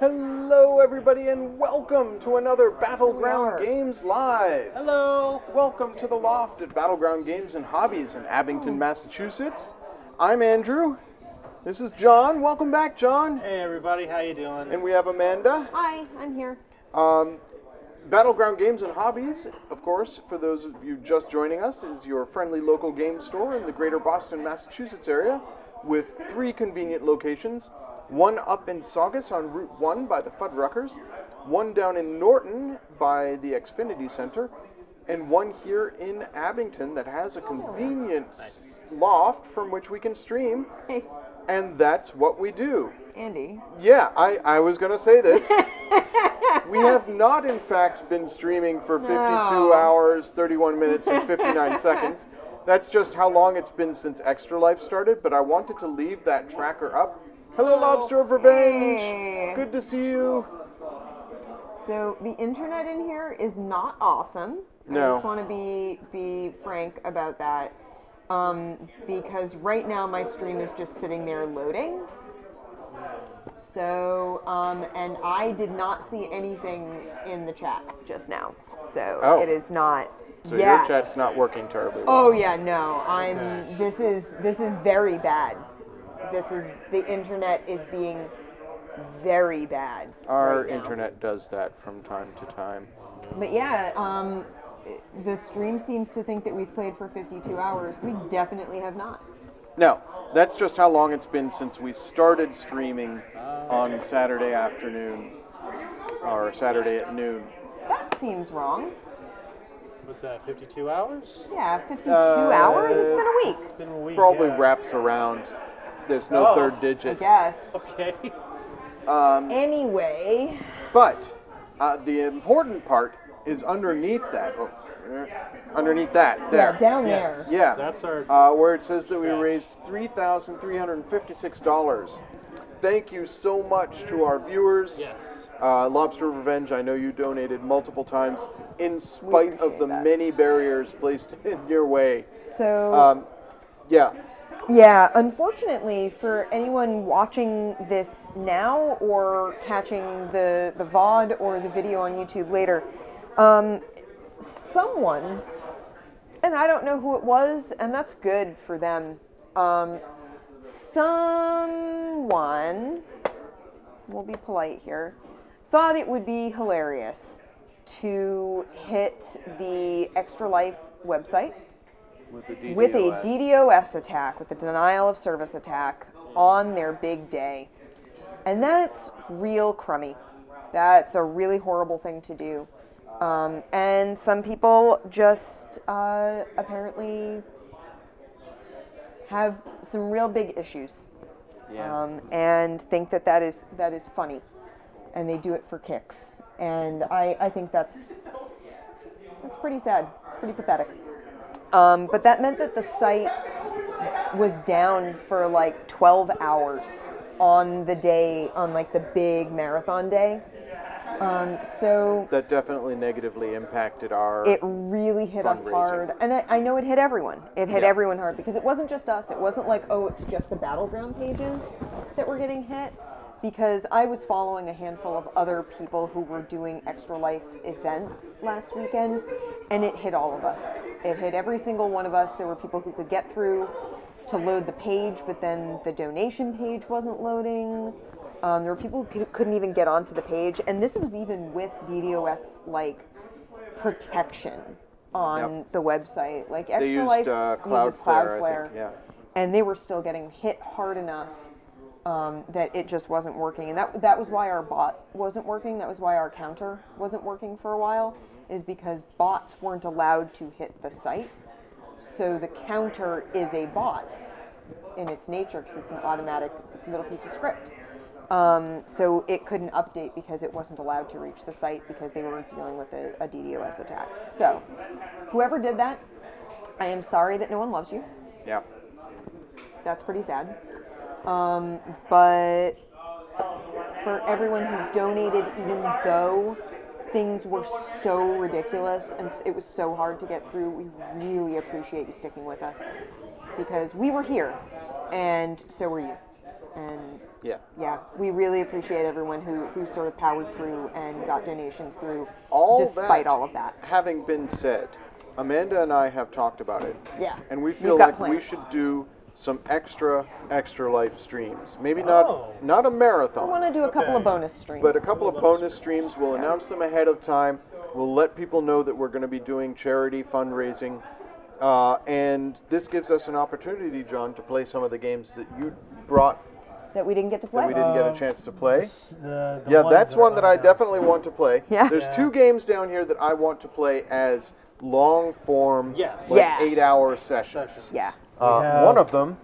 Hello, everybody, and welcome to another Battleground Games Live. Hello. Welcome to the loft at Battleground Games and Hobbies in Abington, Massachusetts. I'm Andrew. This is John. Welcome back, John. Hey, everybody. How you doing? And we have Amanda. Hi, I'm here. Battleground Games and Hobbies, of course, for those of you just joining us, is your friendly local game store in the greater Boston, Massachusetts area with 3 convenient locations. One up in Saugus on Route 1 by the Fuddruckers, one down in Norton by the Xfinity Center, and one here in Abington that has a convenient loft from which we can stream. Hey. And that's what we do. Andy. Yeah, I was going to say this. We have not, in fact, been streaming for 52 hours, 31 minutes, and 59 seconds. That's just how long it's been since Extra Life started, but I wanted to leave that tracker up. Hello, Lobster of Revenge. Hey. Good to see you. So the internet in here is not awesome. No. I just want to be frank about that. Because right now my stream is just sitting there loading. So, and I did not see anything in the chat just now. So it is not. So your chat's not working terribly well. Oh yeah, no. This is very bad. The internet is being very bad. Our right now. internet does that from time to time. But yeah, the stream seems to think that we've played for 52 hours. We definitely have not. No, that's just how long it's been since we started streaming on Saturday afternoon, or Saturday at noon. That seems wrong. What's that, 52 hours? Yeah, 52 hours? It's been a week. It's been a week, Probably yeah. wraps around. There's no third I digit. guess. Okay. Anyway. But the important part is underneath that. Underneath that. There. Yeah, down Yes. there. Yeah. That's our... where it says that we raised $3,356. Thank you so much to our viewers. Yes. Lobster of Revenge, I know you donated multiple times in spite of the many barriers placed in your way. So, Yeah. yeah, unfortunately for anyone watching this now or catching the VOD or the video on YouTube later, someone, and I don't know who it was, and that's good for them, someone, we'll be polite here, thought it would be hilarious to hit the Extra Life website with a DDoS attack, with a denial of service attack on their big day. And that's real crummy. That's a really horrible thing to do. And some people just apparently have some real big issues. Yeah. And think that is funny. And they do it for kicks. And I think that's pretty sad. It's pretty pathetic. But that meant that the site was down for like 12 hours on the day, on like the big marathon day. So that definitely negatively impacted our it really hit us fundraising. hard. And I know it hit everyone. It hit everyone hard because it wasn't just us. It wasn't like, oh, it's just the Battleground pages that were getting hit. Because I was following a handful of other people who were doing Extra Life events last weekend, and it hit all of us. It hit every single one of us. There were people who could get through to load the page, but then the donation page wasn't loading. There were people who couldn't even get onto the page, and this was even with DDoS protection on the website. Like Extra they used, Life uses Cloudflare, I think, and they were still getting hit hard enough. That it just wasn't working, and that was why our bot wasn't working. That was why our counter wasn't working for a while, is because bots weren't allowed to hit the site. So the counter is a bot in its nature because it's an automatic, it's a little piece of script. So it couldn't update because it wasn't allowed to reach the site because they were dealing with a DDoS attack. So whoever did that, I am sorry that no one loves you. Yeah. That's pretty sad. But for everyone who donated, even though things were so ridiculous and it was so hard to get through, we really appreciate you sticking with us because we were here and so were you. And Yeah. we really appreciate everyone who sort of powered through and got donations through Despite all of that. Having been said, Amanda and I have talked about it. Yeah. And we feel We've got like we plans. should do some extra life streams. Maybe not a marathon. I want to do a couple of bonus streams. But a couple of bonus streams, we'll announce them ahead of time. We'll let people know that we're going to be doing charity fundraising. And this gives us an opportunity, John, to play some of the games that you brought that we didn't get to play. that we didn't get a chance to play. The Yeah, ones that's that one are that I down. definitely want to play. Yeah. There's two games down here that I want to play as long form, Yes. like Yeah. 8-hour sessions. Yeah. have- One of them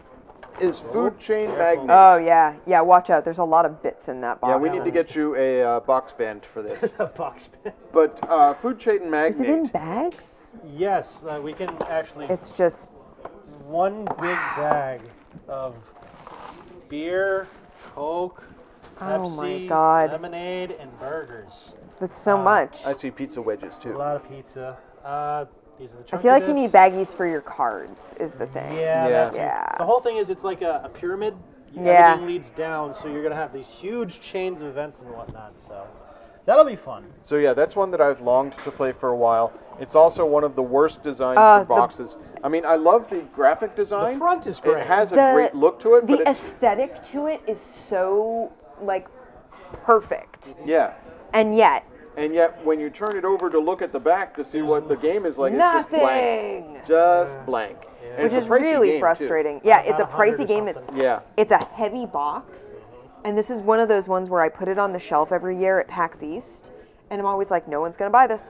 is Food Chain careful. Magnate. Oh yeah. Watch out. There's a lot of bits in that box. Yeah, we need to get you a box band for this. A box pit. But Food Chain Is it in Magnate. bags? Yes, we can actually. It's just One big bag of beer, Coke, Pepsi, Oh my God. lemonade, and burgers. that's so much. I see pizza wedges A too. lot of pizza. These are the I chunky feel like you bits. need baggies for your cards. Is the thing. Yeah, Yeah. that too. Yeah. The whole thing is it's like a pyramid. Yeah. Everything leads down, so you're gonna have these huge chains of events and whatnot. So that'll be fun. So yeah, that's one that I've longed to play for a while. It's also one of the worst designs for The- boxes. I mean, I love the graphic design. The front is great. It has a great look to it, but The it's aesthetic to it is so like perfect, yeah. and yet And yet, when you turn it over to look at the back to see what the game is like, it's just blank. nothing. Just blank. And Which it's is a pricey really game, frustrating. Yeah, it's a About 100 pricey or game. It's something. Yeah. it's a heavy box, and this is one of those ones where I put it on the shelf every year at PAX East, and I'm always like, no one's gonna buy this,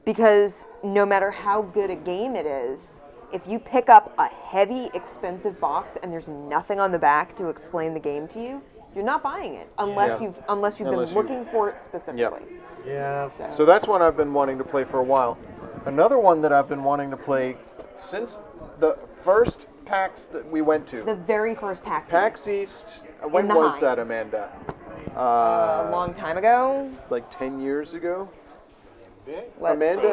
because no matter how good a game it is, if you pick up a heavy, expensive box and there's nothing on the back to explain the game to you, you're not buying it unless Yeah. you've Unless been you- looking for it specifically. Yeah. So that's one I've been wanting to play for a while. Another one that I've been wanting to play since the first PAX that we went to. The very first PAX PAX East, East. When the was that, Heinz. Amanda? a long time ago. Like 10 years ago? Let's Amanda see.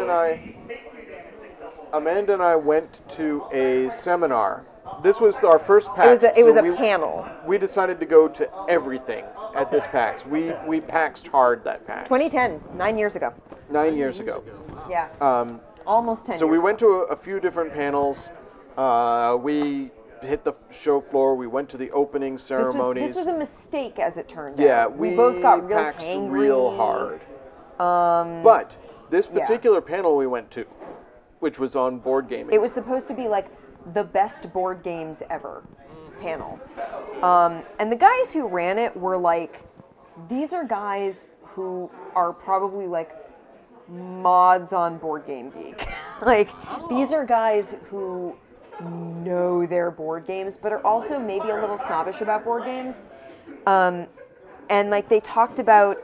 and I went to a seminar. This was our first PAX. It was so a panel. We decided to go to everything at this PAX. We PAXed hard that PAX. 2010, 9 years ago. 9 years ago. Yeah. Um, Almost 10 so years we ago. went to a few different panels. We hit the show floor. We went to the opening ceremonies. This was a mistake, as it turned Yeah, out. We both got real PAXed hangry. real hard. But this yeah. particular panel we went to, which was on board gaming. It was supposed to be like the best board games ever panel. And the guys who ran it were like, these are guys who are probably like mods on Board Game Geek. Like, these are guys who know their board games, but are also maybe a little snobbish about board games. And like they talked about,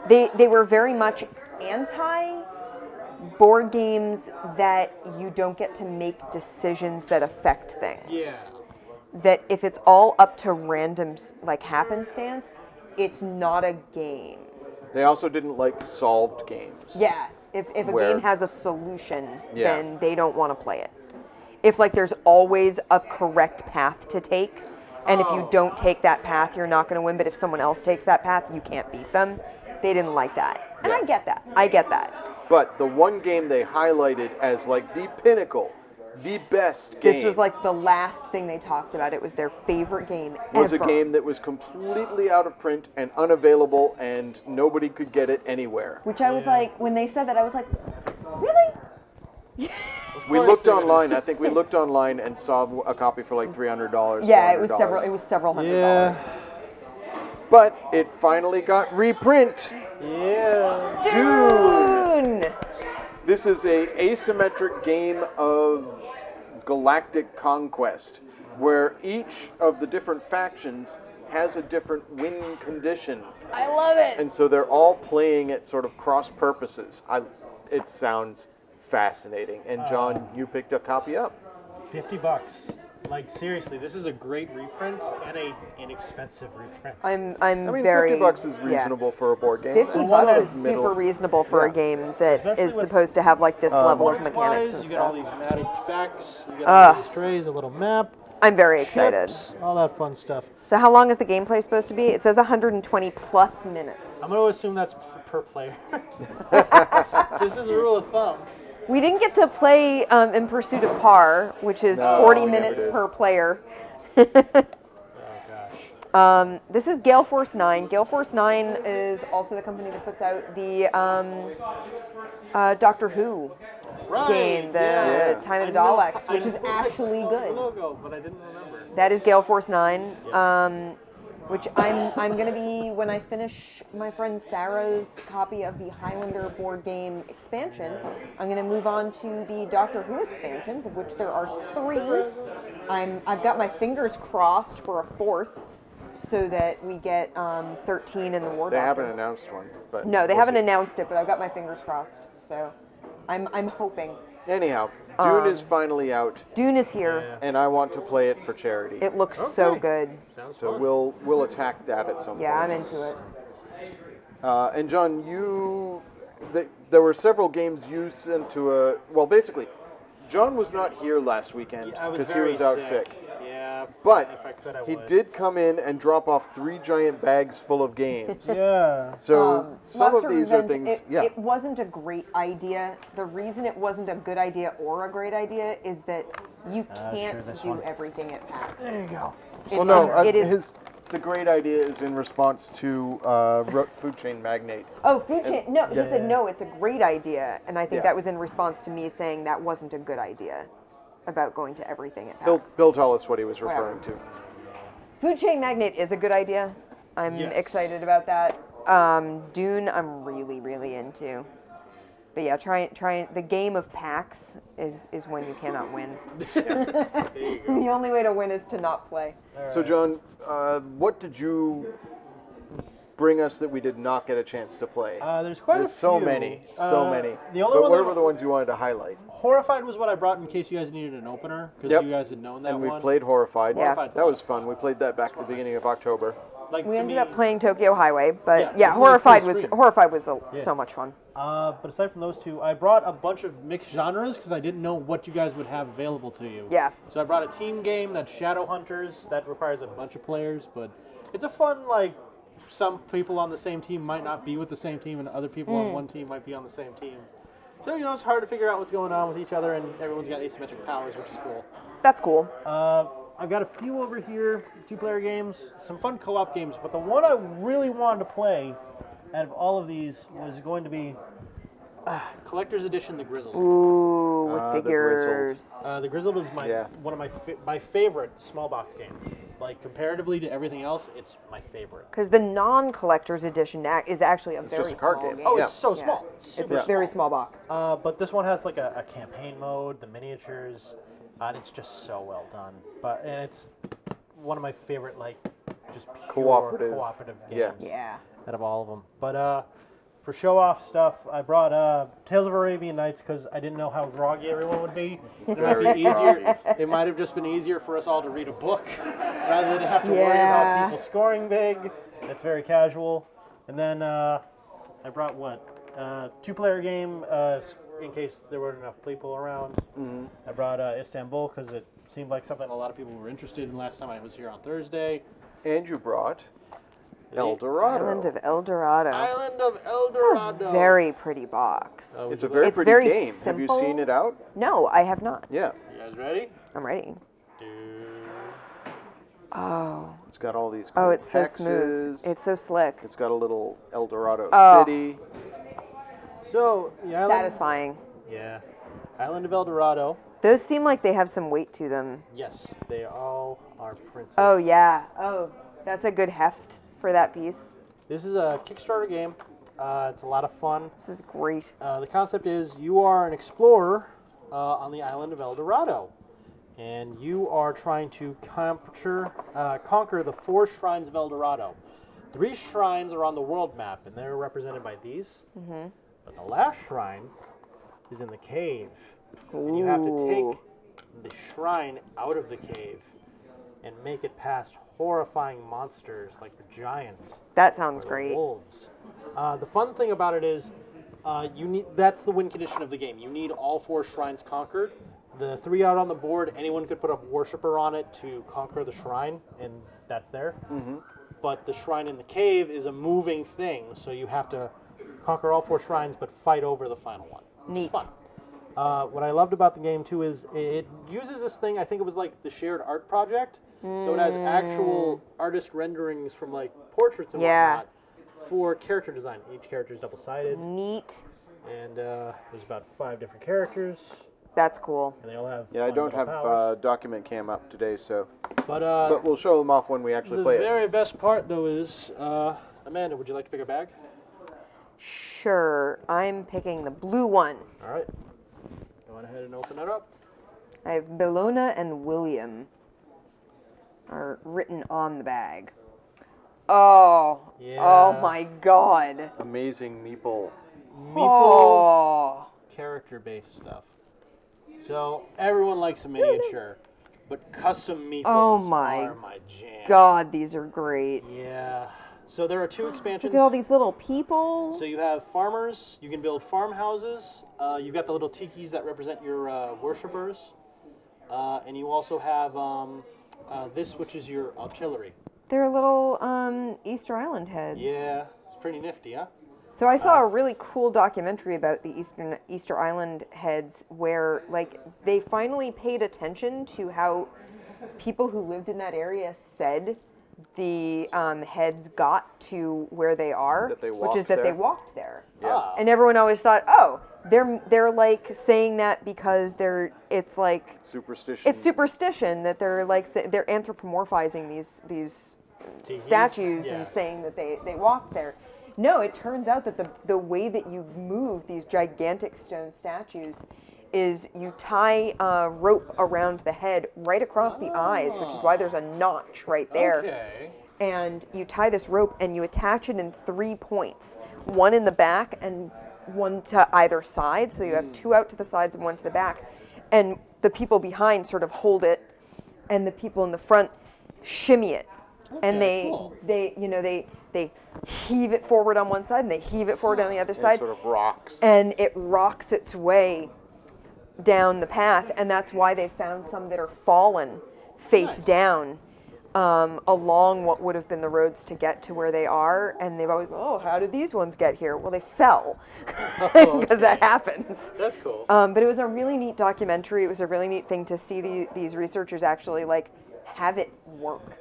they were very much anti board games that you don't get to make decisions that affect things. Yeah. That if it's all up to random like happenstance, it's not a game. They also didn't like solved games. Yeah. If a Where- game has a solution, Yeah. then they don't want to play it. If like there's always a correct path to take, and if you don't take that path, you're not going to win, but if someone else takes that path, you can't beat them. They didn't like that. And Yeah. I get that. I get that. But the one game they highlighted as like the pinnacle, the best game, This was like the last thing they talked about. It was their favorite game was ever. a game that was completely out of print and unavailable, and nobody could get it anywhere. Which I was like, when they said that, I was like, really? We looked online. I think we looked online and saw a copy for like $300. Yeah, it was $400. several $100. Yeah. But it finally got reprint. Yeah. Dune! This is a asymmetric game of galactic conquest, where each of the different factions has a different win condition, I love it. and so they're all playing at sort of cross purposes. It sounds fascinating. And John, you picked a copy up. $50. Like seriously, this is a great reprint and a inexpensive reprint. I'm I mean, very $50 is yeah. reasonable for a board game. 50 It's bucks sort is of middle. super reasonable for a Yeah. game that Especially is with supposed to have like this level of Points-wise, mechanics and you got all stuff. these matted backs, you got all these trays, a little map. I'm very excited. ships, all that fun stuff. So how long is the gameplay supposed to be? It says 120 plus minutes. I'm going to assume that's per player. Just as a rule of thumb. We didn't get to play In Pursuit of Par, which is No, 40 we never minutes did. per player. Oh, gosh. This is Gale Force 9. Gale Force 9 is also the company that puts out the Doctor Who game, the Time of the Daleks, which is actually good. Logo, but I didn't remember. That is Gale Force 9, which I'm going to be, when I finish my friend Sarah's copy of the Highlander board game expansion, I'm going to move on to the Doctor Who expansions, of which there are 3. I've got my fingers crossed for a 4th, so that we get 13 in the War They Doctor. haven't announced one, but No, they we'll haven't see. announced it, but I've got my fingers crossed, so I'm hoping. Anyhow, Dune is finally out, Dune is here. Yeah. and I want to play it for charity. It looks so Okay. good. Sounds So fun. we'll attack that at some Yeah, I'm point. into it. And John, there were several games you sent to a. Well, basically, John was not here last weekend I was because he very was out sick. Yeah. But if I could, I he would. did come in and drop off 3 giant bags full of games. Yeah. So some of Lobster these are Revenge, things. It wasn't a great idea. The reason it wasn't a good idea or a great idea is that you can't this do one. everything at PAX. There you go. Well, no, it is. the great idea is in response to food chain magnate. Oh, food chain. No, he said yeah. no. It's a great idea, and I think Yeah. that was in response to me saying that wasn't a good idea about going to everything at He'll PAX. tell us what he was referring to. Food chain magnate is a good idea. I'm Yes. excited about that. Dune, I'm really into. But yeah, try the game of PAX is when you cannot win. The only way to win is to not play. So, John, what did you bring us that we did not get a chance to play? There's quite There's a so few. many. The only But one what that were the ones you wanted to highlight? Horrified was what I brought in case you guys needed an opener, because Yep. you guys had known that And one. we've played Horrified. Yeah. Horrified's That was fun. We played that back at the beginning of October. Like, We to ended me, up playing Tokyo Highway, but Yeah, yeah, it's really Horrified cool was screen. Horrified was Yeah. so much fun. But aside from those two, I brought a bunch of mixed genres because I didn't know what you guys would have available to you. Yeah. So I brought a team game that's Shadowhunters. That requires a bunch of players, but it's a fun, like, some people on the same team might not be with the same team, and other people on one team might be on the same team. So, it's hard to figure out what's going on with each other, and everyone's got asymmetric powers, which is cool. That's cool. I've got a few over here, 2-player games, some fun co-op games, but the one I really wanted to play out of all of these was going to be Collector's Edition, The Grizzled. Ooh, with The Grizzled. figures. The Grizzled is Yeah. one of my favorite small box game. Like, comparatively to everything else, it's my favorite. Because the non-collector's edition is actually a very just a card small game. game. Oh, Yeah. it's so Yeah. small. It's super a very small box. But this one has like a campaign mode, the miniatures, and it's just so well done. And it's one of my favorite, like, just pure cooperative games Yeah. Yeah. out of all of them. But for show-off stuff, I brought Tales of Arabian Nights because I didn't know how groggy everyone would be. It might be easier. It might have just been easier for us all to read a book rather than have to worry Yeah. about people scoring big. It's very casual. And then I brought what? 2-player game in case there weren't enough people around. Mm-hmm. I brought Istanbul because it seemed like something a lot of people were interested in last time I was here on Thursday. And you brought El Dorado. Island of El Dorado. Island of El Dorado. Very pretty box. Oh, It's a very It's pretty very game. Have you simple. seen it out? No, I have not. Yeah. You guys ready? I'm ready. Oh. It's got all these Oh, cool it's so smooth. hexes. It's so slick. It's got a little El Dorado Oh. city. So, the island. Satisfying. Yeah. Island of El Dorado. Those seem like they have some weight to them. Yes, they all are printed. Oh, yeah. Oh, that's a good heft for that piece. This is a Kickstarter game. It's a lot of fun. This is great. The concept is you are an explorer on the island of El Dorado, and you are trying to conquer the 4 shrines of El Dorado. 3 shrines are on the world map, and they're represented by these. Mm-hmm. But the last shrine is in the cave, and you have to take the shrine out of the cave and make it past horrifying monsters like the giants. That sounds or the great. wolves. The fun thing about it is, that's the win condition of the game. You need all 4 shrines conquered. the 3 out on the board, anyone could put a worshiper on it to conquer the shrine, and that's there. Mm-hmm. But the shrine in the cave is a moving thing, so you have to conquer all 4 shrines, but fight over the final one. Neat. It's fun. What I loved about the game, too, is it uses this thing, I think it was like the shared art project, so it has actual artist renderings from like portraits and whatnot for character design. Each character is double-sided. Neat. And there's about 5 different characters. That's cool. And they all have Yeah, I don't have document cam up today, so. But we'll show them off when we actually play the it. very best part, though, is Amanda, would you like to pick a bag? Sure. I'm picking the blue one. All right. Go on ahead and open it up. I have Bellona and William are written on the bag. Oh. Yeah. Oh my God. Amazing meeple. Meeple character-based stuff. So everyone likes a miniature, but custom meeples are my jam. God, these are great. Yeah. So there are 2 expansions. Look at all these little people. So you have farmers. You can build farmhouses. You've got the little tikis that represent your worshippers. And you also have this, which is your artillery. They're little Easter Island heads. Yeah, it's pretty nifty, huh? So I saw a really cool documentary about the Easter Island heads where, like, they finally paid attention to how people who lived in that area said the heads got to where they are, which is that they walked there. Yeah. And everyone always thought, oh, they're like saying that because it's like superstition. It's superstition that they're like they're anthropomorphizing these statues and saying that they walked there. No, it turns out that the way that you move these gigantic stone statues is you tie a rope around the head right across the eyes, which is why there's a notch right there. Okay. And you tie this rope and you attach it in 3 points, one in the back and one to either side. So you have 2 out to the sides and 1 to the back. And the people behind sort of hold it, and the people in the front shimmy it. Okay, And they heave it forward on one side and they heave it forward on the other side. It sort of rocks. And it rocks its way down the path, and that's why they found some that are fallen face down along what would have been the roads to get to where they are. And they've always, how did these ones get here? Well, they fell, because that happens. That's cool. But it was a really neat documentary. It was a really neat thing to see these researchers actually like have it work.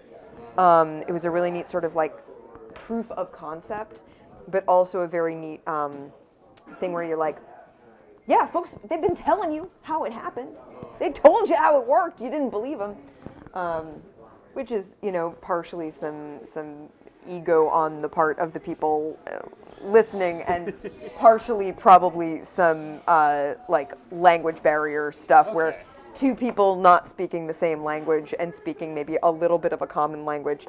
It was a really neat sort of like proof of concept, but also a very neat thing where you're like, yeah, folks, they've been telling you how it happened. They told you how it worked. You didn't believe them, which is, partially some ego on the part of the people listening, and partially probably some like language barrier stuff where 2 people not speaking the same language and speaking maybe a little bit of a common language,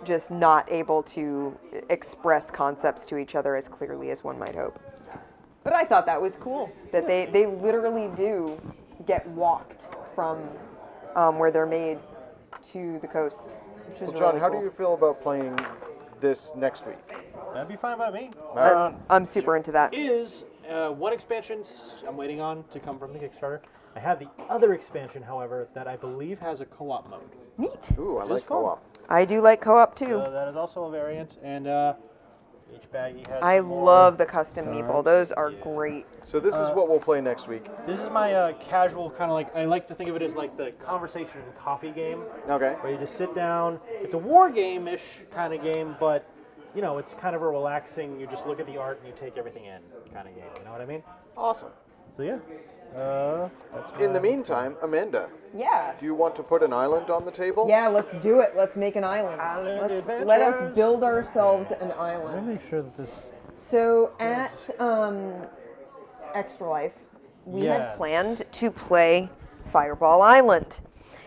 just not able to express concepts to each other as clearly as one might hope. But I thought that was cool, that they literally do get walked from where they're made to the coast, which is Well, John, really how cool. do you feel about playing this next week? That'd be fine by me. I'm super into that. Is 1 expansion I'm waiting on to come from the Kickstarter. I have the other expansion, however, that I believe has a co-op mode. Neat. Ooh, I Just like co-op. I do like co-op too. So that is also a variant, and each baggie has I some more. love the custom meeple. Those are great. So this is what we'll play next week. This is my casual kind of like, I like to think of it as like the conversation and coffee game, Okay. where you just sit down. It's a war game-ish kind of game, but it's kind of a relaxing, you just look at the art and you take everything in kind of game. You know what I mean? Awesome. So yeah. That's In the my- meantime, Amanda, Yeah. do you want to put an island on the table? Yeah, let's do it. Let's make an island. Let us adventures. build ourselves an Let me island. make sure that this. So at Extra Life, we had Yes. planned to play Fireball Island,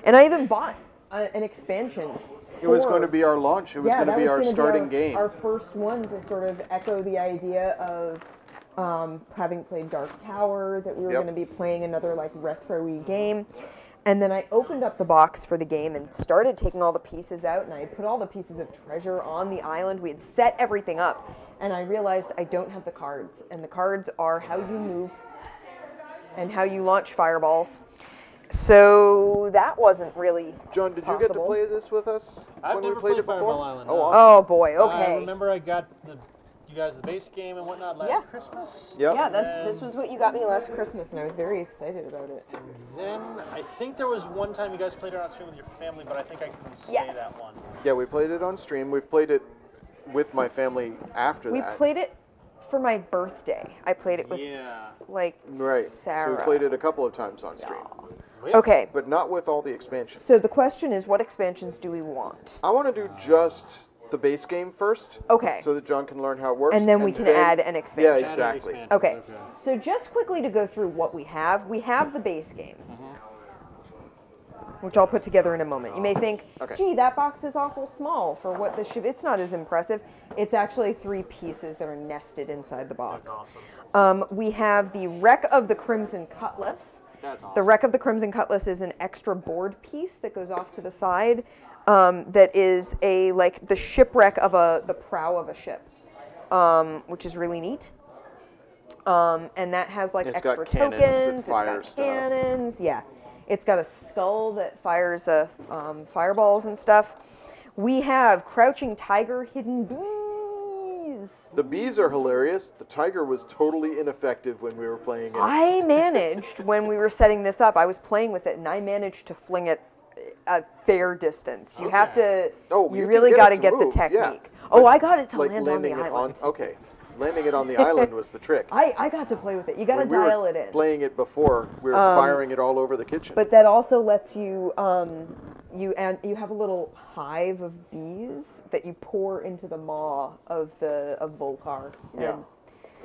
and I even bought an expansion. It was for- going to be our launch. It was going to that be was our gonna starting game. Our first one to sort of echo the idea of having played Dark Tower, that we were Yep. going to be playing another like retro-y game. And then I opened up the box for the game and started taking all the pieces out, and I had put all the pieces of treasure on the island. We had set everything up, and I realized I don't have the cards, and the cards are how you move and how you launch fireballs. So that wasn't really John, did you possible. get to play this with us I've when never we played it played before? Fireball Island, Oh, no. awesome. Oh boy, okay. I remember I got you guys the base game and whatnot last Christmas. Yep. Yeah, this was what you got me last Christmas, and I was very excited about it. And then I think there was one time you guys played it on stream with your family, but I think I couldn't stay Yes. that one. Yeah, we played it on stream. We've played it with my family after We that. played it for my birthday. I played it with like Right. Sarah. So we played it a couple of times on stream. Okay, But not with all the expansions. so the question is, what expansions do we want? I want to do just the base game first. Okay. So that John can learn how it works. And then we can add an Yeah, expansion. exactly. Okay. So just quickly to go through what we have the base game, which I'll put together in a moment. You may think, Okay. gee, that box is awful small for what this should be. It's not as impressive. It's actually 3 pieces that are nested inside the box. That's awesome. We have the Wreck of the Crimson Cutlass. That's awesome. The Wreck of the Crimson Cutlass is an extra board piece that goes off to the side. That is like the shipwreck of the prow of a ship, which is really neat. And that has like It's extra got cannons that tokens. fire It's got stuff. cannons. Yeah, it's got a skull that fires fireballs and stuff. We have Crouching Tiger, Hidden Bees. The bees are hilarious. The tiger was totally ineffective when we were playing it. I managed when we were setting this up. I was playing with it, and I managed to fling it a fair distance. You have to. Oh, you you really can got get to it to get move, the yeah. technique. Oh, I got it to Like land on the landing it island. okay. Landing it on the island was the trick. I got to play with it. You got to When we dial were it in. playing it before, we were firing it all over the kitchen. But that also lets you you have a little hive of bees that you pour into the maw of Volcar Yeah. and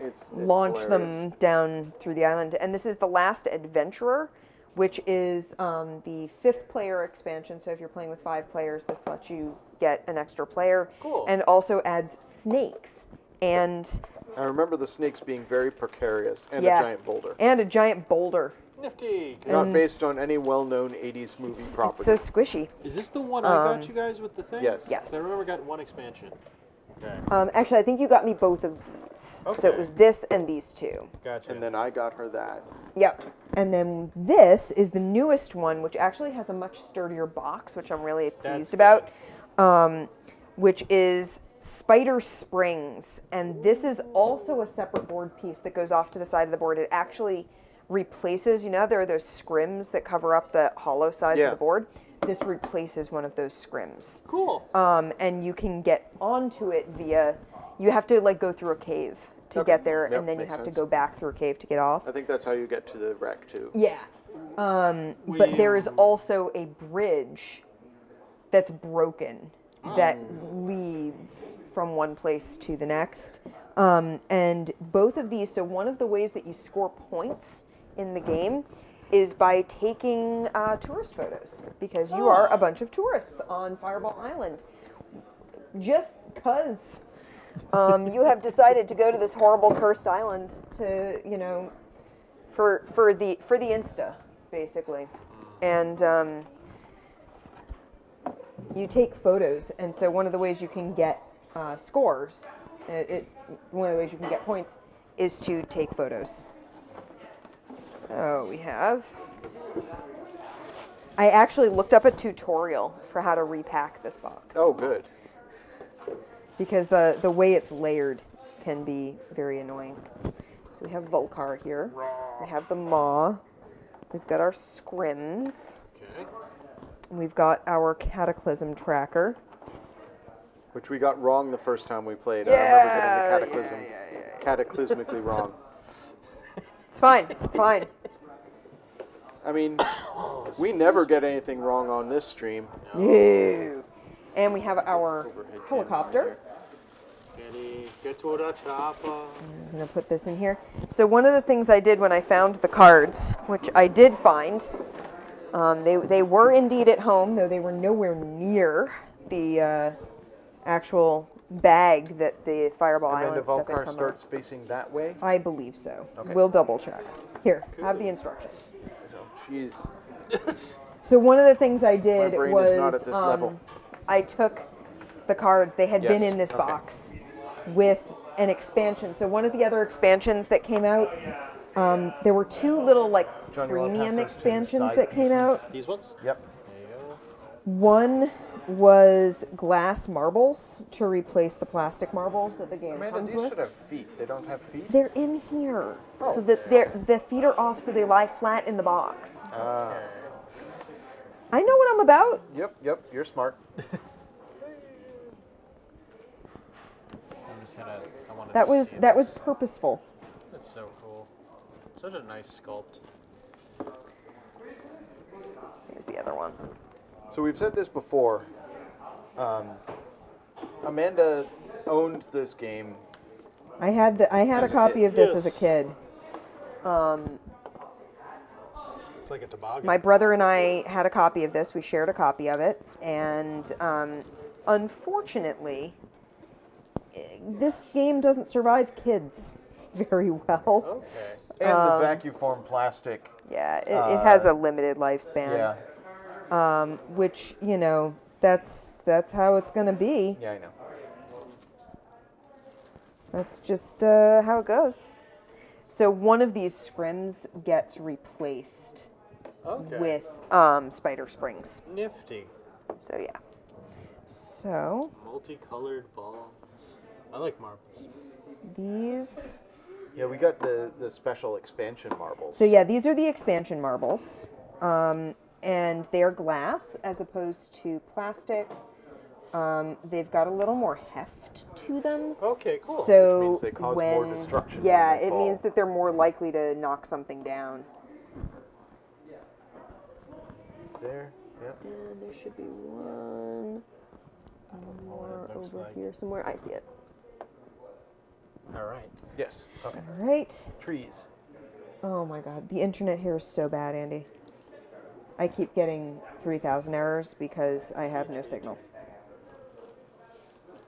It's launch hilarious. them down through the island. And this is the Last Adventurer, which is the 5th player expansion. So if you're playing with 5 players, this lets you get an extra player. Cool. And also adds snakes and I remember the snakes being very precarious and Yeah. a giant boulder. and a giant boulder. Nifty. Not based on any well-known 80s movie property. It's so squishy. Is this the one I got you guys with the thing? Yes. Yes. I remember I got one expansion. Okay. Actually, I think you got me both of these. So it Okay. was this and these 2. Gotcha. And then I got her that. Yep. And then this is the newest one, which actually has a much sturdier box, which I'm really pleased about, which is Spider Springs. And this is also a separate board piece that goes off to the side of the board. It actually replaces, there are those scrims that cover up the hollow sides Yeah. of the board. This replaces one of those scrims. Cool. And you can get onto it you have to go through a cave to Okay. get there, Yep, and then you makes have sense. to go back through a cave to get off. I think that's how you get to the wreck, too. Yeah. But there is also a bridge that's broken that leads from one place to the next. And both of these, so one of the ways that you score points in the game is by taking tourist photos, because you are a bunch of tourists on Fireball Island. Just because you have decided to go to this horrible cursed island to, for the Insta, basically. And you take photos, and so one of the ways you can get scores, one of the ways you can get points, is to take photos. So we have. I actually looked up a tutorial for how to repack this box. Oh, good. Because the way it's layered can be very annoying. So we have Volcar here. We have the Maw. We've got our scrims. Okay. We've got our Cataclysm tracker. Which we got wrong the first time we played. I remember getting the cataclysmically wrong. It's fine. It's fine. I mean, we never get anything wrong on this stream. No. And we have our Overhead helicopter. Get to the chopper. I'm going to put this in here. So one of the things I did when I found the cards, which I did find, they were indeed at home, though they were nowhere near the actual bag that the Fireball And then Island the stuff had Volcar come starts facing that way. I believe so. Okay. We'll double check. Here, have the instructions. Jeez. So one of the things I did brain was is not at this level. I took the cards. They had been Yes, in this okay. box with an expansion. So one of the other expansions that came out There were two little like John, you wanna pass premium those to the expansions side that came pieces? out. These ones? Yep. There you go. One was glass marbles to replace the plastic marbles that the game Amanda, comes these with. should have feet. They don't have feet? They're in here, Oh. so that the feet are off, so they lie flat in the box. I know what I'm about. Yep, you're smart. I'm just gonna. I wanted That to was see was this. purposeful. That's so cool. Such a nice sculpt. Here's the other one. So we've said this before. Amanda owned this game. I had a As a copy kid. of this as a Yes. kid. It's like a toboggan. My brother and I had a copy of this. We shared a copy of it, and unfortunately, this game doesn't survive kids very well. Okay. And the vacuum form plastic. Yeah, it has a limited lifespan. Yeah. Which, you know, that's how it's gonna be. Yeah, I know. That's just how it goes. So one of these scrims gets replaced Okay. with spider springs. Nifty. So yeah. So Multicolored balls. I like marbles. these. Yeah, we got the special expansion marbles. So yeah, these are the expansion marbles, and they are glass as opposed to plastic. They've got a little more heft to them. Okay, cool. So Which means they cause more destruction when Yeah, they it fall. means that they're more likely to knock something down. There, yeah. And there should be one more looks over like. here somewhere. I see it. All right. Yes. Okay. All right. Trees. Oh my God, the internet here is so bad, Andy. I keep getting 3,000 errors because I have no signal.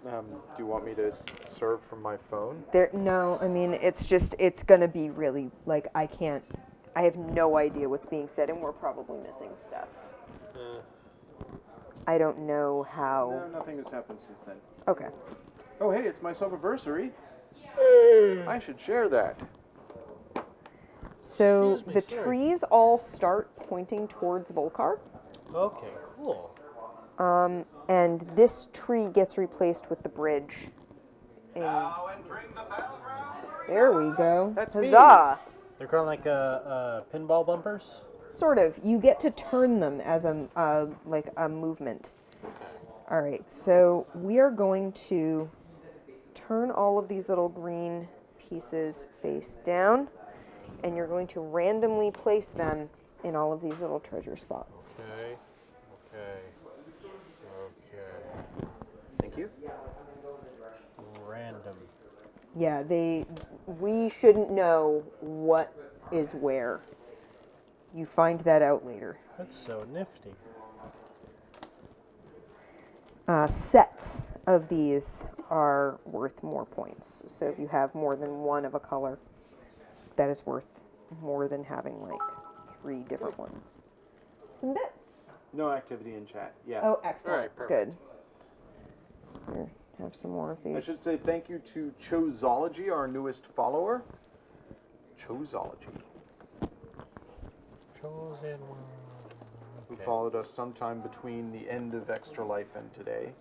Do you want me to serve from my phone? No, I mean, it's gonna be really, like, I have no idea what's being said, and we're probably missing stuff. I don't know how. No, nothing has happened since then. Okay. Oh, hey, it's my sub-anniversary. I should share that. So Excuse me, the sorry. trees all start pointing towards Volcar, Okay, cool. and this tree gets replaced with the bridge. There we go. That's me. Huzzah! They're kind of like pinball bumpers. Sort of. You get to turn them as like a movement. All right. So we are going to turn all of these little green pieces face down, and you're going to randomly place them in all of these little treasure spots. Okay. Okay. Okay. Thank you. Random. Yeah, we shouldn't know what is where. You find that out later. That's so nifty. Sets of these are worth more points. So if you have more than one of a color, that is worth more than having like 3 different ones. Some bits. No activity in chat. Yeah. Oh, excellent. All right, perfect. Good. Here, have some more of these. I should say thank you to Chosology, our newest follower. Chosology. Chosen one. Who Okay. followed us sometime between the end of Extra Life and today.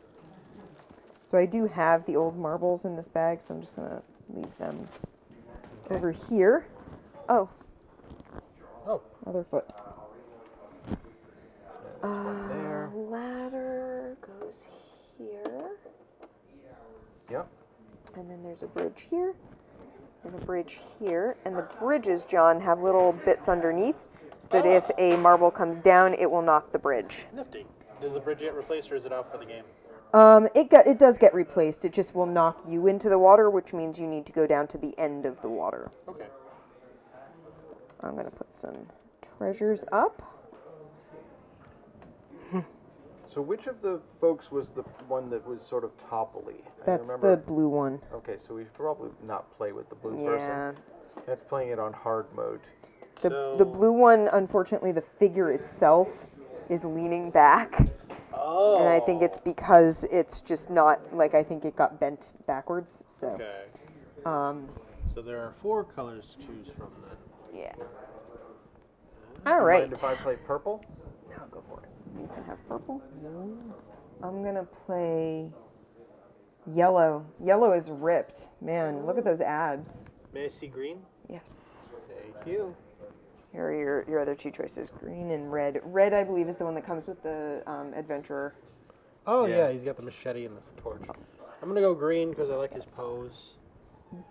So I do have the old marbles in this bag, so I'm just gonna leave them over here. Oh, Oh, other foot. There. Ladder goes here, Yep. and then there's a bridge here, and a bridge here. And the bridges, John, have little bits underneath, so that if a marble comes down, it will knock the bridge. nifty. Does the bridge get replaced, or is it out for the game? It does get replaced. It just will knock you into the water, which means you need to go down to the end of the water. Okay. I'm gonna put some treasures up. So which of the folks was the one that was sort of topply? That's I remember. the blue one. Okay, so we should probably not play with the blue Yeah. person. That's playing it on hard mode. The blue one, unfortunately, the figure itself is leaning back. Oh. And I think it's because it's just not, like, I think it got bent backwards, so. Okay. So there are 4 colors to choose from then. Yeah. Do All you right. mind if I play purple? Now go for it. You can have purple. I'm gonna play yellow. Yellow is ripped. Man, look at those abs. May I see green? Yes. Thank you. Here are your other two choices, green and red. Red, I believe, is the one that comes with the adventurer. Oh, Yeah. yeah, he's got the machete and the torch. I'm going to go green because I like his pose.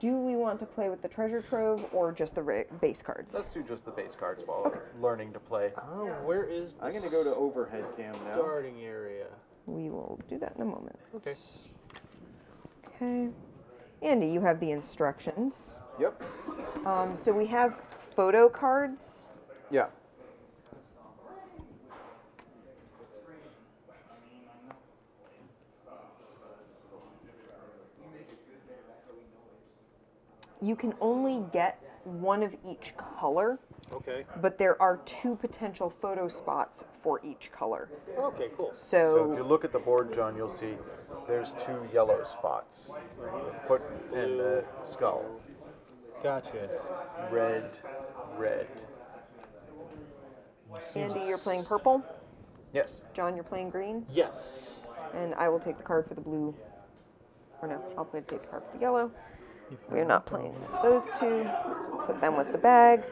Do we want to play with the treasure trove or just the base cards? Let's do just the base cards while we're learning to play. Oh, where is the I'm going to go to overhead cam now. starting area? We will do that in a moment. Okay. Okay. Andy, you have the instructions. Yep. So we have photo cards. Yeah. You can only get one of each color, Okay. but there are 2 potential photo spots for each color. Okay, cool. So if you look at the board, John, you'll see there's 2 yellow spots. The foot and the skull. Gotcha. Red, red. Andy, you're playing purple. Yes. John, you're playing green. Yes. And I will take the card for the blue. Or no, I'll take the card for the yellow. We're not playing those 2, so we'll put them with the bag.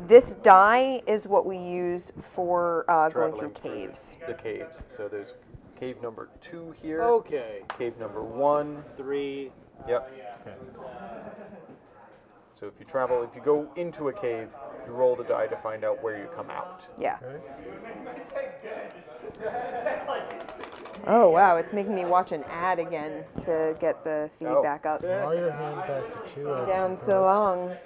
This die is what we use for going through caves. The caves. So there's cave number 2 here. Okay. Cave number 1. 3. Yep. Okay. So if you go into a cave, you roll the die to find out where you come out. Yeah. Okay. Oh, wow, it's making me watch an ad again to get the feed back up. Draw your hand back to 2 extra Down so cards. long.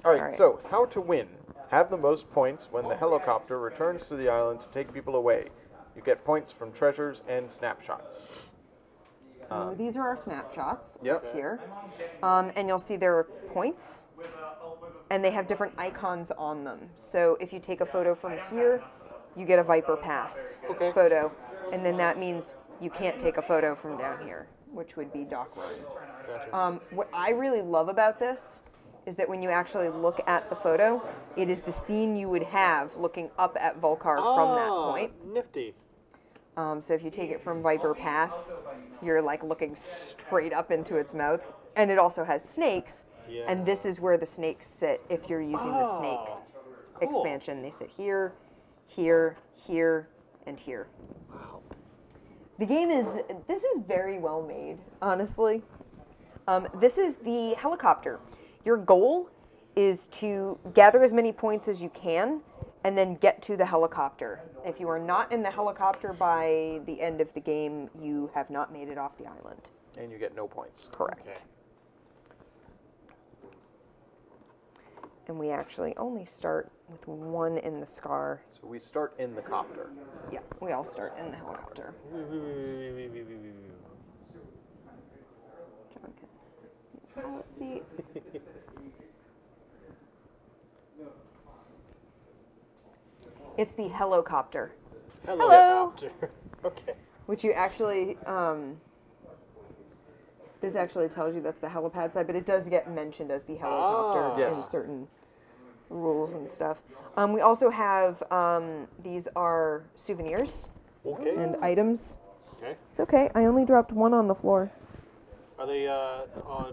All right, All right. so how to win. Have the most points when the helicopter returns to the island to take people away. You get points from treasures and snapshots. So these are our snapshots Yep. here. And you'll see there are points, and they have different icons on them. So if you take a photo from here, you get a Viper Pass photo, and then that means you can't take a photo from down here, which would be Dock Run. Gotcha. What I really love about this is that when you actually look at the photo, it is the scene you would have looking up at Volcar from that point. Nifty. So if you take it from Viper Pass, you're like looking straight up into its mouth. And it also has snakes, Yeah. and this is where the snakes sit if you're using the snake Cool. expansion. They sit here, here, here, and here. Wow. The game this is very well made, honestly. This is the helicopter. Your goal is to gather as many points as you can and then get to the helicopter. If you are not in the helicopter by the end of the game, you have not made it off the island. And you get no points. Correct. Okay. And we actually only start with 1 in the scar. So we start in the copter. Yeah, we all start in the helicopter. John can pilot seat. It's the helicopter, Helicopter. Okay. which you actually, this actually tells you that's the helipad side, but it does get mentioned as the helicopter in Yes. certain rules and stuff. We also have, these are souvenirs Okay. and items. Okay. It's okay, I only dropped 1 on the floor. Are they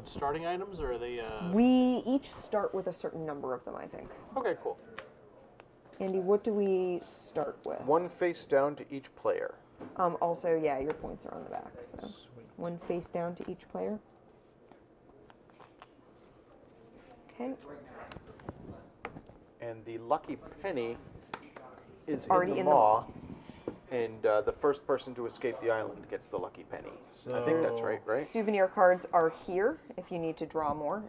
starting items or are they? We each start with a certain number of them, I think. Okay, cool. Andy, what do we start with? 1 face down to each player. Also, yeah, your points are on the back, so 1 face down to each player. Okay. And the lucky penny is already in the in the maw. And the first person to escape the island gets the lucky penny. I think that's right, right? Souvenir cards are here if you need to draw more.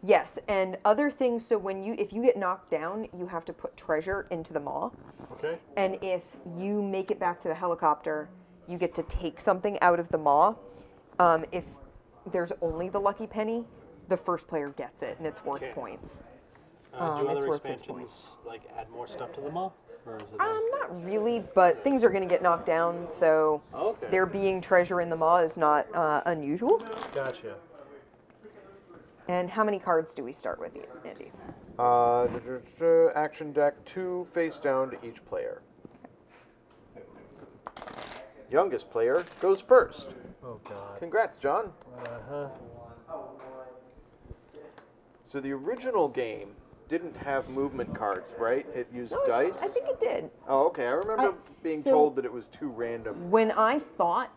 Yes, and other things, so if you get knocked down, you have to put treasure into the maw. Okay. And if you make it back to the helicopter, you get to take something out of the maw. If there's only the lucky penny, the first player gets it, and it's worth Okay. points. Do it's other worth 6 points. expansions like add more stuff to them all? Or is it Not really, but things are going to get knocked down, so okay. there being treasure in the maw is not unusual. Gotcha. And how many cards do we start with, Andy? Action deck, 2 face down to each player. Youngest player goes first. Oh God. Congrats, John. Uh-huh. So the original game didn't have movement cards, right? It used dice. I think it did. Oh, okay. I remember being told that it was too random. When I thought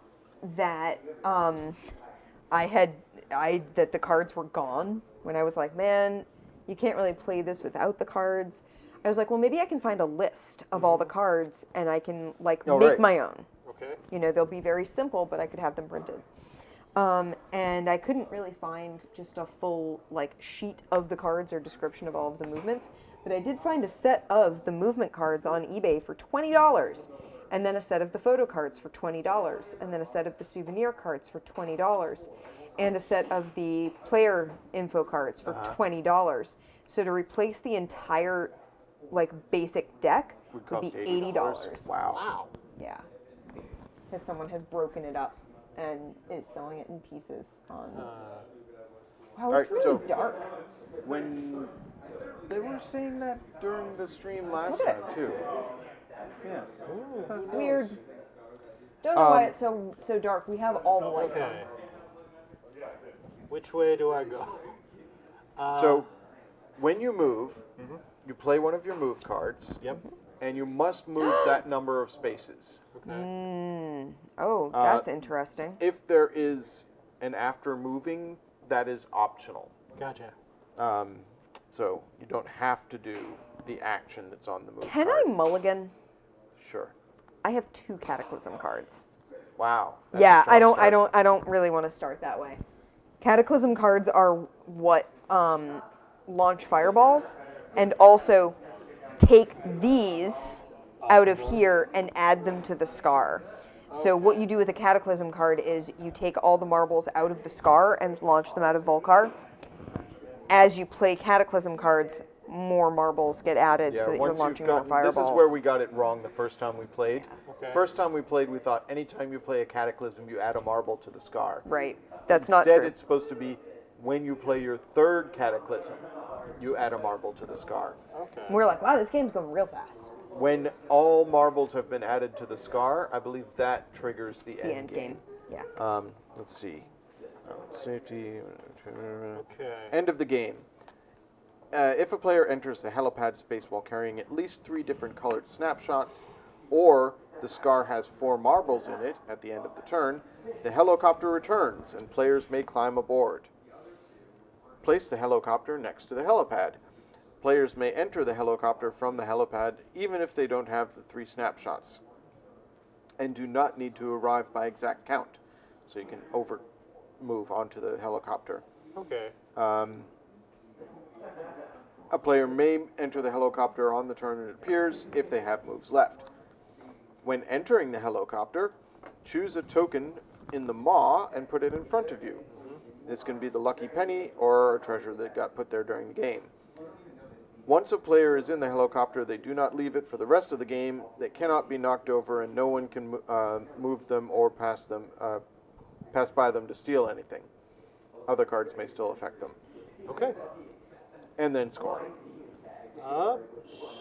that that the cards were gone, when I was like, man, you can't really play this without the cards. I was like, well, maybe I can find a list of all the cards and I can make my own. Okay. You know, they'll be very simple, but I could have them printed. And I couldn't really find just a full sheet of the cards or description of all of the movements, but I did find a set of the movement cards on eBay for $20, and then a set of the photo cards for $20, and then a set of the souvenir cards for $20, and a set of the player info cards for $20. So to replace the entire basic deck would be $80. Wow. Yeah. Because someone has broken it up and is selling it in pieces on. Wow, it's really dark. When they were saying that during the stream last Look time at it. too. Yeah. Weird. Don't know why it's so dark. We have all the lights Okay. Which way do I go? So when you move, you play one of your move cards. Yep. And you must move that number of spaces. Okay. Oh, that's interesting. If there is an after moving, that is optional. Gotcha. So you don't have to do the action that's on the move Can card. I mulligan? Sure. I have 2 Cataclysm cards. Wow. That's Yeah, a strong start. I don't really want to start that way. Cataclysm cards are what launch fireballs, and also take these out of here and add them to the scar. So what you do with a Cataclysm card is you take all the marbles out of the scar and launch them out of Volcar. As you play Cataclysm cards, more marbles get added so that you're once launching you've more gotten, fireballs. this is where we got it wrong the first time we played. Okay. First time we played, we thought anytime you play a Cataclysm, you add a marble to the scar. Right. That's not Instead, true. it's supposed to be when you play your 3rd Cataclysm, you add a marble to the scar. Okay. We're like, wow, this game's going real fast. When all marbles have been added to the scar, I believe that triggers the end game. Yeah. Let's see. Safety. Okay. End of the game. If a player enters the helipad space while carrying at least 3 different colored snapshots, or the scar has 4 marbles in it at the end of the turn, the helicopter returns and players may climb aboard. Place the helicopter next to the helipad. Players may enter the helicopter from the helipad even if they don't have the 3 snapshots, and do not need to arrive by exact count, so you can move onto the helicopter. Okay. A player may enter the helicopter on the turn it appears if they have moves left. When entering the helicopter, choose a token in the maw and put it in front of you. This can be the lucky penny or a treasure that got put there during the game. Once a player is in the helicopter, they do not leave it for the rest of the game. They cannot be knocked over, and no one can move them or pass by them to steal anything. Other cards may still affect them. Okay. And then scoring.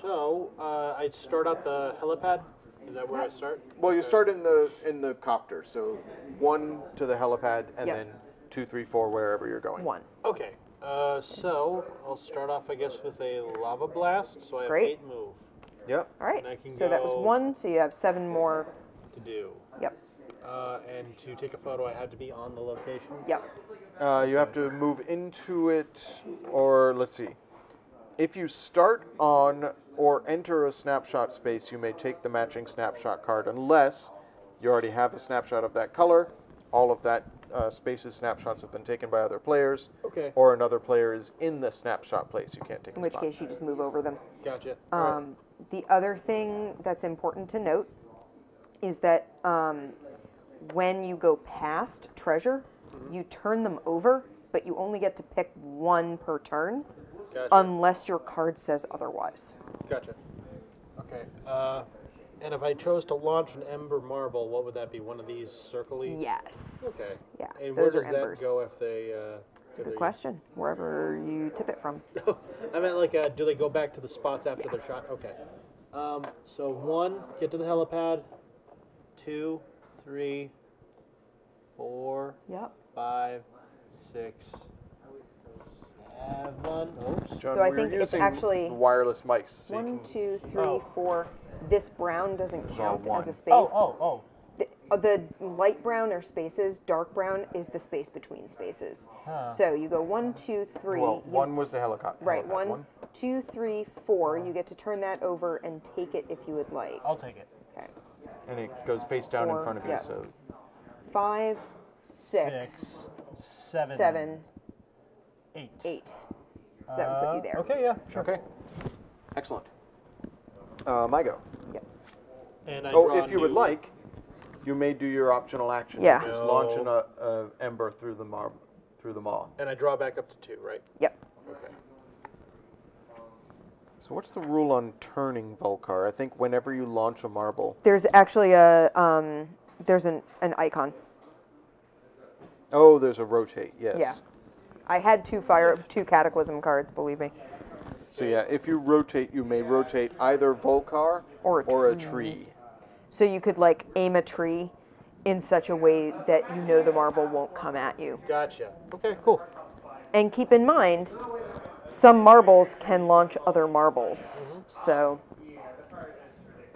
So I'd start out the helipad. Is that where I start? Well, you start in the copter, so 1 to the helipad, and Yep. then 2, 3, 4 wherever you're going. 1. Okay. So I'll start off, I guess, with a lava blast. So I have Great. 8 move Yep. All right. And I can So that was go- 1, so you have 7 more. to do. Yep. And to take a photo, I had to be on the location. Yep. You have to move into it, or let's see. If you start on or enter a snapshot space, you may take the matching snapshot card unless you already have a snapshot of that color. All of that space's snapshots have been taken by other players. Okay. Or another player is in the snapshot place. You can't take In a which spot. case you just move over them. Gotcha. All right. The other thing that's important to note is that when you go past treasure, you turn them over, but you only get to pick 1 per turn. Gotcha. unless your card says otherwise. Gotcha. Okay. And if I chose to launch an Ember Marble, what would that be? One of these circly? Yes. Okay. Yeah, And those where are does embers. that go if they... That's a good question. Wherever you tip it from. I meant like, do they go back to the spots after they're shot? Okay. So 1, get to the helipad. 2, 3, 4, Yep. 5, 6, 7. Oops. John, So I we're think it's using actually wireless mics. So you 1, can, 2, 3, Oh. 4. This brown doesn't all count one. as a space. Oh. The light brown are spaces. Dark brown is the space between spaces. Huh. So you go 1, 2, 3. well, you- one was the helicopter. Right. 1, 2, 3, 4. You get to turn that over and take it if you would like. I'll take it. Okay. And it goes face down 4, in front of you. yeah. So 5, 6, 7, 8. 8. So that would put you there. Okay, yeah, sure. okay, excellent. My go. Yep. And I Oh, draw if you would new- like, you may do your optional action. Yeah. Just No. launching a ember through the maw. And I draw back up to 2, right? Yep. Okay. So what's the rule on turning Volcar? I think whenever you launch a marble. There's actually a there's an icon. Oh, there's a rotate. Yes. Yeah. I had two Cataclysm cards, believe me. So yeah, if you rotate, you may rotate either Volcar Or a a tree. So you could like aim a tree in such a way that you know the marble won't come at you. Gotcha. Okay, cool. And keep in mind, some marbles can launch other marbles. So,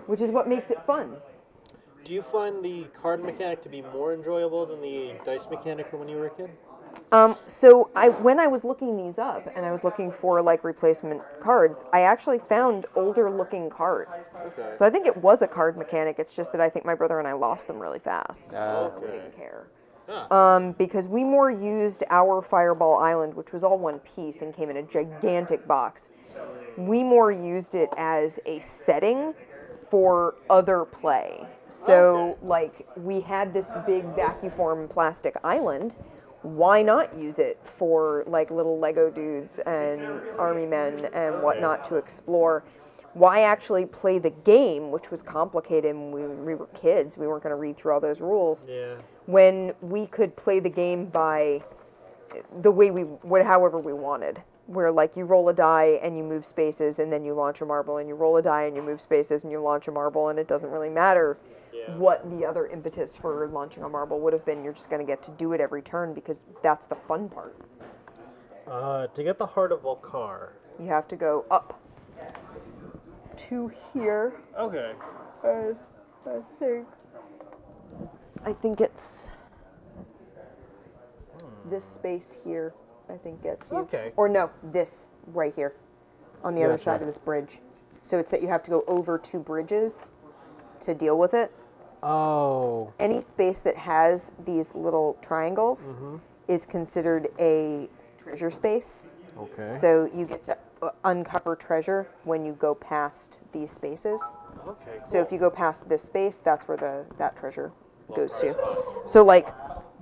which is what makes it fun. Do you find the card mechanic to be more enjoyable than the dice mechanic from when you were a kid? So when I was looking these up and I was looking for like replacement cards, I actually found older looking cards. Okay. So I think it was a card mechanic. It's just that I think my brother and I lost them really fast. So we Okay. didn't care. Huh. Because we more used our Fireball Island, which was all one piece and came in a gigantic box. We more used it as a setting for other play. So, like, we had this big vacuform plastic island. Why not use it for, like, little Lego dudes and army men and whatnot to explore? Why actually play the game, which was complicated when we were kids? We weren't going to read through all those rules. Yeah. When we could play the game by the way however we wanted. Where like you roll a die and you move spaces and then you launch a marble, and you roll a die and you move spaces and you launch a marble, and it doesn't really matter what the other impetus for launching a marble would have been. You're just going to get to do it every turn because that's the fun part. To get the heart of Volcar. You have to go up to here. Okay. I think it's this space here. I think gets you. Okay. Or no, this right here, on the other Gotcha. side of this bridge. So it's that you have to go over 2 bridges to deal with it. Oh. Any space that has these little triangles is considered a treasure space. Okay. So you get to uncover treasure when you go past these spaces. Okay, cool. So if you go past this space, that's where that treasure goes to. So like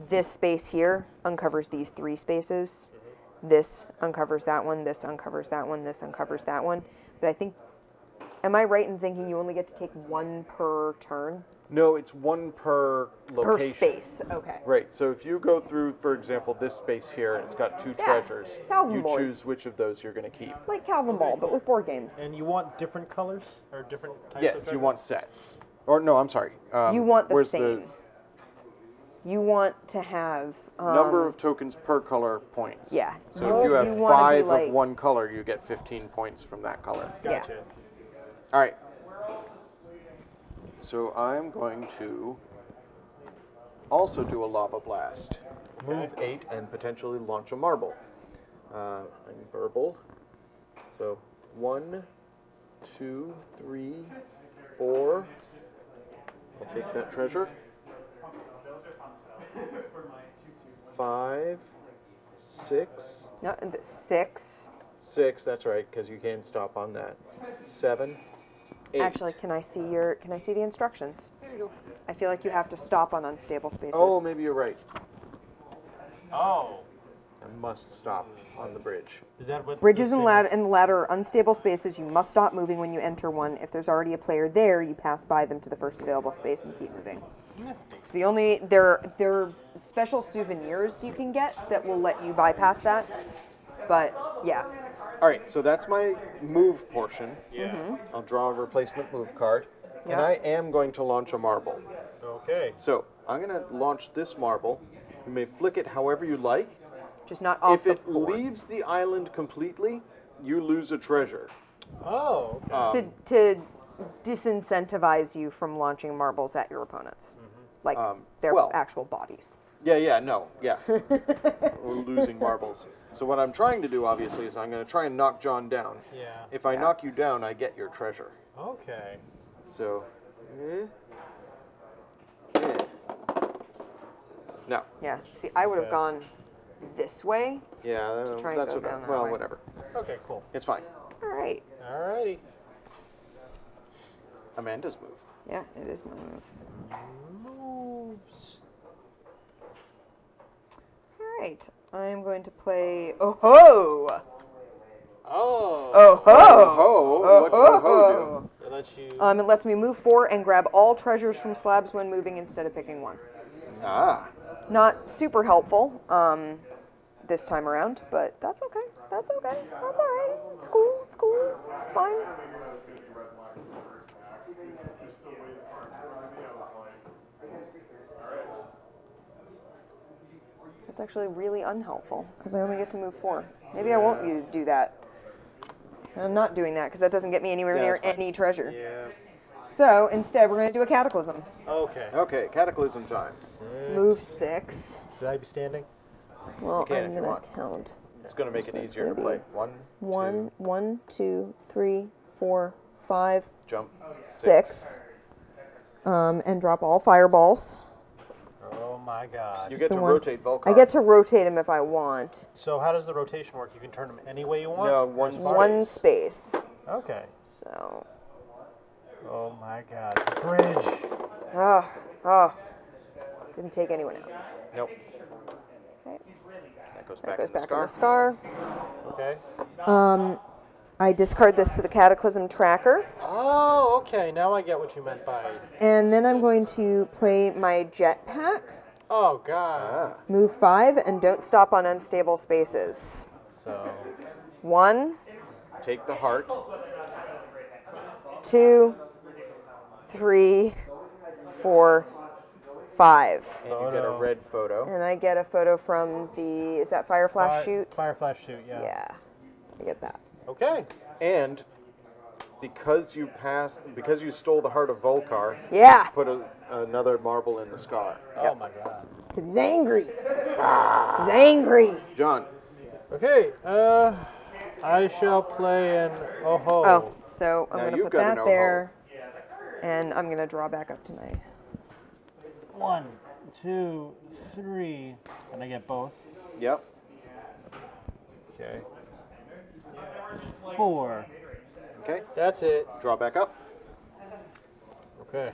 this space here uncovers these 3 spaces. This uncovers that one, this uncovers that one, this uncovers that one. But I think, am I right in thinking you only get to take 1 per turn? No, it's 1 per location. Per space, okay. Right. So if you go through, for example, this space here, and it's got 2 Yeah, treasures. Calvin You board. choose which of those you're going to keep. Like Calvin Ball, but with board games. And you want different colors or different types of Yes, treasure? you want sets. Or no, I'm sorry. You want the where's same. You want to have number of tokens per color points. Yeah. So if you have You wanna be 5 like- of one color, you get 15 points from that color. Yeah. Gotcha. All right. So I'm going to also do a lava blast. Move 8 and potentially launch a marble. And burble. So 1, 2, 3, 4. I'll take that treasure. 5, 6. No, 6. 6, that's right, because you can stop on that. 7, 8. Actually, can I see the instructions? There you go. I feel like you have to stop on unstable spaces. Oh, maybe you're right. Oh. must stop on the bridge. Is that what Bridges this and thing- the ladder are unstable spaces. You must stop moving when you enter one. If there's already a player there, you pass by them to the first available space and keep moving. Nifty. So there are special souvenirs you can get that will let you bypass that. But yeah, All right, so that's my move portion. Yeah. I'll draw a replacement move card, and Yeah. I am going to launch a marble. Okay. So I'm going to launch this marble. You may flick it however you like. just not off If the it board. leaves the island completely, you lose a treasure. Oh, okay. to disincentivize you from launching marbles at your opponents, like their well- actual bodies. Yeah, We're losing marbles. So what I'm trying to do, obviously, is I'm going to try and knock John down. Yeah. If I knock you down, I get your treasure. Okay. So, no. Yeah. See, I would have Okay. gone this way. Yeah, try and that's go what. down that Well, way. whatever. Okay, cool. It's fine. All right. Alrighty. Amanda's move. Yeah, it is my move. Moves. All right. I am going to play. Oh ho! Oh. Oh ho! Oh, what's oh ho It lets you. It lets me move 4 and grab all treasures from slabs when moving instead of picking one. do? Ah. Not super helpful this time around, but that's okay. That's okay. That's all right. It's cool. It's cool. It's fine. It's actually really unhelpful because I only get to move 4. Maybe I won't do that. I'm not doing that because that doesn't get me anywhere Yeah, near that's fine. any treasure. Yeah. So instead, we're going to do a cataclysm. Okay. Okay, cataclysm time. Move 6. Should I be standing? Well, can I'm if you going to want. count. It's going to make it easier to play. One, 1, 2, 3, 4, 5, jump, 6. And drop all fireballs. Oh my god. You get the to one. rotate Volcar. I get to rotate them if I want. So how does the rotation work? You can turn them any way you want? No, one As spot. far- One space. Okay. So, Oh my god. The bridge. oh. Didn't take anyone out. Nope. Okay. That goes That back goes in the back scar. in the scar. Okay. I discard this to the Cataclysm tracker. Oh, okay. Now I get what you meant by. And then I'm going to play my jetpack. Oh god. Ah. Move 5 and don't stop on unstable spaces. So. 1, Take the heart. 2, 3, 4, 5. And you get a Photo. red photo. And I get a photo from the, is that Fire Flash shoot? Fire flash shoot. Yeah. Yeah, I get that. Okay. And because you stole the heart of Volcar, Yeah, put another marble in the scar. Oh my god. because he's angry. He's angry. John, Okay. I shall play an oh ho. Oh, so I'm Now going to you've put got an that oh-ho. there. And I'm going to draw back up to my... 1, 2, 3, and I get both. yep. Okay. 4. Okay, That's it. draw back up. Okay.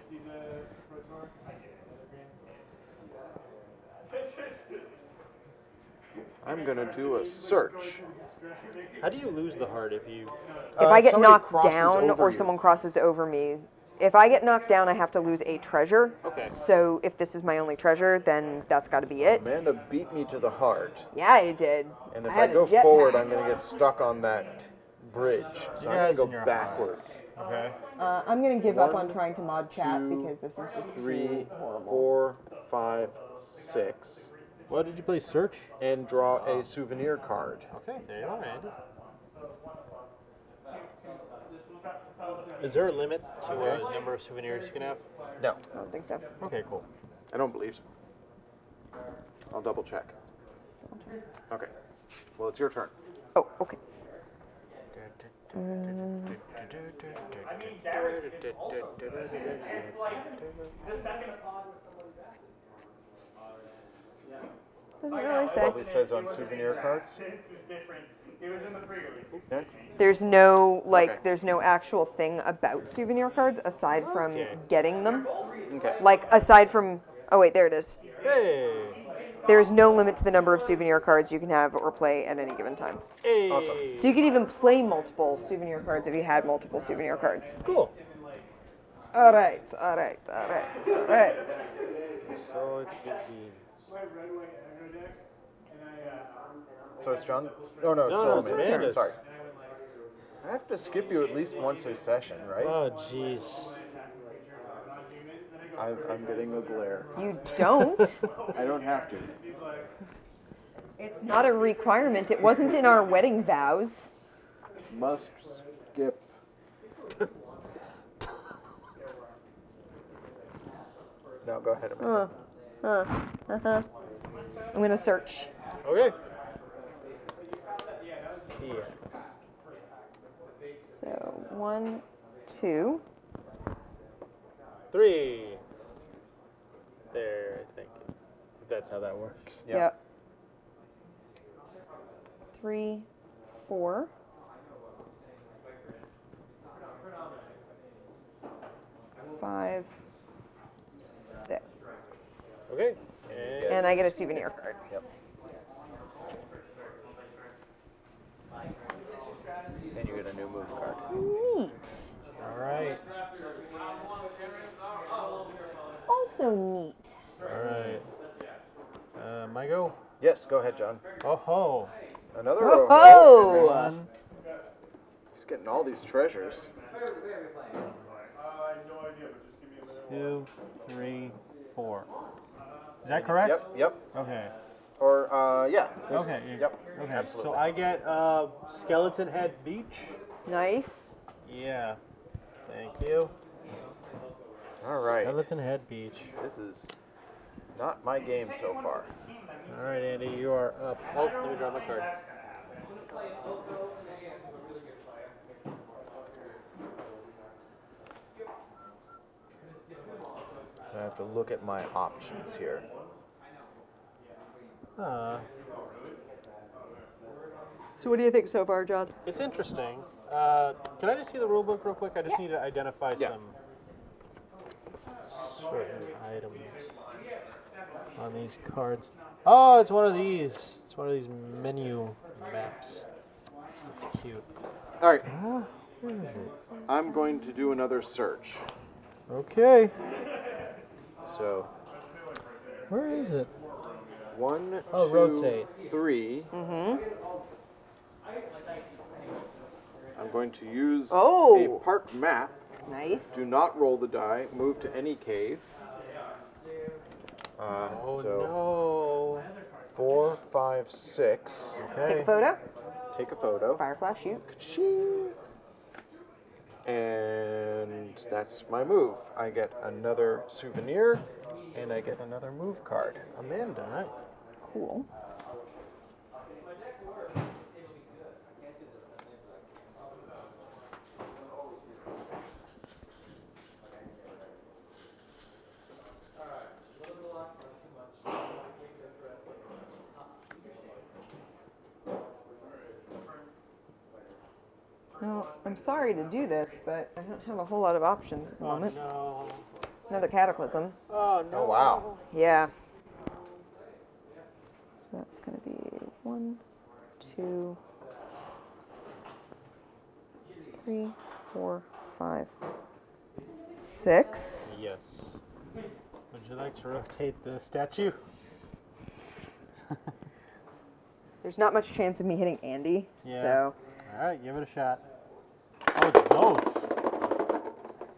I'm gonna do a search. How do you lose the heart if you? If I get somebody knocked crosses down over or you. someone crosses over me, if I get knocked down, I have to lose a treasure. Okay. So if this is my only treasure, then that's got to be it. Amanda beat me to the heart, Yeah, I did. and if I I had a go jetpack. forward, I'm gonna get stuck on that bridge. So I'm guys gonna in go your backwards. Okay. I'm going to give up One, on trying to mod chat 2, because this is just 3, too horrible. 4, 5, 6, What did you play? Search. and draw a souvenir card. Okay. There you are, Andy. Is there a limit to the number of souvenirs you can have? No, I don't think so. Okay, cool. I don't believe so. I'll double check. Okay. Well, it's your turn. Oh, okay. Doesn't really say. Probably says on souvenir cards. Okay. There's no Okay. there's no actual thing about souvenir cards aside from Okay. getting them. Okay. Like aside from, oh wait, there it is. Hey. There's no limit to the number of souvenir cards you can have or play at any given time. Hey. Awesome. So you could even play multiple souvenir cards if you had multiple souvenir cards. Cool. All right. So it's big beans. So it's John? Oh, no, No, it's it's Amanda's. Amanda's. Sorry. I have to skip you at least once a session, right? Oh, jeez. I'm getting a glare. You don't. I don't have to. It's not a requirement. It wasn't in our wedding vows. Must skip. No, go ahead, Amanda. I'm gonna search. Okay. CX. So 1, 2. 3. There, I think. If that's how that works. Yep. 3, 4. 5, 6. Okay. And I get a souvenir card. Yep. And you get a new move card. Neat. All right. Also neat. All right. My go. Yes, go ahead, John. Oh ho. Another Oh, row. ho! One, He's getting all these treasures. 2, 3, 4. Is that correct? Yep. Okay. Or, yeah. Okay. Yep. Okay. Absolutely. So I get Skeleton Head Beach. Nice. Yeah. Thank you. All right. Skeleton Head Beach. This is not my game so far. All right, Andy, you are up. Oh, let me draw my card. I have to look at my options here. So what do you think so far, John? It's interesting. Can I just see the rule book real quick? I just need to identify some certain items on these cards. Oh, it's one of these. It's one of these menu maps. It's cute. All right. Where is it? I'm going to do another search. Okay. So, Where is it? 1, Oh, 2, rotate. 3. I'm going to use Oh. a park map. Nice. Do not roll the die. Move to any cave. Oh So 4, 5, 6. no. Take a photo. Take a photo. Fire flash, shoot. Ka-ching. And that's my move. I get another souvenir, and I get another move card. Amanda. All right. Cool. Well, I'm sorry to do this, but I don't have a whole lot of options at the Oh moment. no. Another cataclysm. Oh no. Oh, wow. Yeah. So that's going to be 1, 2, 3, 4, 5, 6. Yes. Would you like to rotate the statue? There's not much chance of me hitting Andy, Yeah. so All right, give it a shot. Oh, it's both.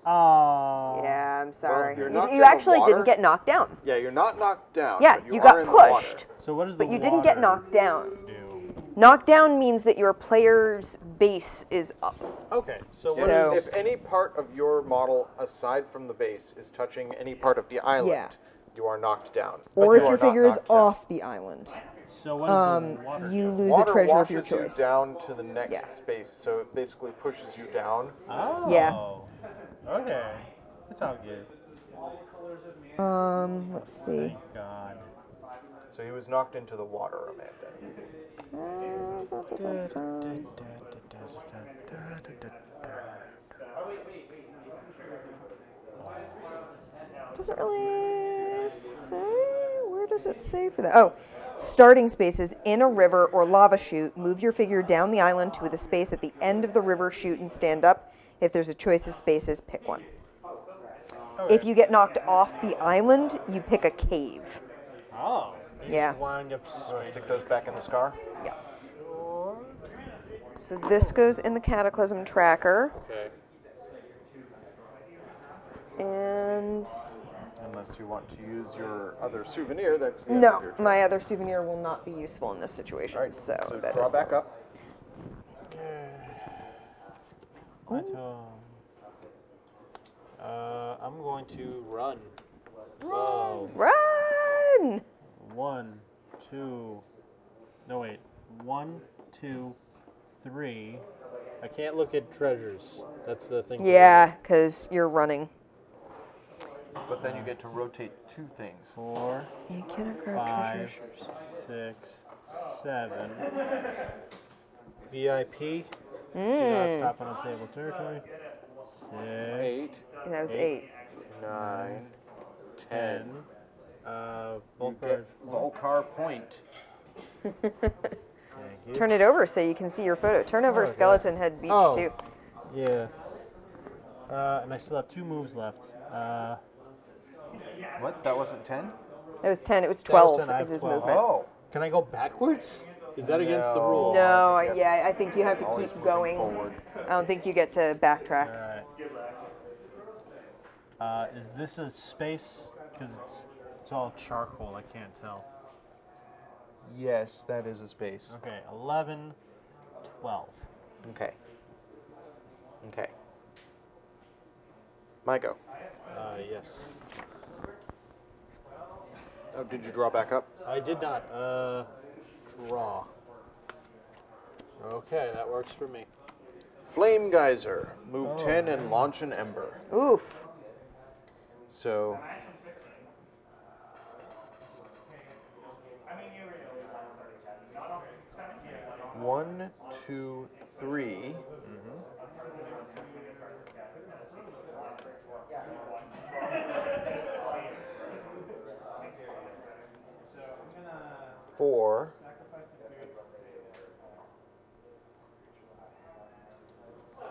Oh. yeah, I'm sorry. you're knocked you in the actually water. didn't get knocked down. Yeah, you're not knocked down. Yeah, but you are got in the water. pushed, So what is the but you didn't get water knocked down. do? Knocked down means that your player's base is up. Okay, so what So- is If any part of your model, aside from the base, is touching any part of the island, Yeah. you are knocked down. Or But if you are your not figure is knocked down. off the island, so what is the water you do? lose Water a treasure of washes your you choice. down to the next Yeah. space, so it basically pushes you down. Oh. Yeah. Okay. That's all good. Let's see. Thank God. So he was knocked into the water, Amanda. Doesn't really say. Where does it say for that? Oh, starting spaces in a river or lava chute. Move your figure down the island to the space at the end of the river chute and stand up. If there's a choice of spaces, pick one. Okay. If you get knocked off the island, you pick a cave. Oh. You Yeah. just wind up Stick those back in the scar. Yeah. So this goes in the Cataclysm tracker. Okay. And Unless you want to use your other souvenir, that's the end no, of your turn. my other souvenir will not be useful in this situation. All right, So, that draw is back up. My turn. I'm going to run. Whoa. Run! 1, 2. No, wait. 1, 2, 3. I can't look at treasures. That's the thing. Yeah, because you're running. But then you get to rotate 2 things. 4, You cannot grab 5, treasures. 6, 7. VIP. Do not stop on unstable territory. 6, 8, That was 8. 9, 10. 10. You Bulk get Volcar point. Thank you. Turn it over so you can see your photo. Turn over Oh, Skeleton Head Beach, Oh. too. Yeah. And I still have 2 moves left. What? That wasn't 10? It was 10. It was That was 12 10, I is have his 12. movement. Oh. Can I go backwards? Is that against the No. rules? No, I think you yeah, I think you have to Always keep moving going. forward. I don't think you get to backtrack. Alright. Is this a space? Because it's all charcoal, I can't tell. Yes, that is a space. Okay, 11, 12. Okay. Okay. My go. Yes. Oh, did you draw back up? I did not, draw. Okay, that works for me. Flame Geyser. Move 10 and launch an ember. Oof. So. One, two, three. Four.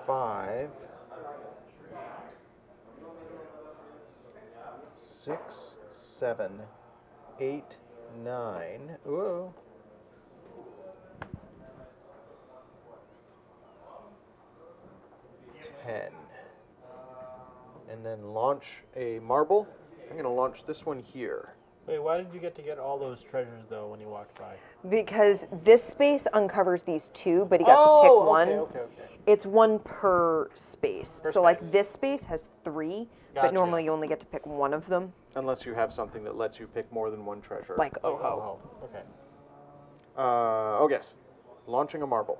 Five. 6, 7, 8, 9. Whoa. 10. And then launch a marble. I'm going to launch this one here. Wait, why did you get all those treasures, though, when you walked by? Because this space uncovers these 2, but he got to pick one. Okay. It's 1 per space. Per so, like, space. this space has 3, Gotcha. but normally you only get to pick 1 of them. Unless you have something that lets you pick more than one treasure. Like, oh. Okay. Oh, yes. Launching a marble.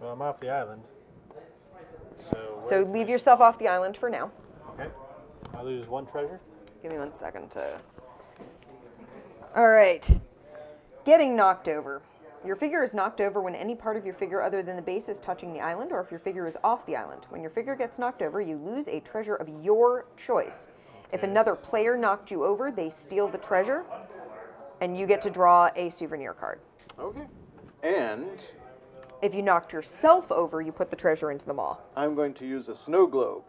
Well, I'm off the island. So So leave yourself off the island for now. Okay. I lose 1 treasure. Give me 1 second to... All right. Getting knocked over. Your figure is knocked over when any part of your figure other than the base is touching the island, or if your figure is off the island. When your figure gets knocked over, you lose a treasure of your choice. If another player knocked you over, they steal the treasure, and you get to draw a souvenir card. Okay. And If you knocked yourself over, you put the treasure into the maw. I'm going to use a snow globe.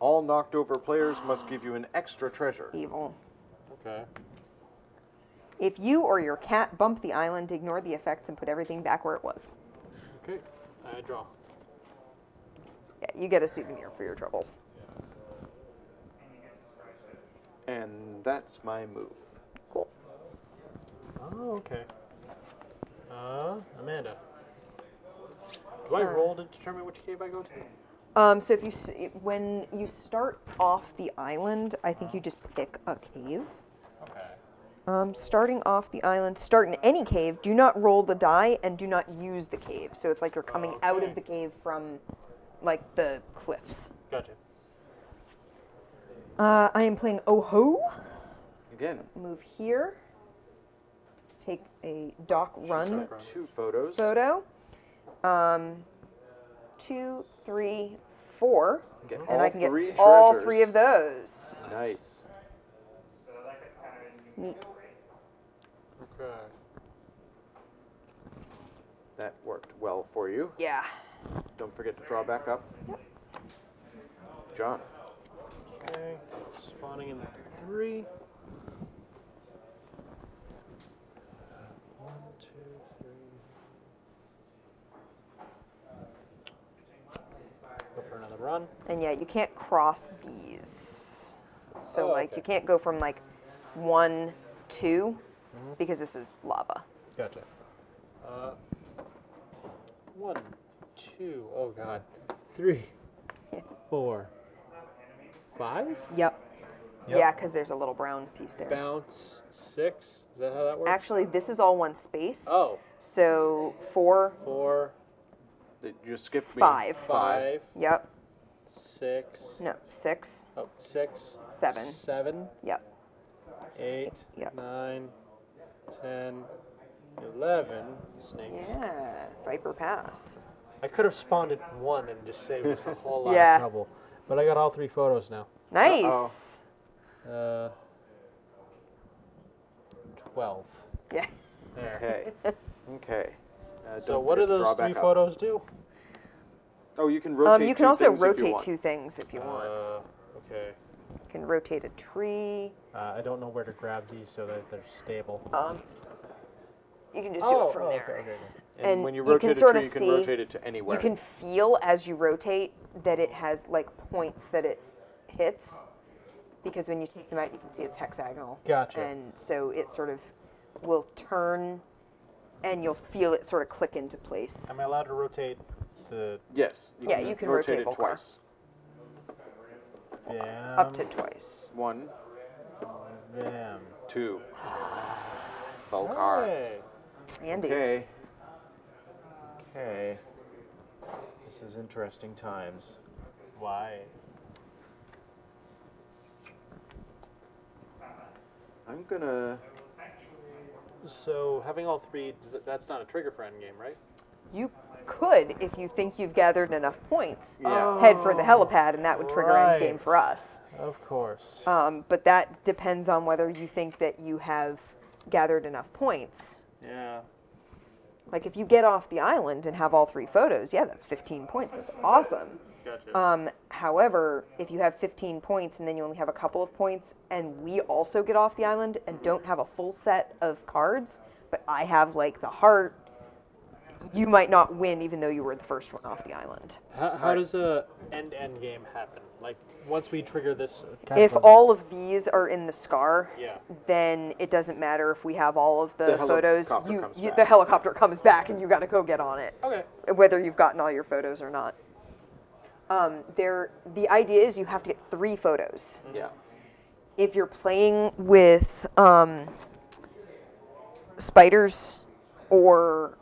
All knocked over players must give you an extra treasure. Evil. Okay. If you or your cat bump the island, ignore the effects and put everything back where it was. Okay. I draw. Yeah, you get a souvenir for your troubles. And that's my move. Cool. Oh, okay. Amanda. Do I roll to determine which cave I go to? So if when you start off the island, I think you just pick a cave. Okay. Starting off the island, start in any cave. Do not roll the die and do not use the cave. So it's like you're coming out of the cave from, like, the cliffs. Gotcha. I am playing Oh-Ho. Again, Move here. Take a dock run 2 photos. photo. 2, 3, 4. Get And all I can get 3 all treasures. 3 of those. Nice. Neat. Okay. That worked well for you. Yeah. Don't forget to draw back up. Yep. John. Okay. Spawning in 3. 1, 2, 3. Go for another run. And yeah, you can't cross these. So Oh, like okay. you can't go from like 1, 2 because this is lava. Gotcha. 1, 2. Oh god. 3, 4, 5. Yep. Yep. Yeah, because there's a little brown piece there. Bounce 6. Is that how that works? Actually, this is all one space. Oh. So 4, 4, You skipped me. 5. 5, Yep. 6. No, 6. Oh, 6. 7. 7. Yep. 8. Yep. 9. 10. 11. Snakes. Yeah. Viper Pass. I could have spawned at 1 and just saved us a whole lot Yeah. of trouble. But I got all 3 photos now. Nice. 12. Yeah. There. Okay. Okay. So don't what do forget to draw those 3 back up. photos do? Oh, you can rotate. You can two also things if you rotate want. 2 things if you want. Okay. You can rotate a tree. I don't know where to grab these so that they're stable. You can just do it from okay, there. okay. And when you you can rotate a sorta tree, you can see- rotate it to anywhere. You can feel as you rotate that it has like points that it hits, because when you take them out, you can see it's hexagonal. Gotcha. And so it sort of will turn, and you'll feel it sort of click into place. Am I allowed to rotate the Yes. Yeah, you can rotate it Volcar. twice. VAM? Up to twice. 1, VAM. 2. Volcar. Hey. Andy. Okay. Okay. This is interesting times. Why? I'm gonna. So having all 3, that's not a trigger for endgame, right? You could, if you think you've gathered enough points, Yeah. head for the helipad, and that would trigger endgame for Right. us. Of course. But that depends on whether you think that you have gathered enough points. Yeah. Like if you get off the island and have all 3 photos, yeah, that's 15 points. That's awesome. Gotcha. However, if you have 15 points and then you only have a couple of points, and we also get off the island and don't have a full set of cards, but I have like the heart, you might not win even though you were the first one off the island. How does a end game happen? Like once we trigger this If cataclysm? all of these are in the scar, Yeah. then it doesn't matter if we have all of the photos. helicopter comes back. The helicopter comes back and you got to go get on it, Okay. whether you've gotten all your photos or not. The idea is you have to get 3 photos. Yeah. If you're playing with spiders or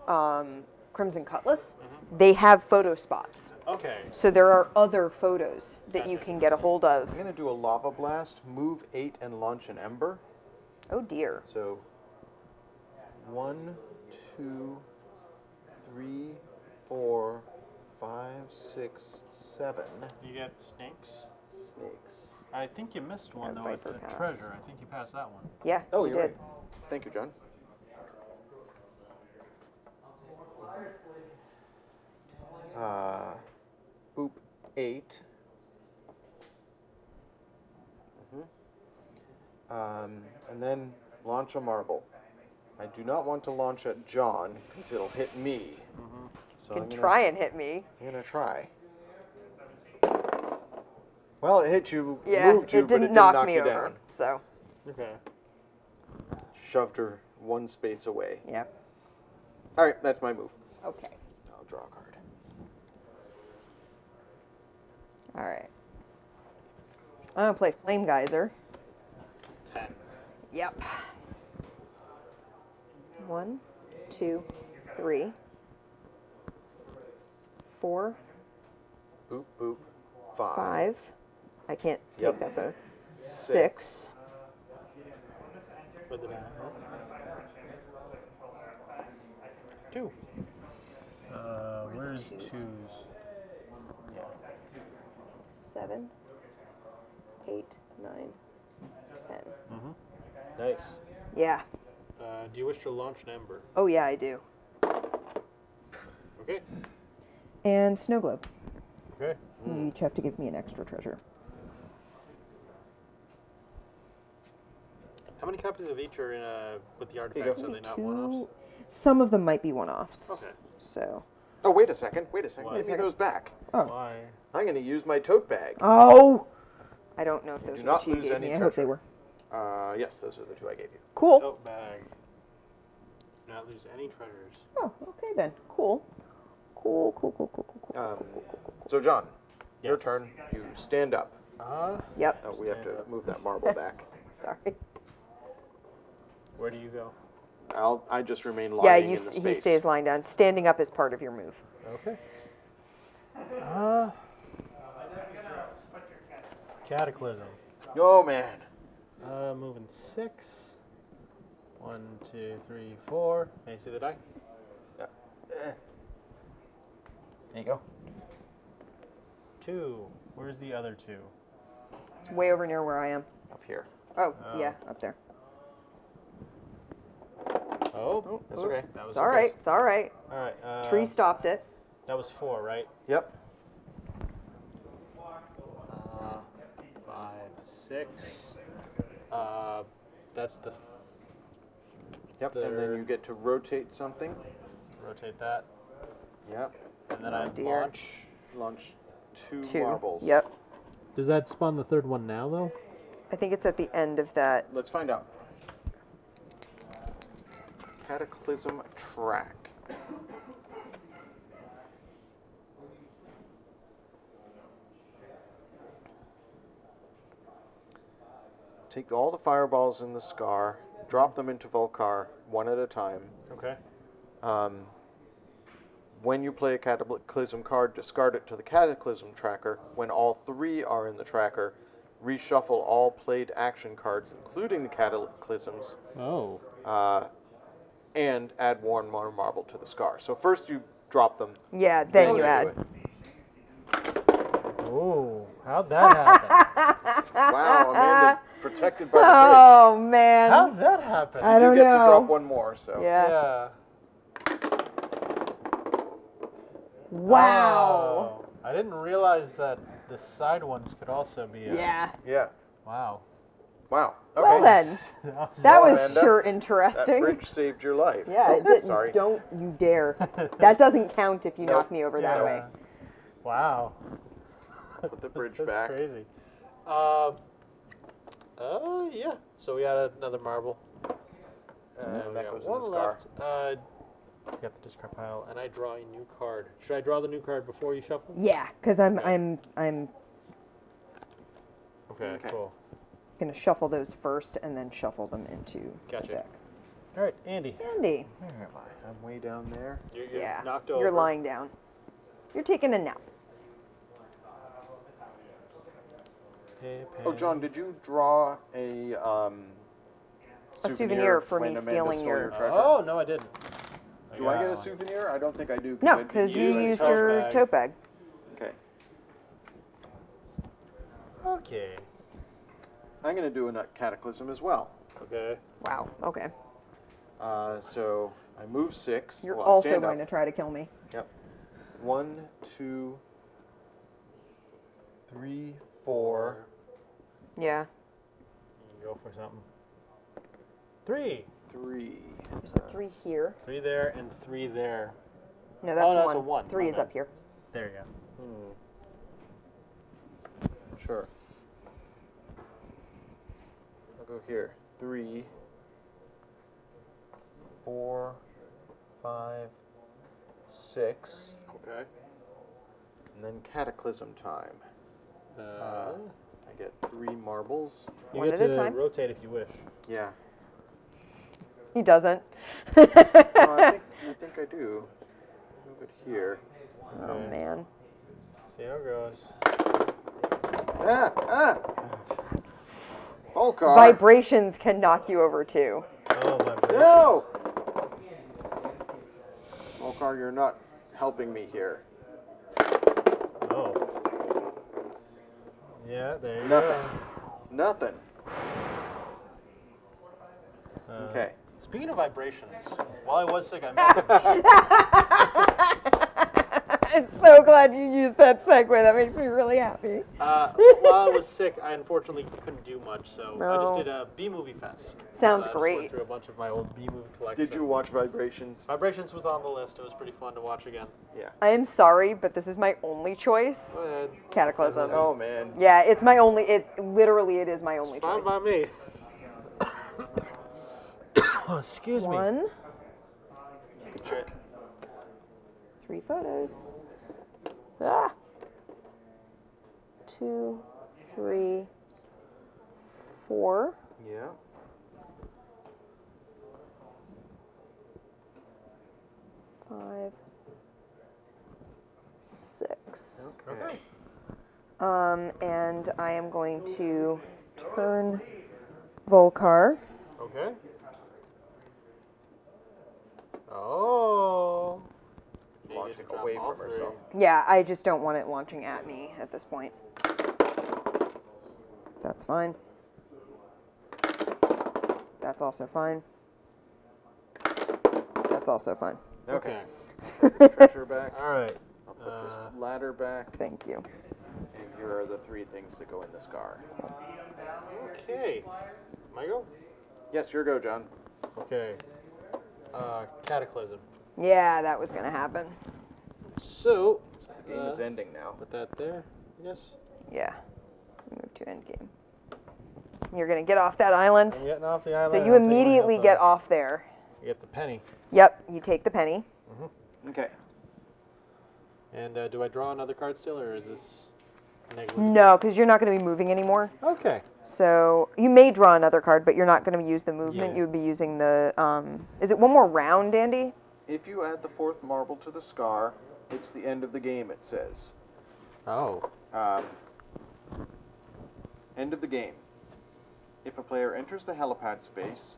Crimson Cutlass, they have photo spots. Okay. So there are other photos that you Gotcha. can get a hold of. I'm gonna do a lava blast, move 8, and launch an ember. Oh dear. So 1, 2, 3, 4, 5, 6, 7 You get snakes? snakes. I think you missed one And though at Viper the Pass. treasure. I think you passed that one. Yeah. Oh, you you're did. right. Thank you, John. Boop 8. And then launch a marble. I do not want to launch at John because it'll hit me. So You I'm can gonna, try and hit me. I'm gonna try. Well, it hit you, Yeah, moved you, it but didn't it didn't knock me you over. down. So, Okay. Shoved her one space away. yeah. All right, that's my move. Okay. I'll draw a card. All right. I'm gonna play Flame Geyser. 10. Yep. 1, 2, 3, 4, Boop, boop. 5. 5. I can't take Yep. that photo. 6. Put it down. 2. Where's Twos. 2s? 7, 8, 9, 10. Nice. Yeah. Do you wish to launch an ember? Oh yeah, I do. Okay. And snow globe. Okay. You each have to give me an extra treasure. How many copies of each are in with the artifacts? Are they not one-offs? Some of them might be one-offs. Okay. So. Oh, wait a second. Wait a second. Why? Give me those back. Oh. Why? I'm going to use my tote bag. Oh. I don't know if those Do were not the two you lose gave any me. I hope they treasure. were. Yes, those are the two I gave you. Cool. Tote bag. Do not lose any treasures. Oh, okay then. Cool. Cool. So, John, your Yes. turn. You stand up. Yep. Oh, we have Stand to up. move that marble back. Sorry. Where do you go? I just remain Yeah, lying in the space. he stays lying down. Standing up is part of your move. Okay. Cataclysm. Oh, man. Moving 6. 1, 2, 3, 4. May I see the die? There you go. 2. Where's the other 2? It's way over near where I am. Up here. Oh, yeah, up there. Oh, That's okay. That was It's all right. It's all right. All right. Tree stopped it. That was 4, right? Yep. 5, 6. That's the. Yep. And then you get to rotate something. Rotate that, Yep. and then Oh, I dear. launch. Two marbles. Yep. Does that spawn the third one now, though? I think it's at the end of that. Let's find out. Cataclysm track. Take all the fireballs in the scar, drop them into Volcar one at a time. Okay. When you play a Cataclysm card, discard it to the Cataclysm tracker. When all 3 are in the tracker, reshuffle all played action cards, including the Cataclysms, Oh. and add one more marble to the scar. So first you drop them. Yeah, then you do add. it. Oh, how'd that happen? Wow, Amanda protected by the Oh man. How'd that happen? I bridge. You don't do get to know. drop one more, so. Yeah. Yeah. Wow. Oh, I didn't realize that the side ones could also be. Yeah. Yeah. Wow. Wow. Okay. Well then, That that was Amanda, sure That interesting. bridge saved your life. Yeah, it did. Sorry. Don't you dare. That doesn't count if you Nope. knock me over that way. Wow. Put the bridge That's back. crazy. Yeah. So we added another marble. And we that got goes in one the scar. left. We got the discard pile, and I draw a new card. Should I draw the new card before you shuffle? Yeah, because I'm Okay, cool. gonna shuffle those first and then shuffle them into Gotcha. the deck. All right, Andy. Andy. Where am I? I'm way down there. You're Yeah. knocked over. You're lying down. You're taking a nap. Oh, John, did you draw a souvenir for when me Amanda stealing stole your- treasure? Oh, no, I didn't. Do I get a one. souvenir? I don't think I do. No, I because didn't you use the used tote your bag. tote bag. Okay. Okay. I'm going to do a Cataclysm as well. Okay. Wow. Okay. So I move 6. You're Well, also stand going up. to try to kill me. Yep. 1, 2, 3, 4. Yeah. You go for something. 3. 3. There's a 3 here. 3 there and 3 there. No, that's Oh, no, one. that's a 1. 3 My is bad. up here. There you go. Sure. I'll go here. 3, 4, 5, 6. Okay. And then Cataclysm time. I get 3 marbles. You One get at a to time. rotate if you wish. Yeah. He doesn't. No, I think I do. Move it here. Oh man. See how it goes. Volcar. Vibrations can knock you over too. Oh, my No! Volcar, you're not helping me here. Oh. Yeah, there you Nothing. go. Nothing. Okay. Speaking of vibrations, while I was sick, I missed I'm so glad you used that segue. That makes me really happy. while I was sick, I unfortunately couldn't do much, so I just No. did a B-movie fest. Sounds I just great. went through a bunch of my old B-movie collection. Did you watch Vibrations? Vibrations was on the list. It was pretty fun to watch again. Yeah. I am sorry, but this is my only choice. Go ahead. Cataclysm. Oh man. Yeah, it's my only. It literally it is my only Fine choice. by me. Excuse me. 1, Good check. 3 photos. Ah. 2, 3, 4. Yeah. 5, 6. Okay. And I am going to turn Volcar. Okay. Oh. Launching away from herself. Yeah, I just don't want it launching at me at this point. That's fine. That's also fine. That's also fine. Okay. Okay. Treasure back. All right. I'll put this ladder back. Thank you. And here are the 3 things that go in the scar. Okay. My go? Yes, your go, John. Okay. Cataclysm. Yeah, that was going to happen. So, The game is ending now. put that there, I guess. Yeah. Move to endgame. You're going to get off that island. I'm getting off the island. So and you I'll take my immediately health get off. off there. You get the penny. Yep, you take the penny. Okay. And do I draw another card still, or is this negligible? No, because you're not going to be moving anymore. Okay. So you may draw another card, but you're not going to use the movement. Yeah. You would be using the. Is it one more round, Andy? If you add the 4th marble to the scar, it's the end of the game, it says. Oh. End of the game. If a player enters the helipad space,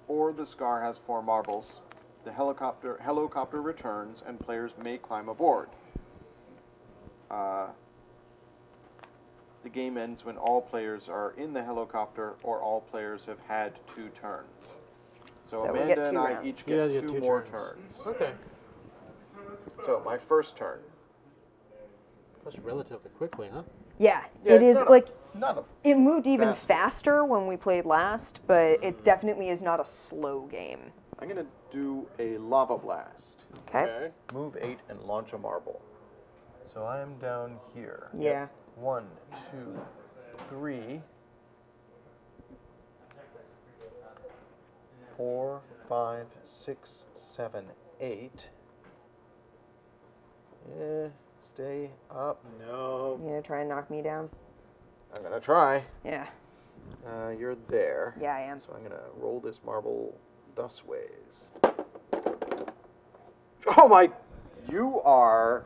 or the scar has 4 marbles, the helicopter returns and players may climb aboard. The game ends when all players are in the helicopter or all players have had 2 turns. So So we get Amanda and 2 I rounds. each You get guys 2 more turns. Okay. So my first turn. That's relatively quickly, huh? Yeah, Yeah, it it's is not a- like Not a it moved even fast- faster when we played last, but it definitely is not a slow game. I'm gonna do a lava blast. Okay. Move 8 and launch a marble. So I am down here. Yeah. 1, 2, 3, 4, 5, 6, 7, 8. Yeah, stay up. No. You gonna try and knock me down? I'm gonna try. Yeah. You're there. Yeah, I am. So I'm gonna roll this marble thus ways. Oh my! You are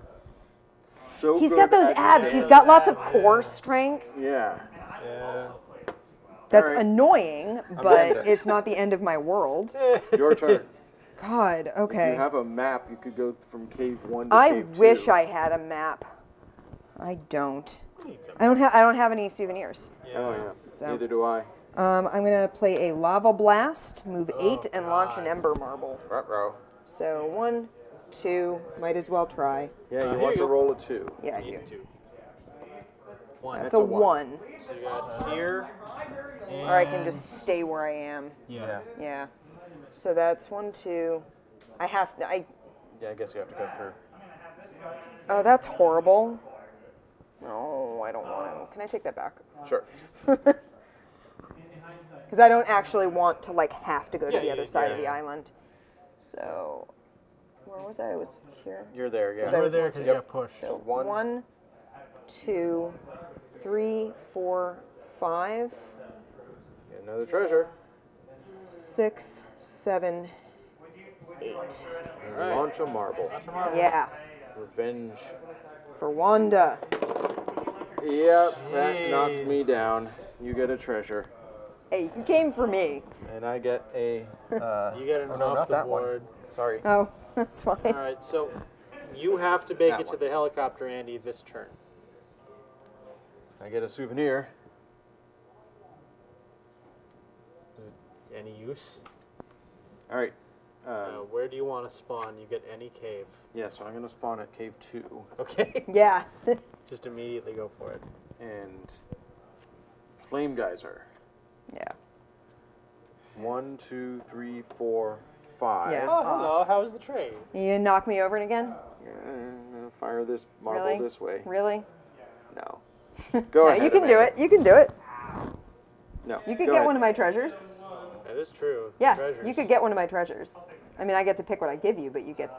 so He's good got those at abs. He's staying- got lots of core strength. Yeah. Yeah. That's All right. annoying, I'm but done. it's not the end of my world. Your turn. God, If okay. you have a map, you could go from cave 1 to I cave 2. wish I had a map. I don't. I don't have any souvenirs. Oh yeah. So- Neither do I. I'm gonna play a lava blast, move 8, and launch an God. ember marble. Ruh-roh. So 1, 2, might as well try. Yeah, you here want you to go. roll a 2. Yeah, I do. Need to. One. That's a a one. 1. So you got here. And Or I can just stay where I am. Yeah. Yeah. So that's 1, 2. I have. Yeah, I guess you have to go through. Oh, that's horrible. No, I don't want to. Can I take that back? Sure. Because I don't actually want to like have to go to Yeah, the yeah, other side of yeah. the island. So, where was I? I was here. You're there, yeah. Is You that were was there one, because two. you got pushed. So one. 1, 2, 3, 4, 5, Get another treasure. 6, 7, 8. right. Launch a marble. Yeah, Revenge. for Wanda. Yep, that knocked me Jeez. down. You get a treasure. Hey, you came for me. And I get a... You get an oh, no, off not the that board. one. Sorry. Oh, that's fine. All right, so you have to make That it to one. the helicopter, Andy, this turn. I get a souvenir. Is it any use? All right. Where do you want to spawn? You get any cave. Yeah, so I'm going to spawn at cave 2. Okay. Yeah. Just immediately go for it. And flame geyser. Yeah. 1, 2, 3, 4, 5. Yeah. Oh, hello. How's the train? You knock me over again? Fire this marble Really? this way. Really? No. Go ahead. You can do it. You can do it. No. You could get one of my treasures. That is true. Yeah, Treasures. you could get one of my treasures. I mean, I get to pick what I give you, but you get.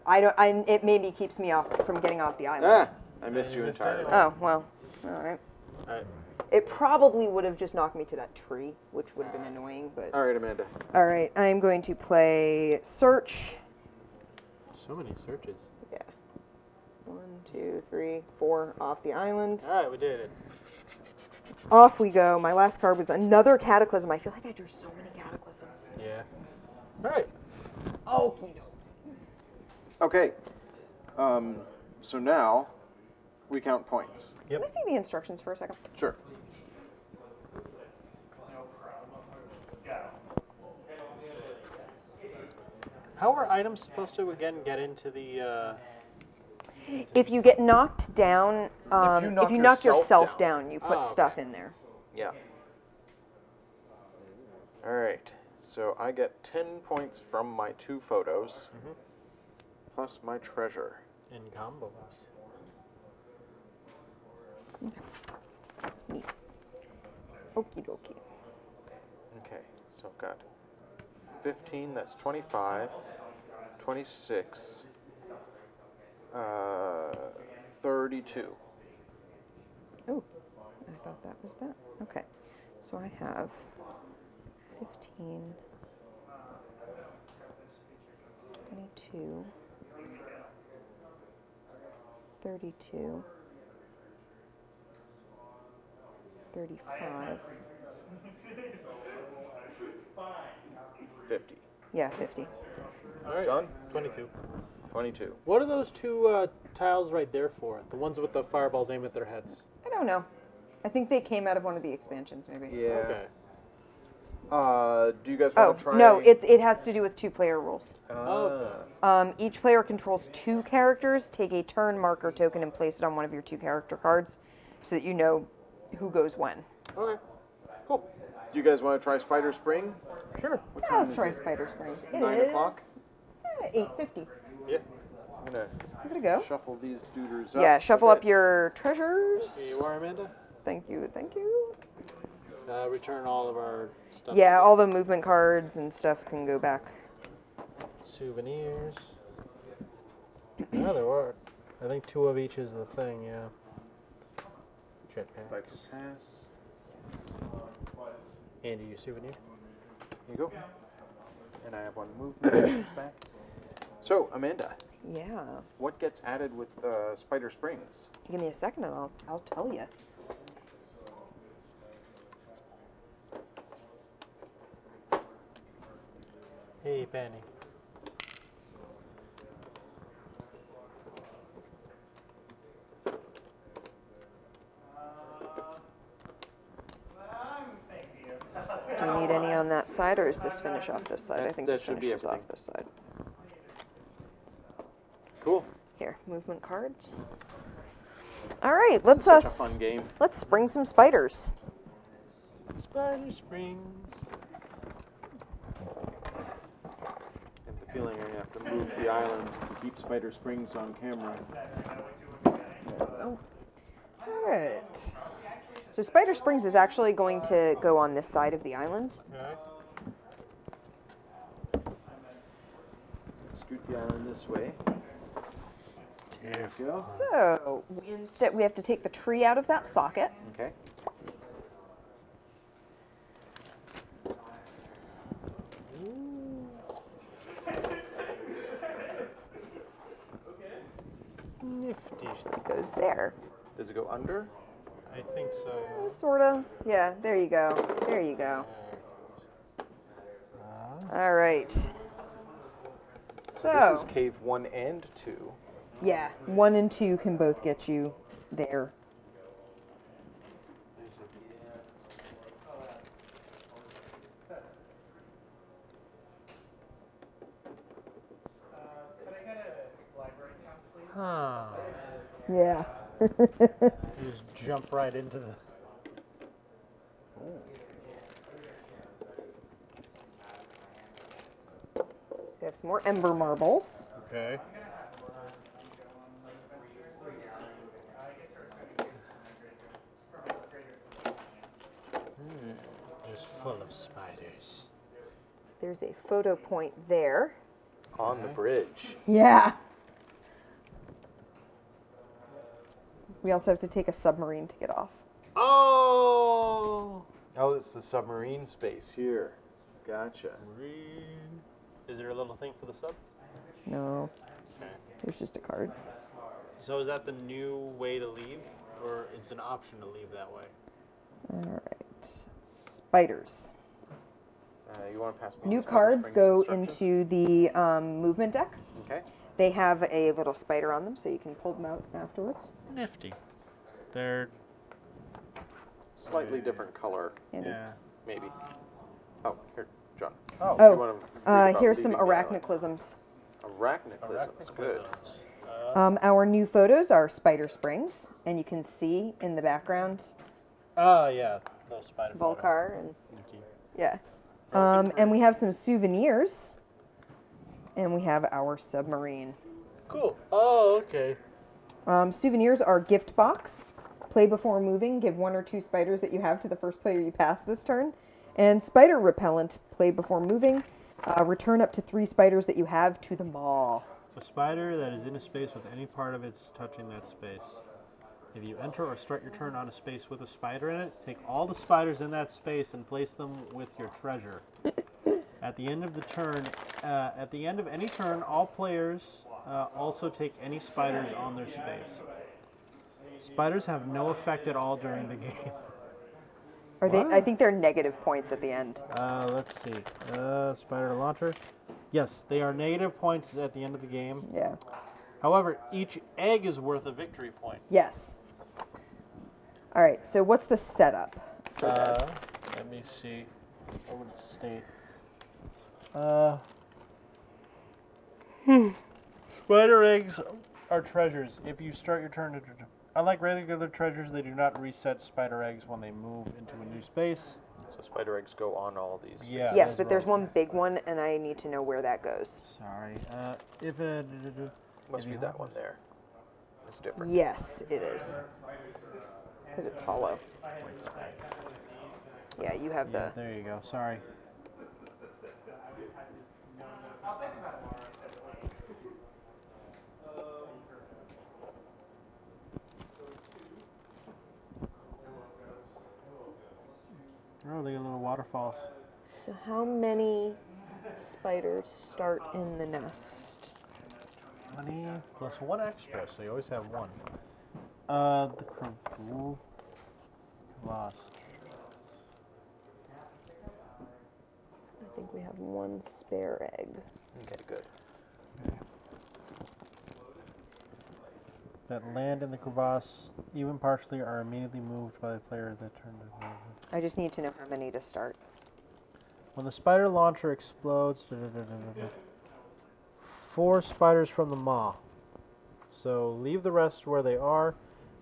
I don't. It maybe keeps me off from getting off the island. Ah, I missed you entirely. Oh well. All right. Alright. It probably would have just knocked me to that tree, which would have been annoying. But All right, Amanda. all right, I'm going to play search. So many searches. Yeah. 1, 2, 3, 4 off the island. Alright, we did it. Off we go. My last card was another cataclysm. I feel like I drew so many cataclysms. Yeah. Alright. Okie doke. Okay. So now we count points. Can I see the instructions for a second? Sure. How are items supposed to, again, get into the... If you get knocked down, If you knock if you knock yourself yourself down, you put Oh, stuff okay. in there. Yeah. All right. So I get 10 points from my 2 photos, plus my treasure. in combos? Neat. Okie dokie. Okay. So I've got 15. That's 25. 26. 32. Oh, I thought that was that. Okay. So I have 15, 22, 32, 35. 50. Yeah, 50. Alright. John? 22. 22. What are those 2 tiles right there for? The ones with the fireballs aimed at their heads? I don't know. I think they came out of one of the expansions, maybe. Yeah. Okay. Do you guys Oh, want to try? no, it has to do with 2-player rules. Okay. Each player controls 2 characters. Take a turn marker token and place it on one of your 2 character cards so that you know who goes when. Okay. Cool. Do you guys want to try Spider Spring? Sure. What Yeah, time let's is try it? Spider Spring. It 9 is o'clock? 8:50. Yeah. I'm gonna Give it a go. shuffle these dooders up. Yeah, a shuffle up bit. your treasures. Here you are, Amanda. Thank you, thank you. Return all of our stuff. Yeah, all the movement cards and stuff can go back. Souvenirs. Yeah, there were. I think 2 of each is the thing, yeah. Viper Jetpacks. Pass. Andy, your souvenir? Here you go. And I have 1 movement back. So, Amanda, Yeah. what gets added with Spider Springs? Give me a second and I'll tell you. Hey, Penny. Do you need any on that side, or is this finish off this side? I think That this should be finishes off everything. this side. Cool. Here, movement cards. All right, let's Such a fun game. let's spring some spiders. Spider Springs. I have the feeling I have to move the island to keep Spider Springs on camera. Oh. All right. So Spider Springs is actually going to go on this side of the island. Alright. Scoot the island this way. There we go. So instead, we have to take the tree out of that socket. Okay. Nifty. It goes there. Does it go under? I think so. Sorta. Yeah, there you go. There you go. All right. This So, is cave 1 and 2. yeah, 1 and 2 can both get you there. Huh. Yeah. You just jump right into the... So we have some more ember marbles. Okay. Just full of spiders. There's a photo point there. On the bridge. Yeah. We also have to take a submarine to get off. Oh! Oh, it's the submarine space here. Gotcha. Is there a little thing for the sub? No, Okay. there's just a card. So is that the new way to leave, or it's an option to leave that way? All right. Spiders. You want to pass me New the Spider cards Springs go instructions? into the movement deck. Okay. They have a little spider on them, so you can pull them out afterwards. Nifty. They're... Slightly different color, And Yeah. maybe. Oh, here, John. Oh. Do you want to read about here's some leaving the island? arachnoclisms. Arachnoclisms, good. Our new photos are spider springs, and you can see in the background Oh, yeah. Little spider. Volcar and Nifty. yeah. And we have some souvenirs, and we have our submarine. Cool. Oh, okay. Souvenirs are gift box. Play before moving. Give 1 or 2 spiders that you have to the first player you pass this turn. And spider repellent. Play before moving. Return up to 3 spiders that you have to the maw. A spider that is in a space with any part of its touching that space. If you enter or start your turn on a space with a spider in it, take all the spiders in that space and place them with your treasure. At the end of the turn, at the end of any turn, all players also take any spiders on their space. Spiders have no effect at all during the game. Are they? I think they're negative points at the end. Let's see. Spider launcher. Yes, they are negative points at the end of the game. Yeah. However, each egg is worth a victory point. Yes. All right. So what's the setup for this? Let me see. What would it state? Spider eggs are treasures. If you start your turn, unlike regular treasures, they do not reset spider eggs when they move into a new space. So spider eggs go on all these. Yeah. Yes, those but are there's all- one big one, and I need to know where that goes. Sorry. If it Must be that one there. It's different. Yes, it is. Because it's hollow. Yeah, you have yeah, the. there you go. Sorry. Oh, they got little waterfalls. So how many spiders start in the nest? 20 plus 1 extra, so you always have 1. The lost. I think we have 1 spare egg. Okay, good. That land in the crevasse, even partially, are immediately moved by the player that turned it over. I just need to know how many to start. When the spider launcher explodes, 4 spiders from the maw. So leave the rest where they are.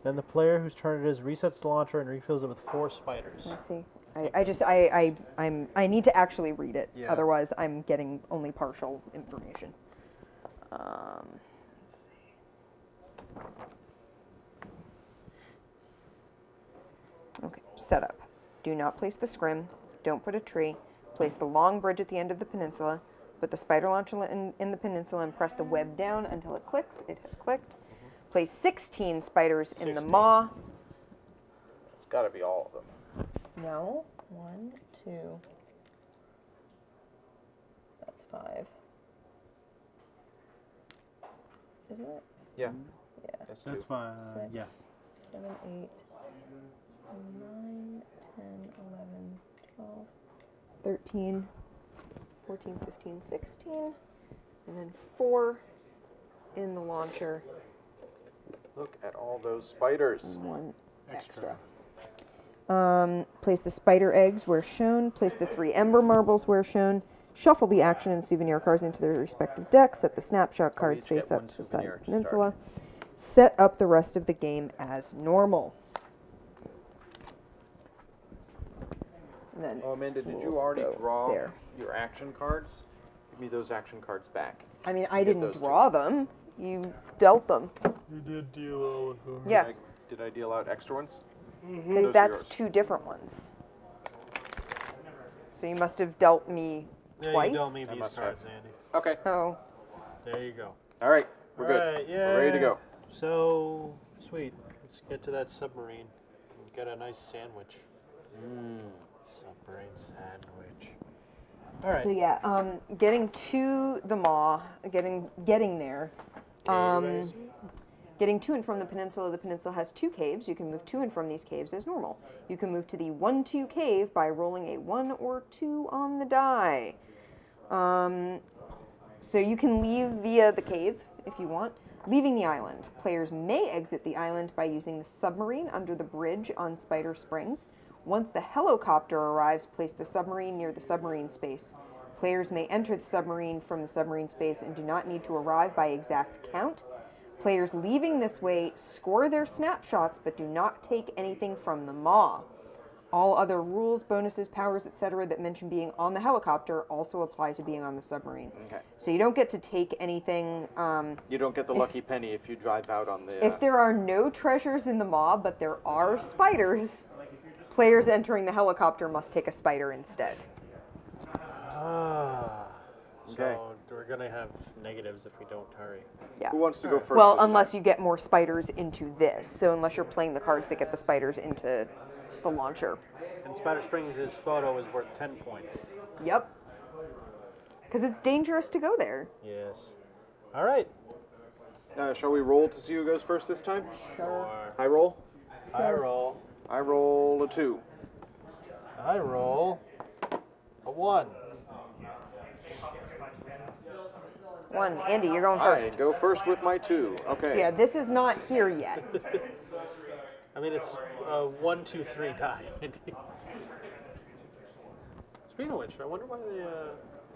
Then the player whose turn it is resets the launcher and refills it with 4 spiders. Let me see. I need to actually read it. Yeah. Otherwise, I'm getting only partial information. Let's see. Okay, setup. Do not place the scrim. Don't put a tree. Place the long bridge at the end of the peninsula. Put the spider launcher in the peninsula and press the web down until it clicks. It has clicked. Place 16 spiders in the 16. maw. It's got to be all of them. No. 1, 2. That's 5. Isn't it? Yeah. Yeah. That's That's 2. fine. 6, Yeah. 7, 8, 9, 10, 11, 12, 13, 14, 15, 16, and then 4 in the launcher, Look at all those spiders. and 1 extra. Extra. Place the spider eggs where shown. Place the 3 ember marbles where shown. Shuffle the action and souvenir cards into their respective decks. Set the snapshot cards each get face up one to the side souvenir of the to peninsula. set up the rest of the game as normal. And then Oh, Amanda, did you we'll already go draw there. your action cards? Give me those action cards back. I mean, I Get didn't those two. draw them. You dealt them. You did deal all with them. Yeah, Did I deal out extra ones? because Those are that's yours. 2 different ones. So you must have dealt me Yeah, twice. you dealt me I these must cards, have. Andy. Okay. So There you go. All right. We're All good. right, We're ready to go. So, sweet. Let's get to that submarine and get a nice sandwich. Submarine sandwich. All right. So yeah, getting to the maw, getting there, getting to and from the peninsula. The peninsula has 2 caves. You can move to and from these caves as normal. You can move to the 1-2 cave by rolling a 1 or 2 on the die. So you can leave via the cave if you want. Leaving the island. Players may exit the island by using the submarine under the bridge on Spider Springs. Once the helicopter arrives, place the submarine near the submarine space. Players may enter the submarine from the submarine space and do not need to arrive by exact count. Players leaving this way score their snapshots but do not take anything from the maw. All other rules, bonuses, powers, etc. that mention being on the helicopter also apply to being on the submarine. Okay. So you don't get to take anything. You don't get the lucky penny if you drive out on the. If there are no treasures in the maw, but there are spiders, players entering the helicopter must take a spider instead. Okay. So we're going to have negatives if we don't hurry. Yeah. Who wants to go first? Well, this unless time? you get more spiders into this. So unless you're playing the cards that get the spiders into the launcher. And Spider Springs' photo is worth 10 points. Yep. Because it's dangerous to go there. Yes. All right. Shall we roll to see who goes first this time? Sure. I roll. I roll. I roll a 2. I roll a 1. 1. Andy, you're going I first. go first with my 2. Okay. So yeah, this is not here yet. I mean, it's 1, 2, 3 die. Speaking of which, I wonder why they.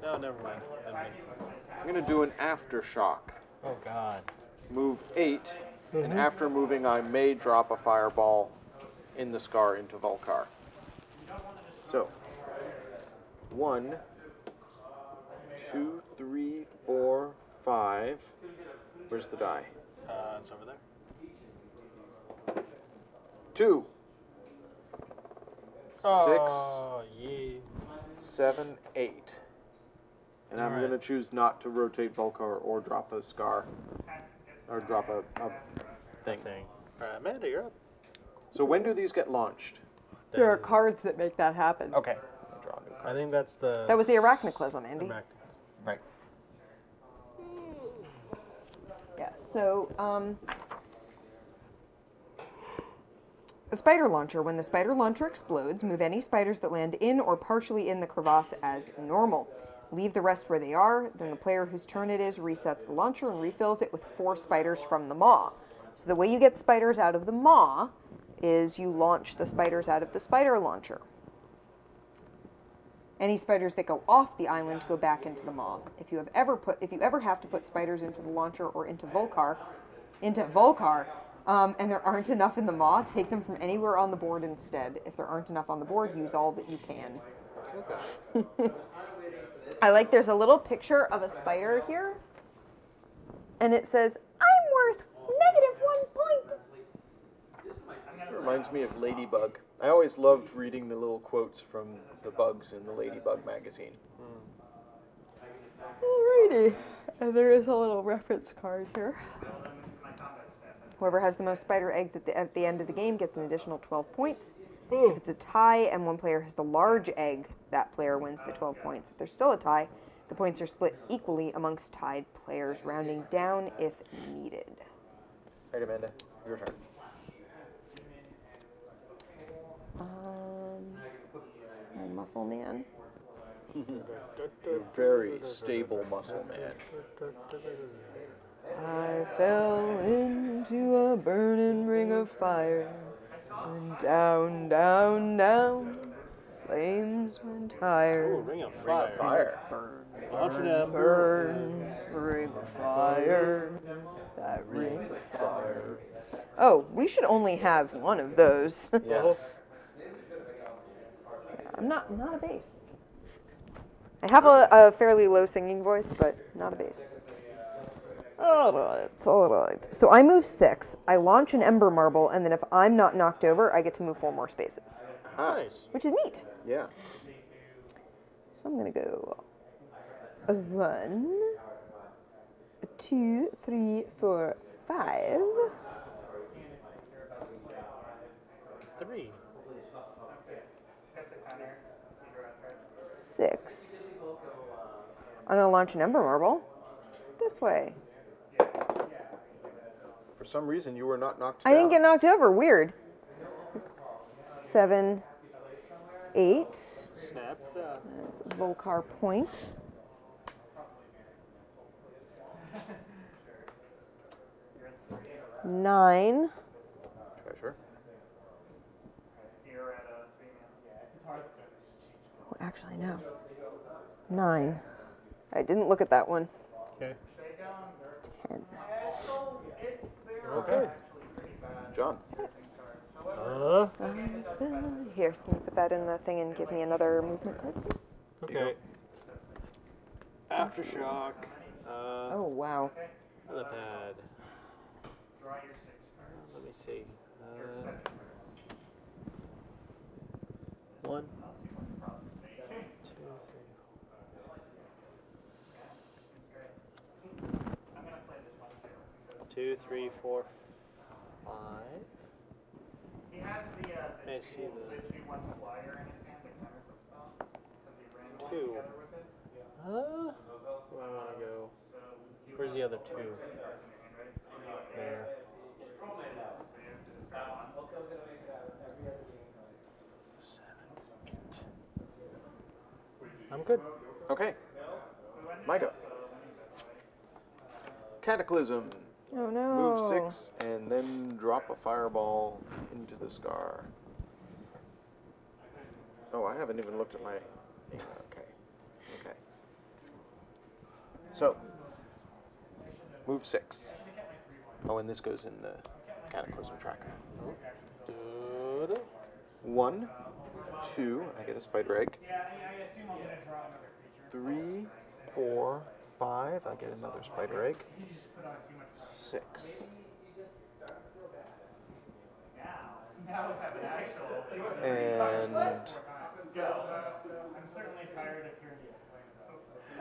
No, never mind. That makes sense. I'm going to do an aftershock. Oh, God. Move 8, and after moving, I may drop a fireball in the scar into Volcar. So, 1, 2, 3, 4, 5. Where's the die? It's over there. 2, 6, Oh, yeah. 7, 8. And I'm Alright. going to choose not to rotate Volcar or drop a scar. Or drop a thing. All right, Amanda, you're up. So when do these get launched? There are cards that make that happen. Okay. I'll draw a new I card. think that's the. That was the arachnoclasm, Andy. Right. Yeah, so, the spider launcher. When the spider launcher explodes, move any spiders that land in or partially in the crevasse as normal. Leave the rest where they are, then the player whose turn it is resets the launcher and refills it with 4 spiders from the maw. So the way you get spiders out of the maw is you launch the spiders out of the spider launcher. Any spiders that go off the island go back into the maw. If you ever have to put spiders into the launcher or into Volcar, and there aren't enough in the maw, take them from anywhere on the board instead. If there aren't enough on the board, use all that you can. Okay. There's a little picture of a spider here, and it says, "I'm worth -1 point." It reminds me of Ladybug. I always loved reading the little quotes from the bugs in the Ladybug magazine. Alrighty, and there is a little reference card here. Whoever has the most spider eggs at the end of the game gets an additional 12 points. If it's a tie and one player has the large egg, that player wins the 12 points. If there's still a tie, the points are split equally amongst tied players, rounding down if needed. Right, Amanda, your turn. My muscle man. You're very stable muscle man. I fell into a burning ring of fire, and down, down, down, Flames went Ooh, higher. ring of Ring of fire. fire. Launch an ember. Burn, ring of fire. That ring of fire. Oh, we should only have one of those. Yeah. I'm not a bass. I have a fairly low singing voice, but not a bass. All right. So I move 6. I launch an ember marble, and then if I'm not knocked over, I get to move 4 more spaces, Nice. which is neat. Yeah. So I'm gonna go 1, 2, 3, 4, 5. 3. 6. I'm gonna launch an ember marble this way. For some reason, you were not knocked I down. didn't get knocked over. Weird. 7, 8. Snap. That's a Volcar point. 9. Treasure. Oh, actually, no. 9. I didn't look at that one. Okay. 10. Okay. John. Here, can you put that in the thing and give me another movement card, please? Okay. Aftershock. Oh, wow. Helipad. Let me see. 1, 2, 3. 2, 3, 4, 5. May I see the 2? Where do I want to go? Where's the other 2? There. 7, 8. I'm good. Okay. Micah. Cataclysm. Oh, no. Move 6 and then drop a fireball into the scar. Oh, I haven't even looked at my... Okay. Okay. So, move 6. Oh, and this goes in the Cataclysm tracker. 1, 2, I get a spider egg. 3, 4, 5, I get another spider egg. 6. And I'm certainly tired of hearing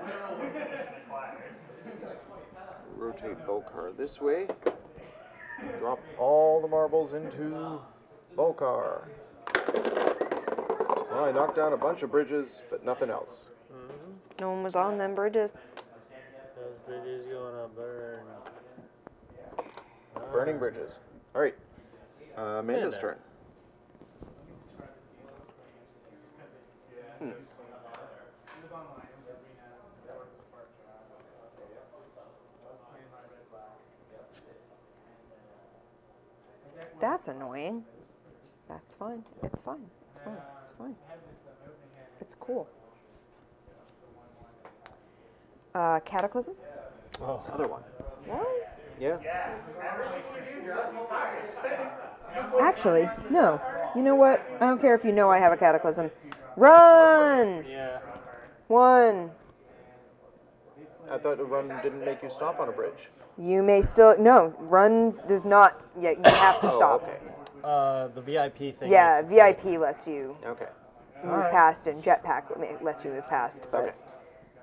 literal definition acquired. rotate Volcar this way. Drop all the marbles into Volcar. Well, I knocked down a bunch of bridges, but nothing else. No one was on them bridges. Those bridges gonna burn. Burning bridges. All right. Amanda's turn. That's annoying. That's fine. It's fine. It's fine. It's fine. It's cool. Cataclysm? Oh, Other one. What? Yeah. Actually, no. You know what? I don't care if you know I have a Cataclysm. Run! yeah. 1. I thought a run didn't make you stop on a bridge. You may still... No, run does not... Yeah, you have to stop. Okay. The VIP thing. Yeah, makes it VIP lets you Okay. move past, and Jetpack lets you move past. But Okay.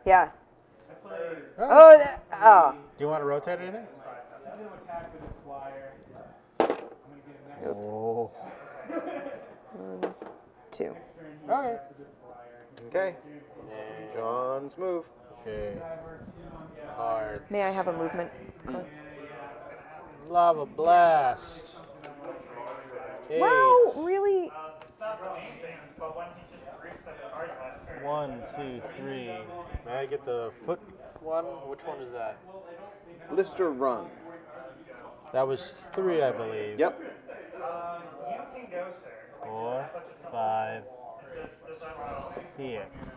yeah. Oh. Oh. Do you want to rotate anything? Oops. Oh. 1, 2. Okay. Okay. John's move. Okay. Card. May I have a movement card? Lava Blast. 8. Wow, really? 1, 2, 3. May I get the foot one? Which one is that? Blister run. That was 3, I believe. Yep. 4, 5, Six.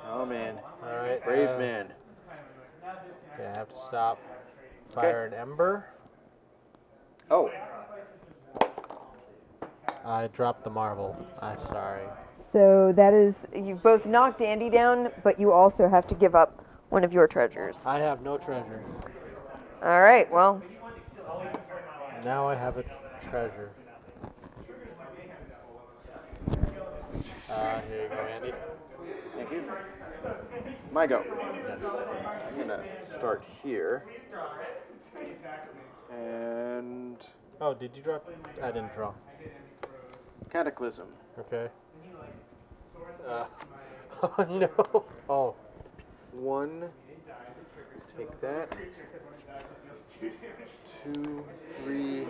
Oh man, All right. brave man. Okay, I have to stop. Fire an ember. Oh, I dropped the marble. I'm sorry. So that is, you've both knocked Andy down, but you also have to give up one of your treasures. I have no treasure. All right, well, Now I have a treasure. Here you go, Andy. thank you. My go. Yes. I'm gonna start here. And Oh, did you drop? I didn't draw. Cataclysm. Okay. Oh no. Oh. 1. Take that. 2, 3,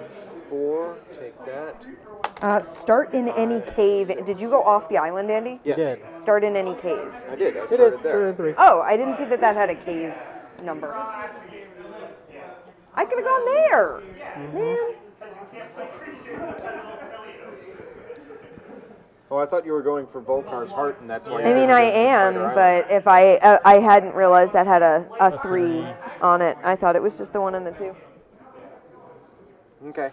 4. Take that. start in any cave. Did you go off the island, Andy? Yes. You did. Start in any cave. I did. I You started did. there. 3. Oh, I didn't see that had a cave number. I could have gone there. Man. Oh, I thought you were going for Volkar's heart, and that's why. you I mean, didn't I go to am, Spider but if I hadn't realized that had a 3 on it. I thought it was just the 1 and the 2. Island. Okay.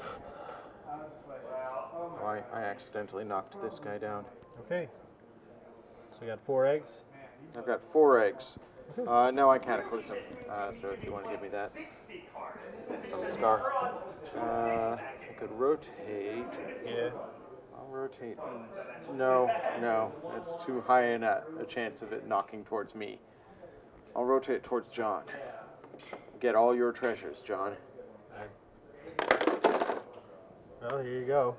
Oh, I accidentally knocked this guy down. Okay. So we got 4 eggs. I've got 4 eggs. No, I Cataclysm. So if you want to give me that from the scar, I could rotate. Yeah. I'll rotate. No, it's too high in a chance of it knocking towards me. I'll rotate towards John. Get all your treasures, John. Well, here you go.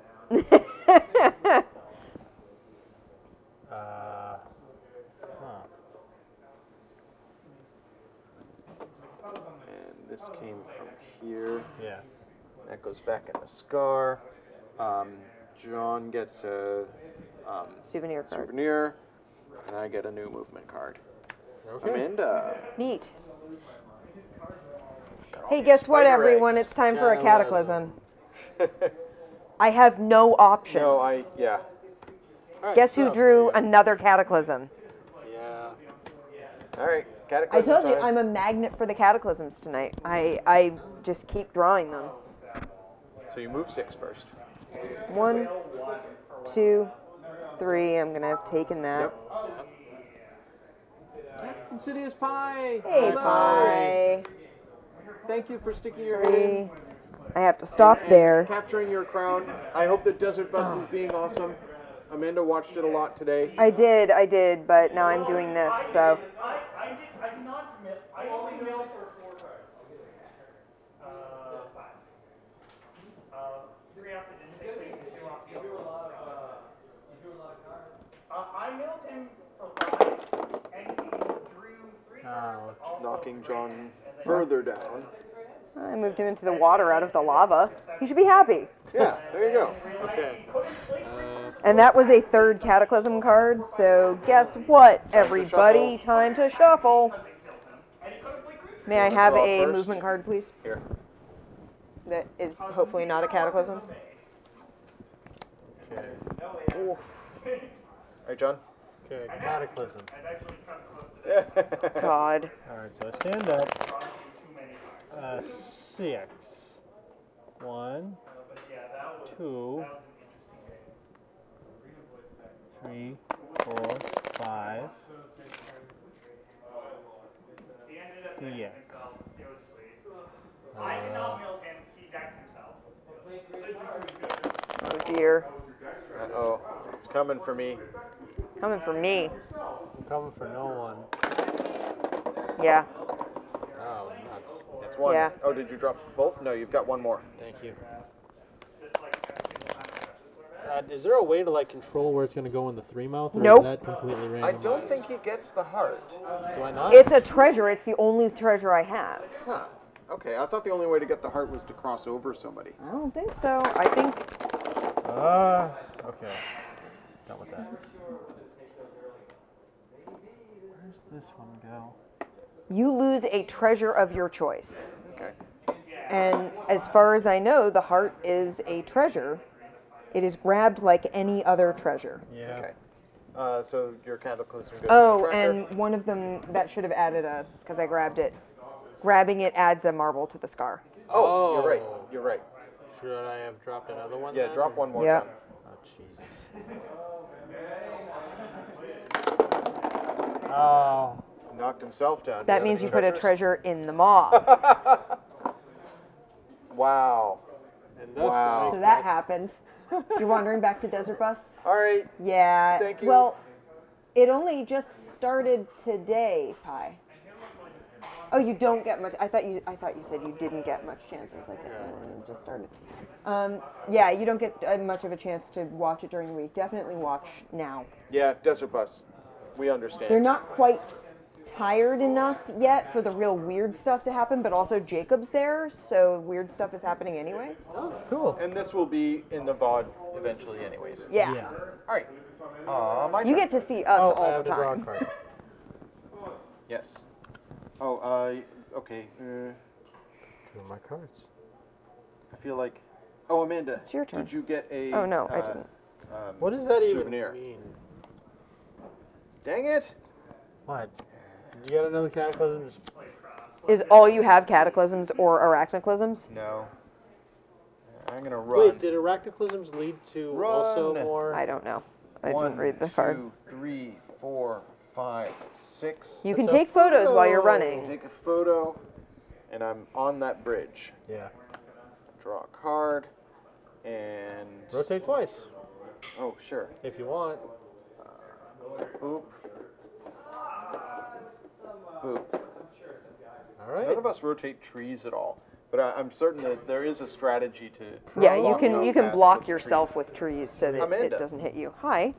And this came from here. Yeah. That goes back in the scar. John gets a Souvenir card. souvenir, and I get a new movement card. Okay. Amanda. Neat. Got all Hey, these guess what, spider everyone? eggs. It's time for a Cataclysm. cataclysm. I have no options. No, yeah. All right, Guess who so- drew another cataclysm? Yeah. All right, I Cataclysm told you, time. I'm a magnet for the cataclysms tonight. I just keep drawing them. So you move 6 first. 1, 2, 3. I'm gonna have taken that. Insidious Pie. Hey, Hello. bye. Thank you for sticking your head in. 3. I have to stop and there. Capturing your crown. I hope that Desert Bus is being awesome. Amanda watched it a lot today. I did, but now I'm doing this, so. I did not submit. I only mailed for 4 cards. 5. 3 off the didn't take place and 2 off the other. You drew a lot of cards. I mailed him for 5, and he drew 3 cards. Knocking John further down. I moved him into the water out of the lava. He should be happy. Yeah, there you go. Okay. And that was a 3rd cataclysm card, so guess what, everybody? Time to shuffle. May I have Draw a first. movement card, please? Here. That is hopefully not a cataclysm. Okay. All right, John. Okay. Cataclysm. God. All right. So I stand up. 6. 1, 2, 3, 4, 5. 6. I did not mail him. He decked himself. Oh dear. Uh-oh. It's coming for me. Coming for me. I'm coming for no one. Yeah. Oh, nuts. That's 1. Yeah. Oh, did you drop both? No, you've got 1 more. Thank you. Is there a way to like control where it's going to go in the 3 mouth? Or Nope. Is that completely random? I don't think he gets the heart. Do I not? It's a treasure. It's the only treasure I have. Huh. Okay, I thought the only way to get the heart was to cross over somebody. I don't think so. I think Okay. Done with that. Where's this one go? you lose a treasure of your choice. Okay. And as far as I know, the heart is a treasure. It is grabbed like any other treasure. Yeah. Okay. So your cataclysm goes Oh, to the tracker. and one of them that should have added a, because I grabbed it. Grabbing it adds a marble to the scar. Oh, you're right. You're right. Should I have dropped another one? Yeah, then, drop or- one more Yeah. down. Oh, Jesus. Oh. Knocked himself down. That Does means any you put a treasures? treasure in the maw. Wow. And Wow. So that happened. You're wandering back to Desert Bus? All right. Yeah. Thank you. Well, it only just started today, Pi. Oh, you don't get much. I thought you said you didn't get much chance. I was like, it just started. Yeah, you don't get much of a chance to watch it during the week. Definitely watch now. Yeah, Desert Bus. We understand. They're not quite tired enough yet for the real weird stuff to happen, but also Jacob's there, so weird stuff is happening anyway. Oh, cool. And this will be in the VOD eventually anyways. Yeah. Yeah. All right. My You turn. get to see us Oh, I all have the to draw a time. card. Yes. Oh, okay. Two of my cards. I feel like... Oh, Amanda. It's your turn. Did you get a... Oh, no, I didn't. What does that souvenir? even mean? Dang it. What? You got another cataclysm? Just- Is all you have cataclysms or arachnoclysms? No. I'm going to run. Wait, did arachnoclysms lead to Run. also more? I don't know. I One, didn't read the card. 2, 3, 4, 5, 6. You can What's take photos while you're running. Take a photo, and I'm on that bridge. Yeah. Draw a card, and... Rotate twice, Oh, sure. if you want. Boop. Boop. All right. None of us rotate trees at all, but I'm certain that there is a strategy to. Yeah, you blocking off can paths block with yourself trees. with trees so that it Amanda. doesn't hit you. Hi.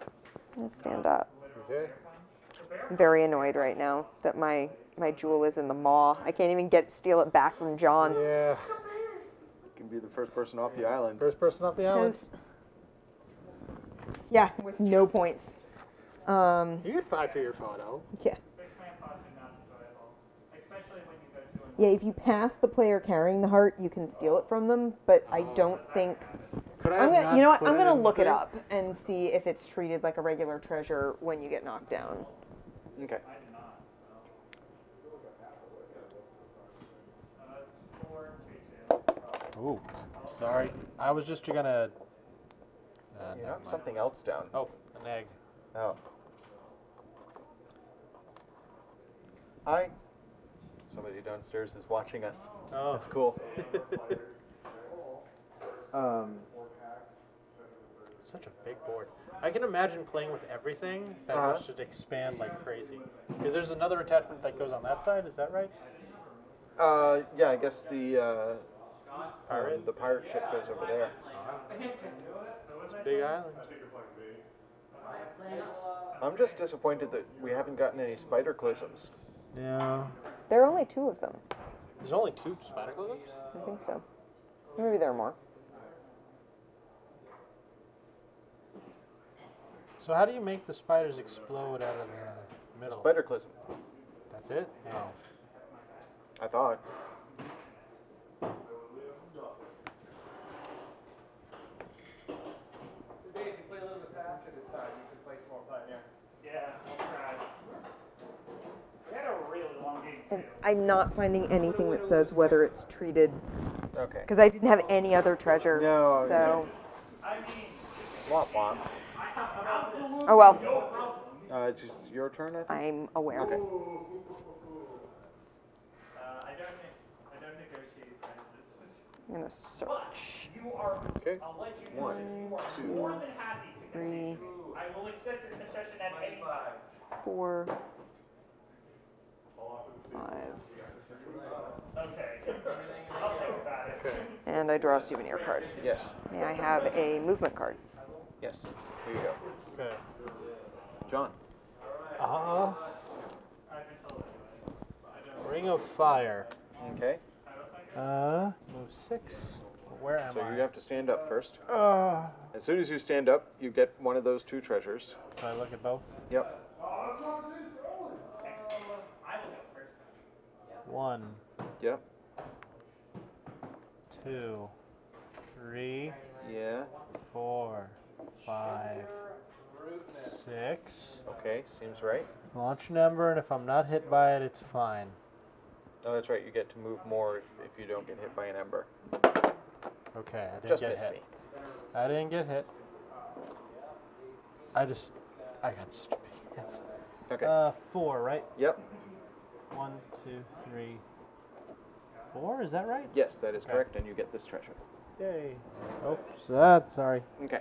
I'm gonna stand up. Okay. I'm very annoyed right now that my jewel is in the maw. I can't even steal it back from John. Yeah. You can be the first person off the island. First person off the island. 'Cause- yeah, with no points. You get 5 for your photo. Yeah. 6-man thoughts are not enjoyable, especially when you go to an Yeah, if you pass the player carrying the heart, you can steal it from them, but I don't think... Could I I'm have gonna, you know not what? put I'm gonna in look it there? up and see if it's treated like a regular treasure when you get knocked down. Okay. it's 4-2-2. Ooh, sorry. I was just gonna. You never knocked mind. something else down. Oh, an egg. Oh. Hi. Somebody downstairs is watching us. Oh, That's cool. Such a big board. I can imagine playing with everything that Uh-huh. should expand like crazy. Because there's another attachment that goes on that side. Is that right? Yeah, I guess the Pirate? the pirate ship goes over there. It's a big island. I'm just disappointed that we haven't gotten any spider clisms. Yeah. There are only 2 of them. There's only 2 spider clisms? I think so. Maybe there are more. So how do you make the spiders explode out of the middle? Spider clism, That's it? Oh. I thought. Today, if you play a little bit faster this time, you can play some more Pioneer. Yeah, I'll try. We had a really long game too. And I'm not finding anything that says whether it's treated, Okay. because I didn't have any other treasure. No, So, I mean, Womp womp. oh well, It's just your turn, I think. I'm aware. Okay. I don't negotiate prices. I'm gonna search. You are. Okay. I'll let you know. 1, You are 2. more than happy to 3, continue. I will accept your concession at any time. 4, 5, Okay. I'll think about it. Okay. and I draw a souvenir card. Yes. May I have a movement card? Yes. Here you go. Okay. John. Ring of Fire. Okay. Move 6. Where am So I? you have to stand up first. Do As soon as you stand up, you get one of those 2 treasures. I look at both? Yep. I will go first. 1, Yep. 2, 3, Yeah. 4, 5, Okay, seems right. Launch an ember, and if I'm not hit by it, it's fine. Oh, that's right. You get to move more if you don't get hit by an ember. Okay, I didn't Just get missed hit. me. I didn't get hit. I got such big hits. Okay. 4, right? Yep. 1, 2, 3, 4. Is that right? Yes, that is correct, and you get this treasure. Yay. Oops, sorry. Okay.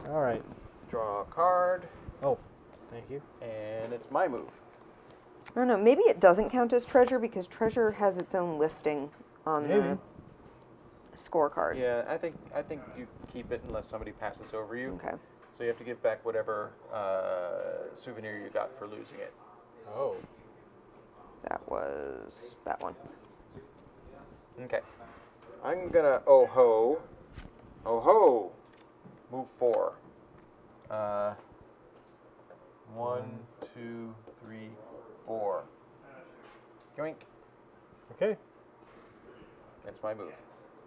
All right. Draw a card, Oh, thank you. and it's my move. I don't know. Maybe it doesn't count as treasure because treasure has its own listing on the scorecard. Yeah, I think you keep it unless somebody passes over you. Okay. So you have to give back whatever souvenir you got for losing it. Oh. That was that one. Okay. I'm gonna move 4. 1, 2, 3, 4. Yoink. Okay. That's my move.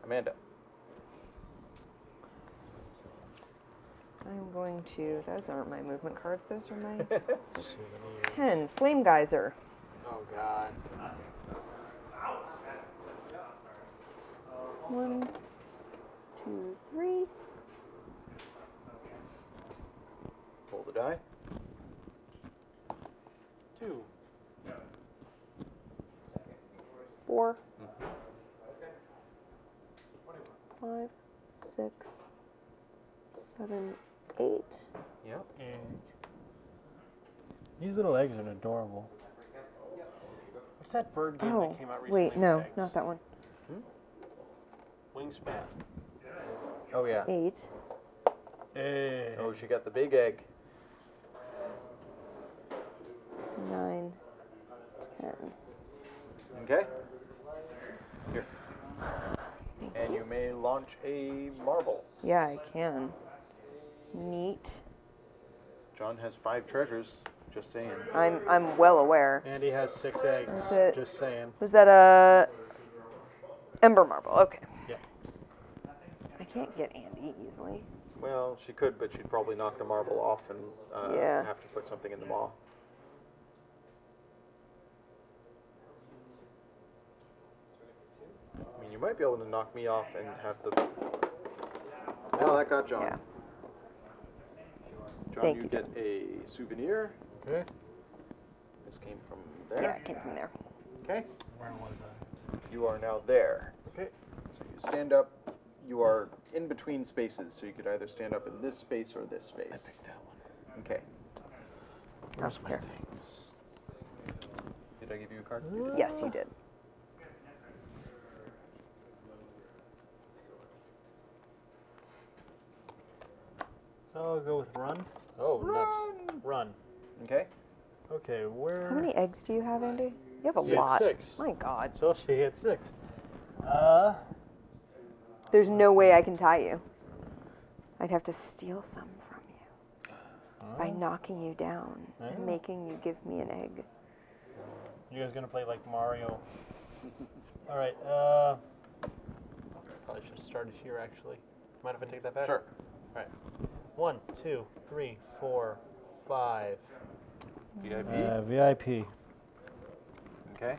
Amanda. I'm going to. Those aren't my movement cards. Those are my Souvenir. 10. Flame Geyser. Oh God. 1, 2, 3. Roll the die. 2. 4. 5, 6, 7, 8. Yep. Egg. These little eggs are adorable. What's that bird game Oh, that came out recently? wait, no, with eggs? not that one. Wingspan. Oh yeah. 8. Hey. Oh, she got the big egg. 9, 10. Okay. Here. And you may launch a marble. Yeah, I can. Neat. John has 5 treasures. Just saying. I'm well aware. Andy has 6 eggs. Is it- Just saying. Was that a Ember Marble? Okay. Yeah. I can't get Andy easily. Well, she could, but she'd probably knock the marble off and Yeah. have to put something in the maw. I mean, you might be able to knock me off and have the... Well, that got John. Yeah. John, Thank you you, get a souvenir. Okay. This came from there. Yeah, it came from there. Okay. Where was I? You are now there. Okay. So you stand up. You are in between spaces, so you could either stand up in this space or this space. I picked that one. Okay. Where's my here. things? Did I give you a card? You did. Yes, you did. I'll go with run. Oh, nuts. Run. Okay. Okay, where? How many eggs do you have, Andy? You have a She had lot. 6. My God. So she had 6. There's no way I can tie you. I'd have to steal some from you by knocking you down and making you give me an egg. You guys gonna play like Mario? All right. Probably should have started here actually. Mind if I take that back? Sure. All right. 1, 2, 3, 4, 5. VIP. VIP. Okay.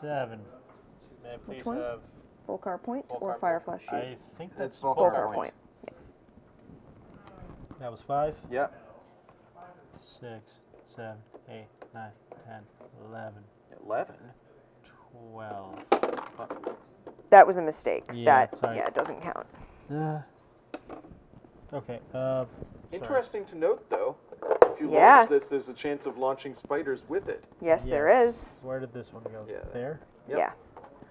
7. May I please one? have Volcar Point Volcar or Point? Firefly Shoot? I think that's It's Volcar Volcar Point. Point. That was 5. Yep. 6, 7, 8, 9, 10, 11, 11. 12. That was a mistake. Yeah, that sorry. it doesn't count. Okay. Interesting to note, though, if you Yeah. launch this, there's a chance of launching spiders with it. Yes, there is. Where did this one go? Yeah. There? Yep. Yeah.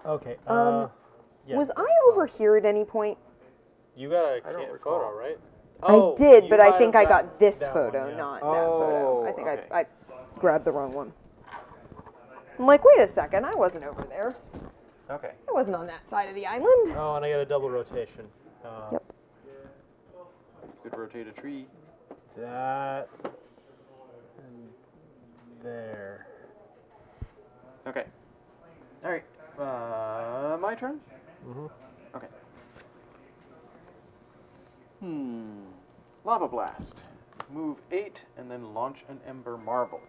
Okay. Yeah. Was I over here at any point? You got a I don't can't recall. photo, right? I did, you but I might think have I got this that photo, one, yeah. not that Oh, photo. I think okay. I grabbed the wrong one. I'm like, wait a second, I wasn't over there. Okay. I wasn't on that side of the island. Oh, and I got a double rotation. Yep. You could rotate a tree. That and there. Okay. All right. My turn? Mm-hmm. Okay. Lava Blast. move 8, and then launch an Ember Marble.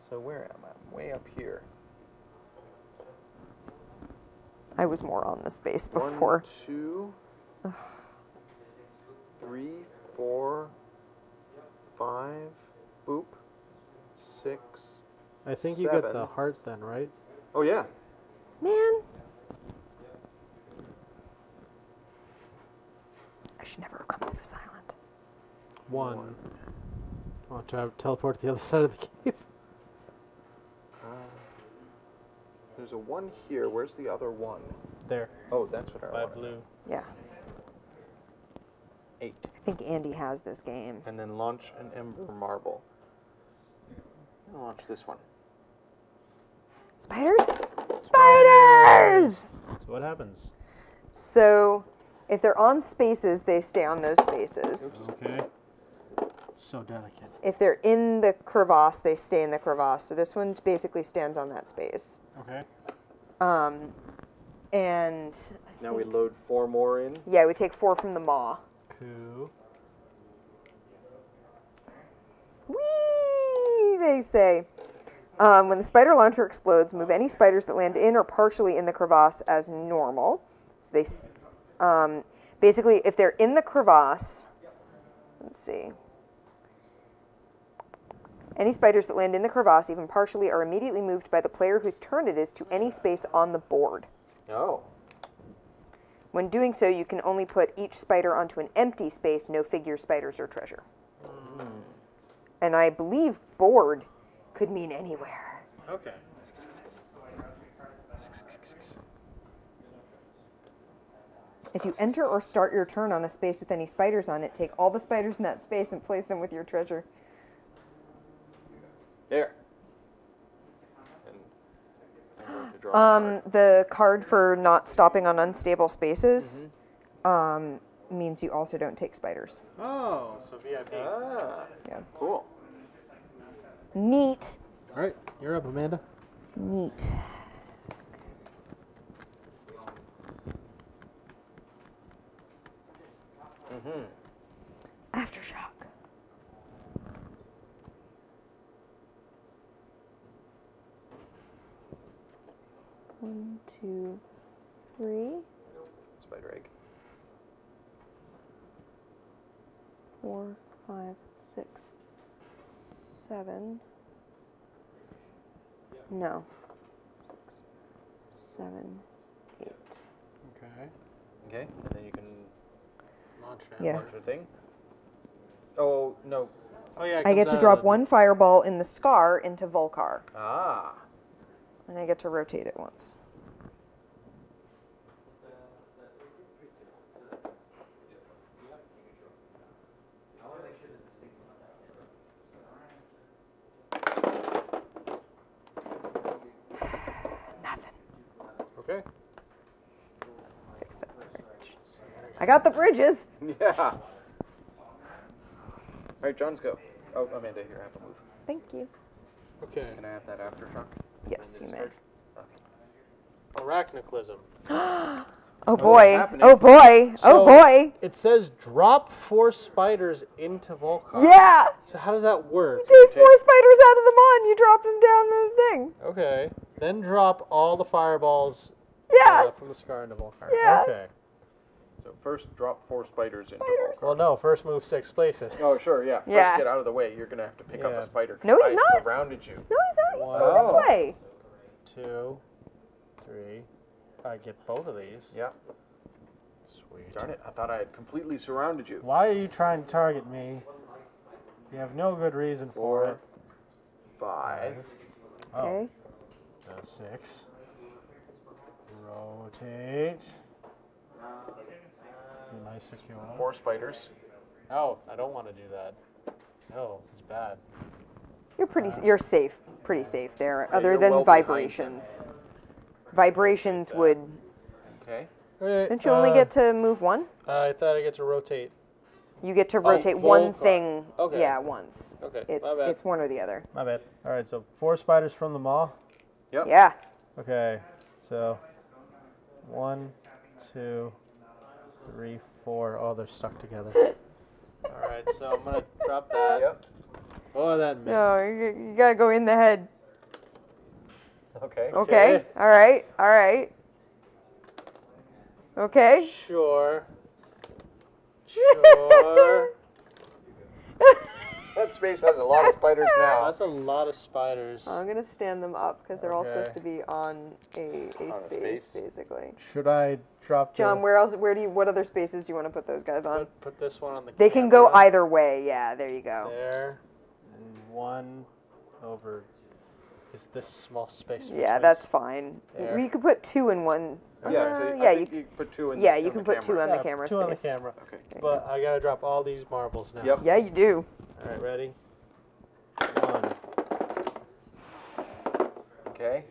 So where am I? Way up here. I was more on the space 1, before. 2, 3, 4, 5, boop, 6. I think you get 7. the heart then, right? Oh yeah. Man. I should never have come to this island. 1. Want to teleport to the other side of the cave? There's a 1 here. Where's the other 1? There, Oh, that's what I by wanted. blue. Yeah. 8. I think Andy has this game. And then launch an Ember Marble. I'll launch this one. Spiders? Spiders! So what happens? So, if they're on spaces, they stay on those spaces. Okay. So delicate. If they're in the crevasse, they stay in the crevasse. So this one basically stands on that space. Okay. And Now we load 4 more in. yeah, we take 4 from the maw. Cool. Whee! They say. When the spider launcher explodes, move any spiders that land in or partially in the crevasse as normal. So they, basically, if they're in the crevasse, let's see. Any spiders that land in the crevasse, even partially, are immediately moved by the player whose turn it is to any space on the board. Oh. When doing so, you can only put each spider onto an empty space, no figures, spiders, or treasure. And I believe board could mean anywhere. Okay. If you enter or start your turn on a space with any spiders on it, take all the spiders in that space and place them with your treasure. There. And I'm going to draw a card. The card for not stopping on unstable spaces means you also don't take spiders. Oh, so VIP. Ah, Yeah. cool. Neat. All right, you're up, Amanda. Neat. Aftershock. One, two, three, Spider egg. 4, 5, 6, 7. No. 6, 7, 8. Okay. Okay, and then you can Launch now. Yeah. launch your thing. Oh, no. Oh yeah. it I get comes to out drop of one fireball in the scar into Volcar, Ah. and I get to rotate it once. Nothing. Okay. Fix that bridge. I got the bridges. Yeah. All right, John's go. Oh, Amanda, here, I have to move. Thank you. Okay. Can I have that aftershock? Yes, you may. Arachnoclism. Oh boy. happening? Oh boy. So- Oh boy. It says drop 4 spiders into Volcar. Yeah. So how does that work? Take 4 spiders out of the maw and you drop them down the thing. Okay. Then drop all the fireballs Yeah. from the scar into Volcar. Yeah. Okay. So first, drop 4 spiders into Spiders. Volcar. Well, no. First move 6 places. Oh, sure, yeah. First, Yeah. get out of the way. You're going to have to pick up Yeah. a spider. 'cause No, he's I not. surrounded you. No, he's not. He's Wow. going Oh. this way. 2, 3. I get both of these. Yeah. Sweet. Darn it. I thought I had completely surrounded you. Why are you trying to target me? You have no good reason for 4, it. 5. Oh, Okay. 6. Rotate. Nice secure. 4 spiders. Oh, I don't want to do that. No, it's bad. You're safe. Pretty safe there. Yeah, Other you're than well behind vibrations. Vibrations would. Okay. Okay, Don't you only get to move one? I thought I get to rotate. You get to rotate one Volcar. thing. Okay. Yeah, once. Okay, It's my bad. it's one or the other. My bad. All right, so 4 spiders from the maw. Yep. Yeah. Okay, so 1, 2, 3, 4. Oh, they're stuck together. All right, so I'm gonna drop that. Yep. Oh, that missed. No, you gotta go in the head. Okay. Okay. All right. All right. Okay. Sure. Sure. That space has a lot of spiders now. That's a lot of spiders. I'm gonna stand them up because they're all Okay. supposed to be on a space, basically. Should I drop John, where else? What other spaces do you want to put those guys on? put this one on the They can go camera. either way. Yeah, there you go. There. And one over. Is this small space? Yeah, between? that's fine. There. You could put two in one. Yeah, so yeah, I think you put two in. Yeah, on you the can put two camera. on the camera two on the space. camera. Okay. But I gotta drop all these marbles now. Yep. Yeah, you do. All right, ready? One, Okay.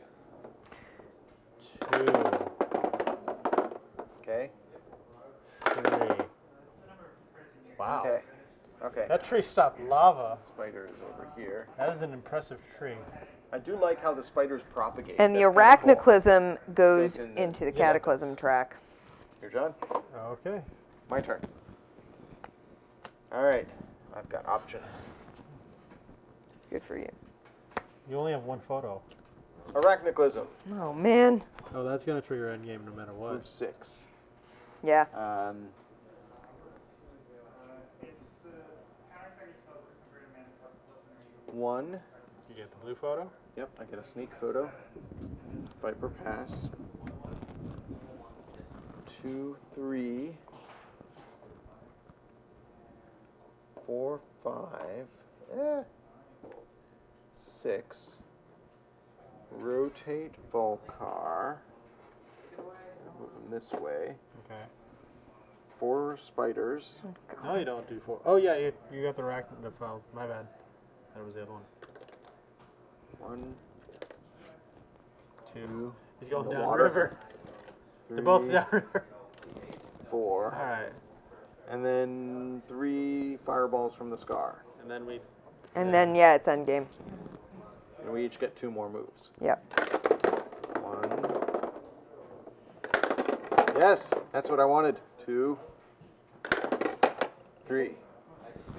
two, Okay. three. Wow. Okay. Okay. That tree stopped lava. Spider is over here. That is an impressive tree. I do like how the spiders propagate. And the That's kinda cool. arachnoclism goes Goes in the- into the yes, it cataclysm does. track. Here, John. Okay. My turn. All right. I've got options. Good for you. You only have one photo. Arachnoclism. Oh man. Oh, that's gonna trigger endgame no matter what. Move 6. Yeah. One. You get the blue photo? Yep, I get a sneak photo. Viper pass. 2, 3, 4, 5, 6. Rotate Volcar. Move him this way. Okay. 4 spiders. No, you don't do four. Oh yeah, you got the rack. Oh, my bad. That was the other one. 1, Two. He's going The down water. river. 3, They're both down river. 4. All right. And then 3 fireballs from the scar. And then we. And then yeah, it's endgame. And we each get 2 more moves. Yep. 1. Yes, that's what I wanted. 2, 3.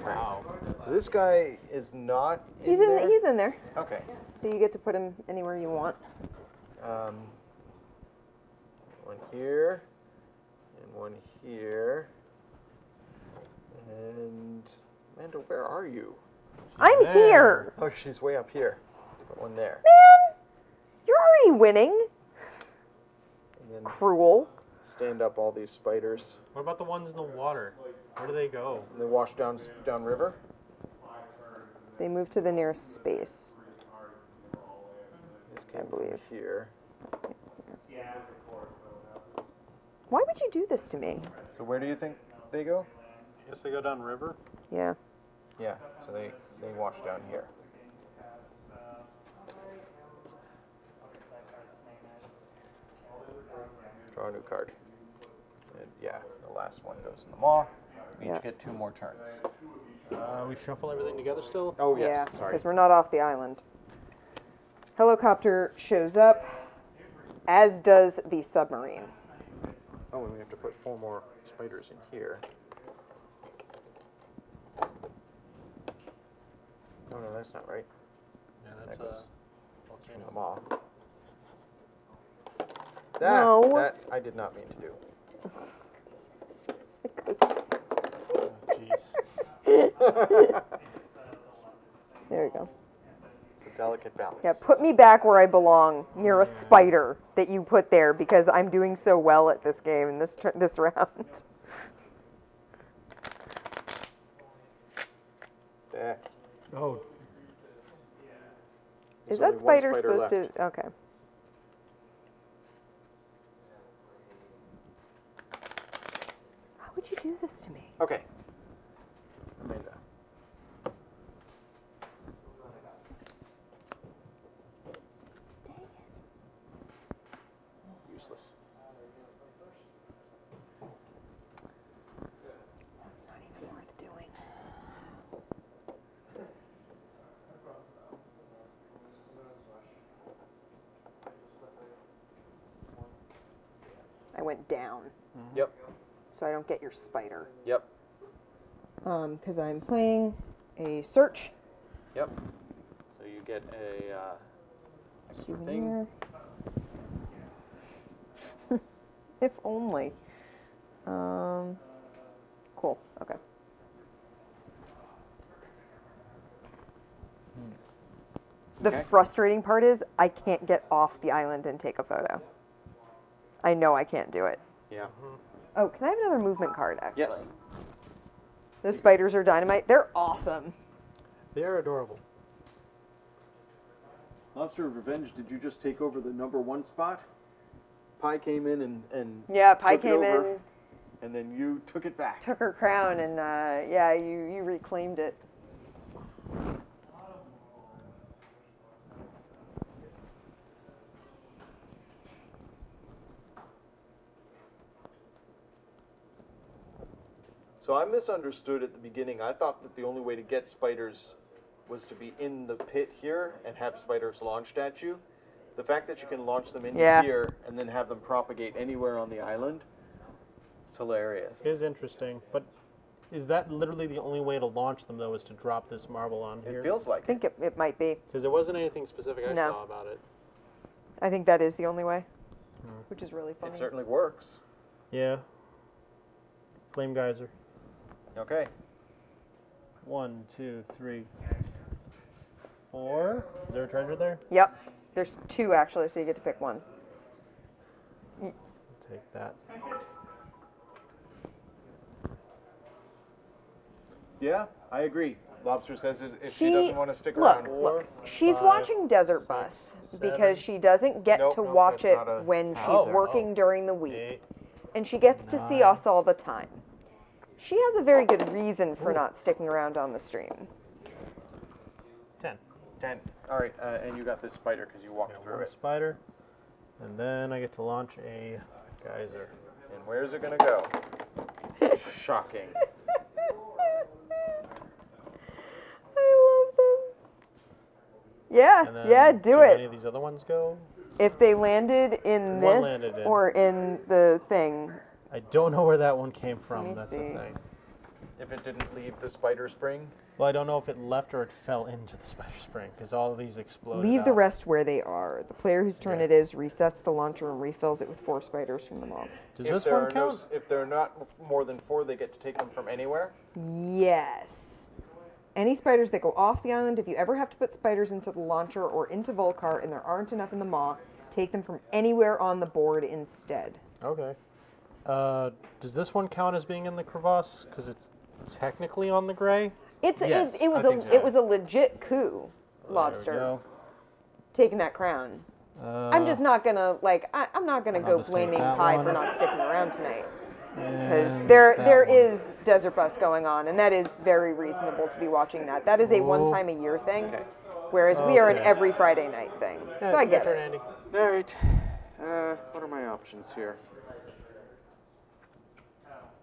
Wow. This guy is not He's in in. there? He's in there. Okay. So you get to put him anywhere you want. One here, and one here. And Amanda, where are you? I'm there. here. Oh, she's way up here. Put one there. Man, you're already winning. And then Cruel. stand up all these spiders. What about the ones in the water? Where do they go? And they wash down river. They move to the nearest space. This came believe. from here. Why would you do this to me? So where do you think they go? I guess they go down river. Yeah. Yeah, so they wash down here. Draw a new card. And yeah, the last one goes in the maw. We Yeah. each get 2 more turns. We shuffle everything together still. Oh Yeah. yes, sorry. Because we're not off the island. Helicopter shows up, as does the submarine. Oh, and we have to put 4 more spiders in here. Oh no, that's not right. Yeah, that's That goes in the volcano. maw. That, No. that I did not mean to do. It goes- Oh, jeez. There you go. It's a delicate balance. Yeah, put me back where I belong, near a spider that you put there, because I'm doing so well at this game in this round. There. Oh, Is There's that only one spider spider supposed left. to? Okay. Why would you do this to me? Okay. Amanda. Useless. That's not even worth doing. I went down, Yep. so I don't get your spider. Yep. because I'm playing a search Yep. So you get a souvenir. If only. Cool. Okay. The Okay. frustrating part is I can't get off the island and take a photo. I know I can't do it. Yeah. Oh, can I have another movement card, actually? Yes. Those spiders are dynamite. They're awesome. They are adorable. Lobster of Revenge, did you just take over the number 1 spot? Pi came in and Yeah, Pi took it came over, in, and then you took it back. took her crown, and yeah, you reclaimed it. So I misunderstood at the beginning. I thought that the only way to get spiders was to be in the pit here and have spiders launched at you. The fact that you can launch them into Yeah. here and then have them propagate anywhere on the island, it's hilarious. It is interesting, but is that literally the only way to launch them, though, is to drop this marble on here? It feels like I think it might be. Because there wasn't anything specific I No. saw about it. I think that is the only way, which is really funny. it certainly works. Yeah. Flame geyser. Okay. 1, 2, 3, 4. Is there a treasure there? Yep. There's 2 actually, so you get to pick one. I'll take that. Yeah, I agree. Lobster says if she She- doesn't want to stick Look, around. look. She's 5, watching Desert 6, Bus 7. because she doesn't get Nope, to nope, watch that's it not a- when she's Oh. working during the week. 8. And she gets to see 9. us all the time. She has a very good reason for Ooh. not sticking around on the stream. 10. 10. All right, and you got this spider because you walked Got through one it. spider. And then I get to launch a geyser. And where's it going to go? Shocking. I love them. Yeah, And then yeah, do any it. of these other ones go? If they landed in One this landed in. or in the thing. I don't know where that one came Let from. me That's see. the thing. If it didn't leave the spider spring, Well, I don't know if it left or it fell into the spider spring because all of these exploded. Leave the out. rest where they are. The player whose turn Okay. it is resets the launcher and refills it with 4 spiders from the mob. Does if this there one are count? if there are not more than 4, they get to take them from anywhere. Yes. Any spiders that go off the island, if you ever have to put spiders into the launcher or into Volcar and there aren't enough in the maw, take them from anywhere on the board instead. Okay. Does this one count as being in the crevasse? Because it's technically on the gray. Yes, it was I think so. it was a legit coup, There we Lobster, go. taking that crown. I'm just not gonna I'm not gonna I'll go just take blaming that Pi one. for not sticking around tonight. Because And there that one. is Desert Bus going on, and that is very reasonable to be watching that. That is a Oh. one-time-a-year thing, whereas we are an Okay. every Friday night thing. Yeah, So I your get turn, it. Andy. All right. What are my options here?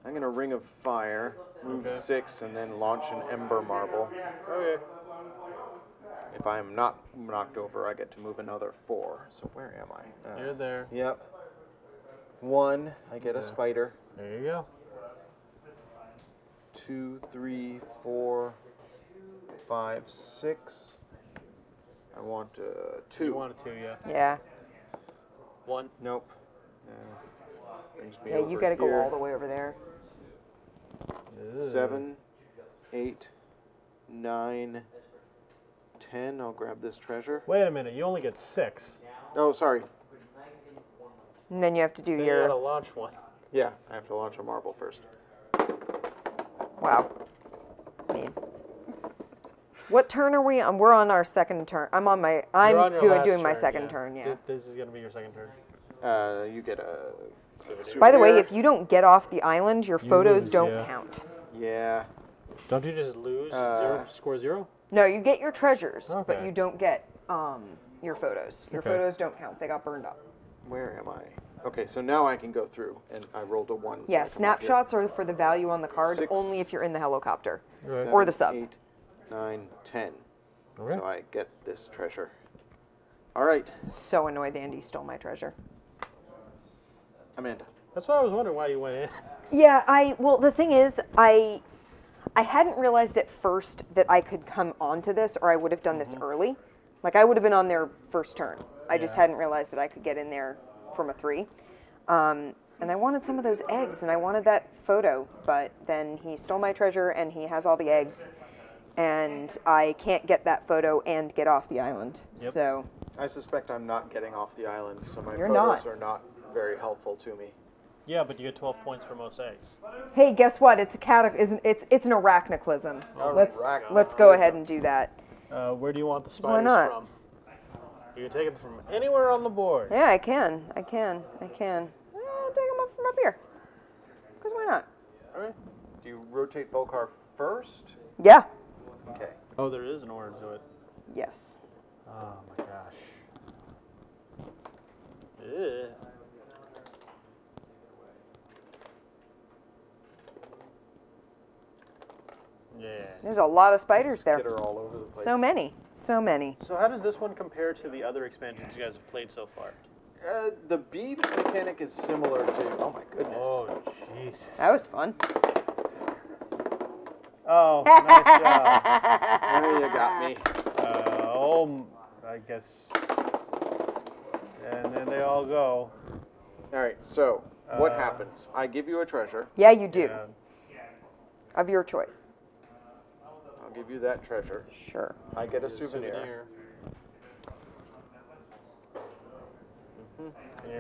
I'm going to Ring of Fire, move Okay. 6, and then launch an Ember Marble. Okay. If I'm not knocked over, I get to move another 4. So where am I? You're there. Yep. 1, I get a spider. There you go. 2, 3, 4, 5, 6. I want 2. You wanted to, yeah. Yeah. 1. Nope. Brings me Yeah, you over got to go here. all the way over there. 7, 8, 9, 10. I'll grab this treasure. Wait a minute. You only get 6. Oh, sorry. And then you have to do Then you gotta your... launch one. Yeah, I have to launch a marble first. Wow. Mean. What turn are we on? We're on our second turn. I'm on my... I'm You're on your last doing my turn, second turn, yeah. This is gonna be your second turn. You get a... By the way, souvenir. if you don't get off the island, your You photos lose, don't yeah. count. Yeah. Don't you just lose? Score 0? No, you get your treasures, but Okay. you don't get your photos. Your Okay. photos don't count. They got burned up. Where am I? Okay, so now I can go through, and I rolled a 1. So Yeah, I come up here. snapshots are for the value on the card 6, only if you're in the helicopter. Right. Or the sub. 8, 9, 10. Okay. So I get this treasure. All right, So annoyed Andy stole my treasure. Amanda. That's why I was wondering why you went in. Yeah, well, the thing is, I I hadn't realized at first that I could come onto this, or I would have done this early. Like, I would have been on their first turn. I just hadn't realized that I could get in there from a 3. And I wanted some of those eggs, and I wanted that photo, but then he stole my treasure, and he has all the eggs, and I can't get that photo and get off the island. Yep. So I suspect I'm not getting off the island, so my You're photos not. are not very helpful to me. Yeah, but you get 12 points for most eggs. hey, guess what? It's it's an arachnoclism. Let's go ahead and do that. Where do you want the why spiders not? from? You can take it from anywhere on the board. Yeah, I can. I'll take them up from up here. Because why not? All right. Do you rotate Volcar first? Yeah. Okay. Oh, there is an order to it. Yes. Oh my gosh. Ugh. Yeah. There's a lot of spiders there. Skitter all over the place. So many. So many. So how does this one compare to the other expansions you guys have played so far? The beef mechanic is similar to. Oh my goodness. Oh, Jesus. That was fun. Oh, nice job. There you got me. I guess. And then they all go. All right. So what happens? I give you a treasure. Yeah, you do. Yeah. Of your choice. I'll give you that treasure. Sure. I get a souvenir.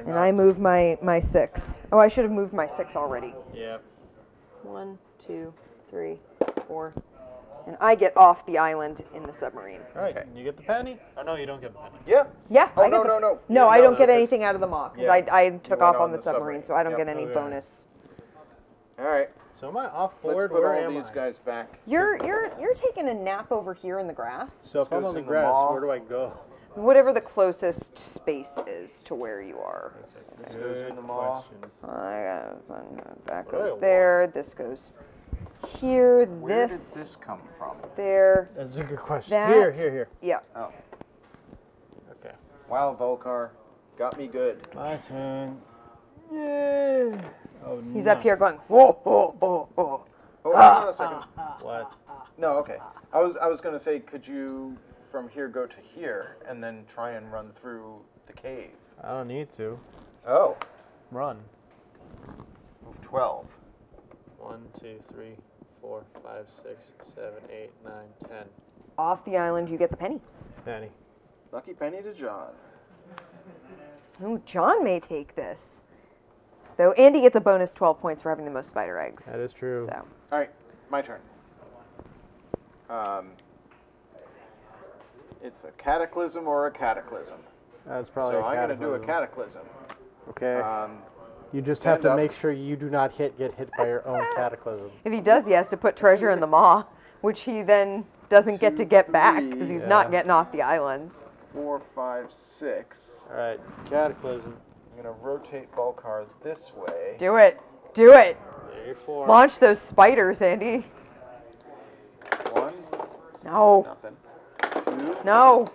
And I move my 6. Oh, I should have moved my 6 already. Yep. 1, 2, 3, 4. And I get off the island in the submarine. All right. Okay. You get the penny? Oh, no, you don't get the penny. Yeah. Yeah. Oh, I get no, the, no, no. No, Yeah, I no, don't get because- anything out of the maw because Yeah, I took went off on on the the submarine, submarine. so I don't Yep. get any Okay. bonus. All right. So am I off Let's board? put Where all am these I? guys back. You're taking a nap over here in the grass. So if I'm goes on the in the grass, maw. where do I go? Whatever the closest space is to where you are. This goes in the Good maw. question. That What do I goes want? there. This goes here. Where did This this come from? there. That's a good question. That. Here. Yeah. Oh. Okay. Wow, Volcar. Got me good. My turn. Yay! Oh, He's up here going, whoa, whoa, whoa, whoa. Oh, hang on a second. What? No, okay. I was going to say, could you from here go to here and then try and run through the cave? I don't need to. Oh. Run. Move 12. 1, 2, 3, 4, 5, 6, 7, 8, 9, 10. Off the island, you get the penny. Penny. Lucky penny to John. Ooh, John may take this. Though Andy gets a bonus 12 points for having the most spider eggs. That is true. So, All right, my turn. It's a cataclysm or a cataclysm. That's probably So a I'm going to do a cataclysm. cataclysm. Okay. You just stand have to up. make sure you do not get hit by your own cataclysm. if he does, he has to put treasure in the maw, which he then doesn't get to get back because he's not Yeah. getting off the island. 4, 5, 6. All right. Cataclysm. I'm going to rotate Volcar this way. Do it. Do it. There, 4. Launch those spiders, Andy. 1, No. nothing. 2, No.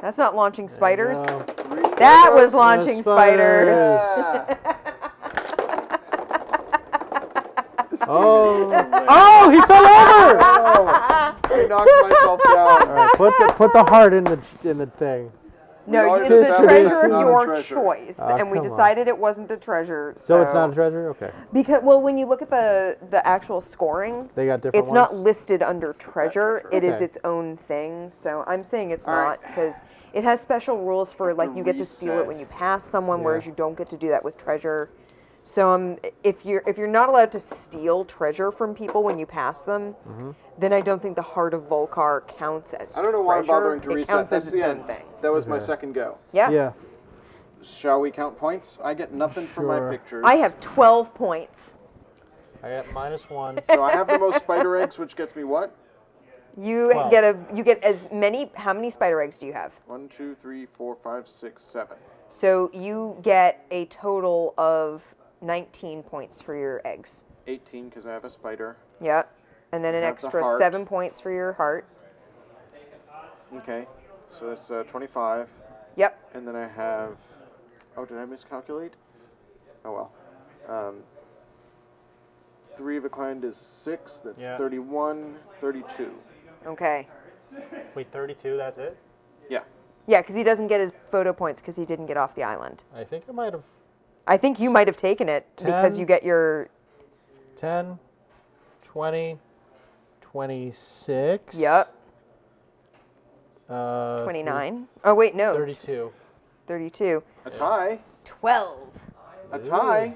That's not launching spiders. No. 3. That there was goes. launching spiders. spiders. Yeah. Oh. Oh, he fell over. I knocked myself down. All right. Put the heart in the thing. No, already it was a established treasure it's of not a your treasure. choice, Oh, and we come on. decided it wasn't a treasure. So it's not a treasure? Okay. Because when you look at the actual scoring, They got different it's not ones? listed under treasure. treasure. It is Okay. its own thing. So I'm saying it's All not right. because it has special rules for like you get to steal it when reset. you pass someone, whereas Yeah. you don't get to do that with treasure. So if you're not allowed to steal treasure from people when you pass them, then I don't think the Heart of Volcar counts as I don't know why I'm treasure. bothering to It reset. counts That's as the its own end. thing. That was my Okay. second go. Yeah. Yeah. Shall we count points? I get nothing for my Sure. pictures. I have 12 points. I got -1. So I have the most spider eggs, which gets me what? You 12. get as many. How many spider eggs do you have? 1, 2, 3, 4, 5, 6, 7. So you get a total of 19 points for your eggs. 18 because I have a spider. Yep. And then an Have the extra heart. 7 points for your heart. Okay, so that's 25. Yep. And then I have. Oh, did I miscalculate? Oh well. 3 of a kind is 6. That's Yeah. 31, 32. Okay. Wait, 32, that's it? Yeah. Yeah, because he doesn't get his photo points because he didn't get off the island. I think I might have I think you might have taken it because 10. you get your... 10, 20, 26. Yep, 29. 29. Oh, wait, no. 32. 32. A tie. 12. A tie.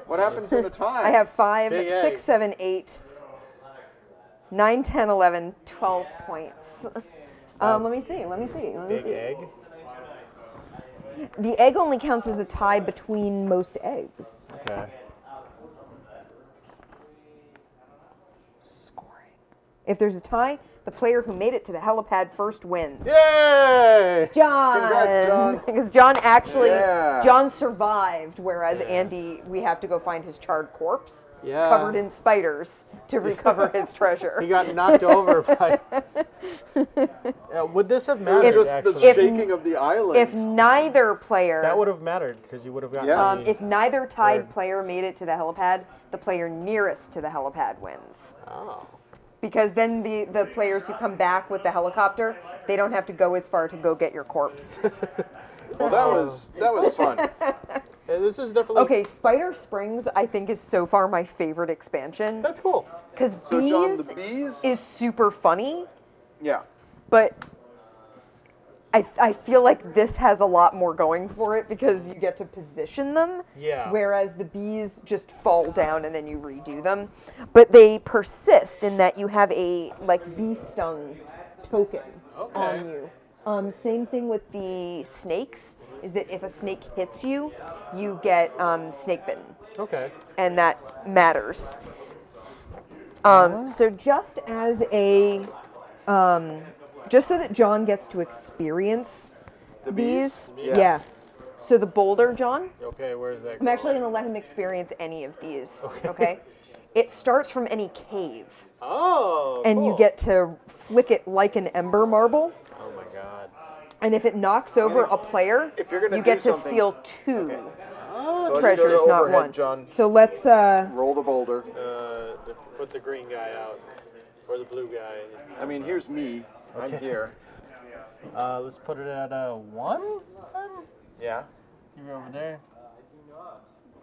What happens in a tie? I have 5, Big 6, egg. 7, 8, 9, 10, 11, 12 points. Let me see. Big egg. The egg only counts as a tie between most eggs. Okay. Scoring. If there's a tie, the player who made it to the helipad first wins. Yay! John! Congrats, John. Because John actually, Yeah. John survived, whereas Yeah. Andy, we have to go find his charred corpse, Yeah. covered in spiders, to recover his treasure. He got knocked over by. Would this have It mattered? was just actually? the shaking of the island. If neither player, That would have mattered because you would have gotten. Yeah. the- if neither tied Third. player made it to the helipad, the player nearest to the helipad wins. Oh. Because then the players who come back with the helicopter, they don't have to go as far to go get your corpse. Well, that was fun. This is definitely. Okay, Spider Springs, I think, is so far my favorite expansion. That's cool. Because So, bees, John, the bees. is super funny, Yeah. but I feel like this has a lot more going for it because you get to position them. Yeah. Whereas the bees just fall down and then you redo them. But they persist in that you have a bee stung token on you. Same thing with the snakes, is that if a snake hits you, you get snake bitten. Okay. And that matters. So just as a, just so that John gets to experience The these, bees? yeah. So the boulder, John, Okay, where's that? I'm actually going to let him experience any of these. Okay. It starts from any cave, Oh. and you cool. get to flick it like an ember marble. Oh my god. And if it knocks over a player, If you're gonna you do get to something- steal 2 Okay. Oh. So let's go treasures, to not overhead, 1. John. So let's Roll the boulder. Put the green guy out, or the blue guy. I mean, here's me. I'm here. Let's put it at 1. Then? Yeah. You're over there.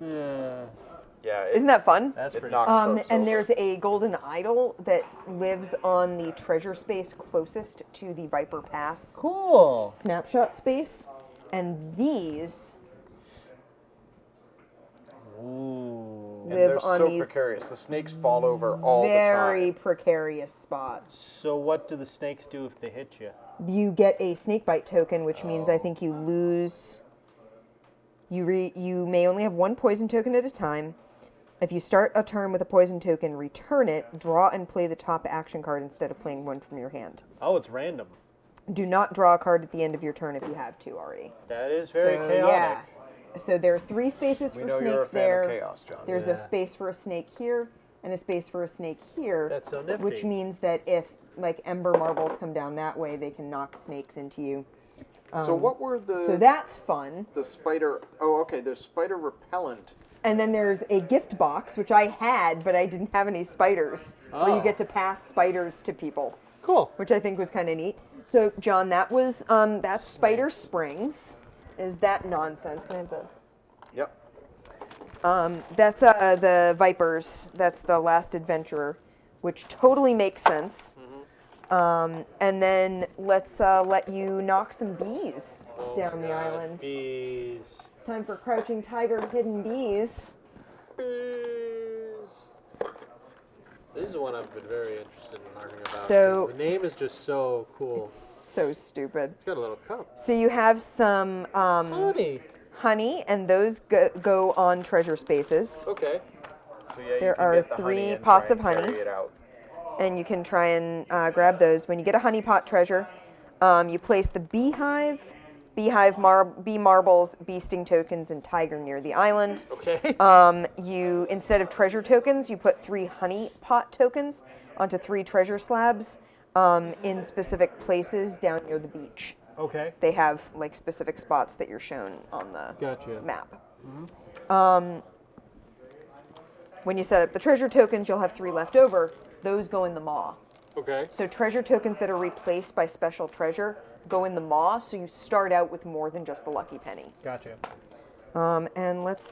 Yeah. Yeah. Isn't that fun? That's It pretty. knocks folks And over. there's a golden idol that lives on the treasure space closest to the Viper Pass Cool. snapshot space. And these Ooh. And live they're on so these precarious. The snakes fall over all very the time. precarious spots. So what do the snakes do if they hit you? You get a snakebite token, which means I think you lose. You may only have 1 poison token at a time. If you start a turn with a poison token, return it, draw and play the top action card instead of playing one from your hand. Oh, it's random. Do not draw a card at the end of your turn if you have to already. That is very So, chaotic. yeah. So there are 3 spaces We for know you're a snakes fan there. of chaos, John. There's Yeah. a space for a snake here and a space for a snake here. That's so nifty. Which means that if ember marbles come down that way, they can knock snakes into you. So what were the So that's fun. the spider? Oh, okay. There's spider repellent. And then there's a gift box, which I had, but I didn't have any spiders, where you Oh. get to pass spiders to people, Cool. which I think was kind of neat. So, John, that was that's Spider Springs. Is that nonsense? Can I have the? Yep. That's the Vipers. That's the Last Adventurer, which totally makes sense. And then let's let you knock some bees down the island. Bees. It's time for Crouching Tiger, Hidden Bees. Bees. This is one I've been very interested in learning about. So- 'cause the name is just so cool. So stupid. It's got a little cup. So you have some honey, and those go on treasure spaces. Okay. So yeah, There you can are get the 3 honey and pots try of and carry honey. it out. And you can try and grab those. When you get a honey pot treasure, you place the bee marbles, bee sting tokens, and tiger near the island. Okay. You, instead of treasure tokens, you put 3 honey pot tokens onto 3 treasure slabs in specific places down near the beach. Okay. They have specific spots that you're shown on the Gotcha. map. When you set up the treasure tokens, you'll have 3 left over. Those go in the maw. Okay. So treasure tokens that are replaced by special treasure go in the maw, so you start out with more than just the lucky penny. Gotcha. And let's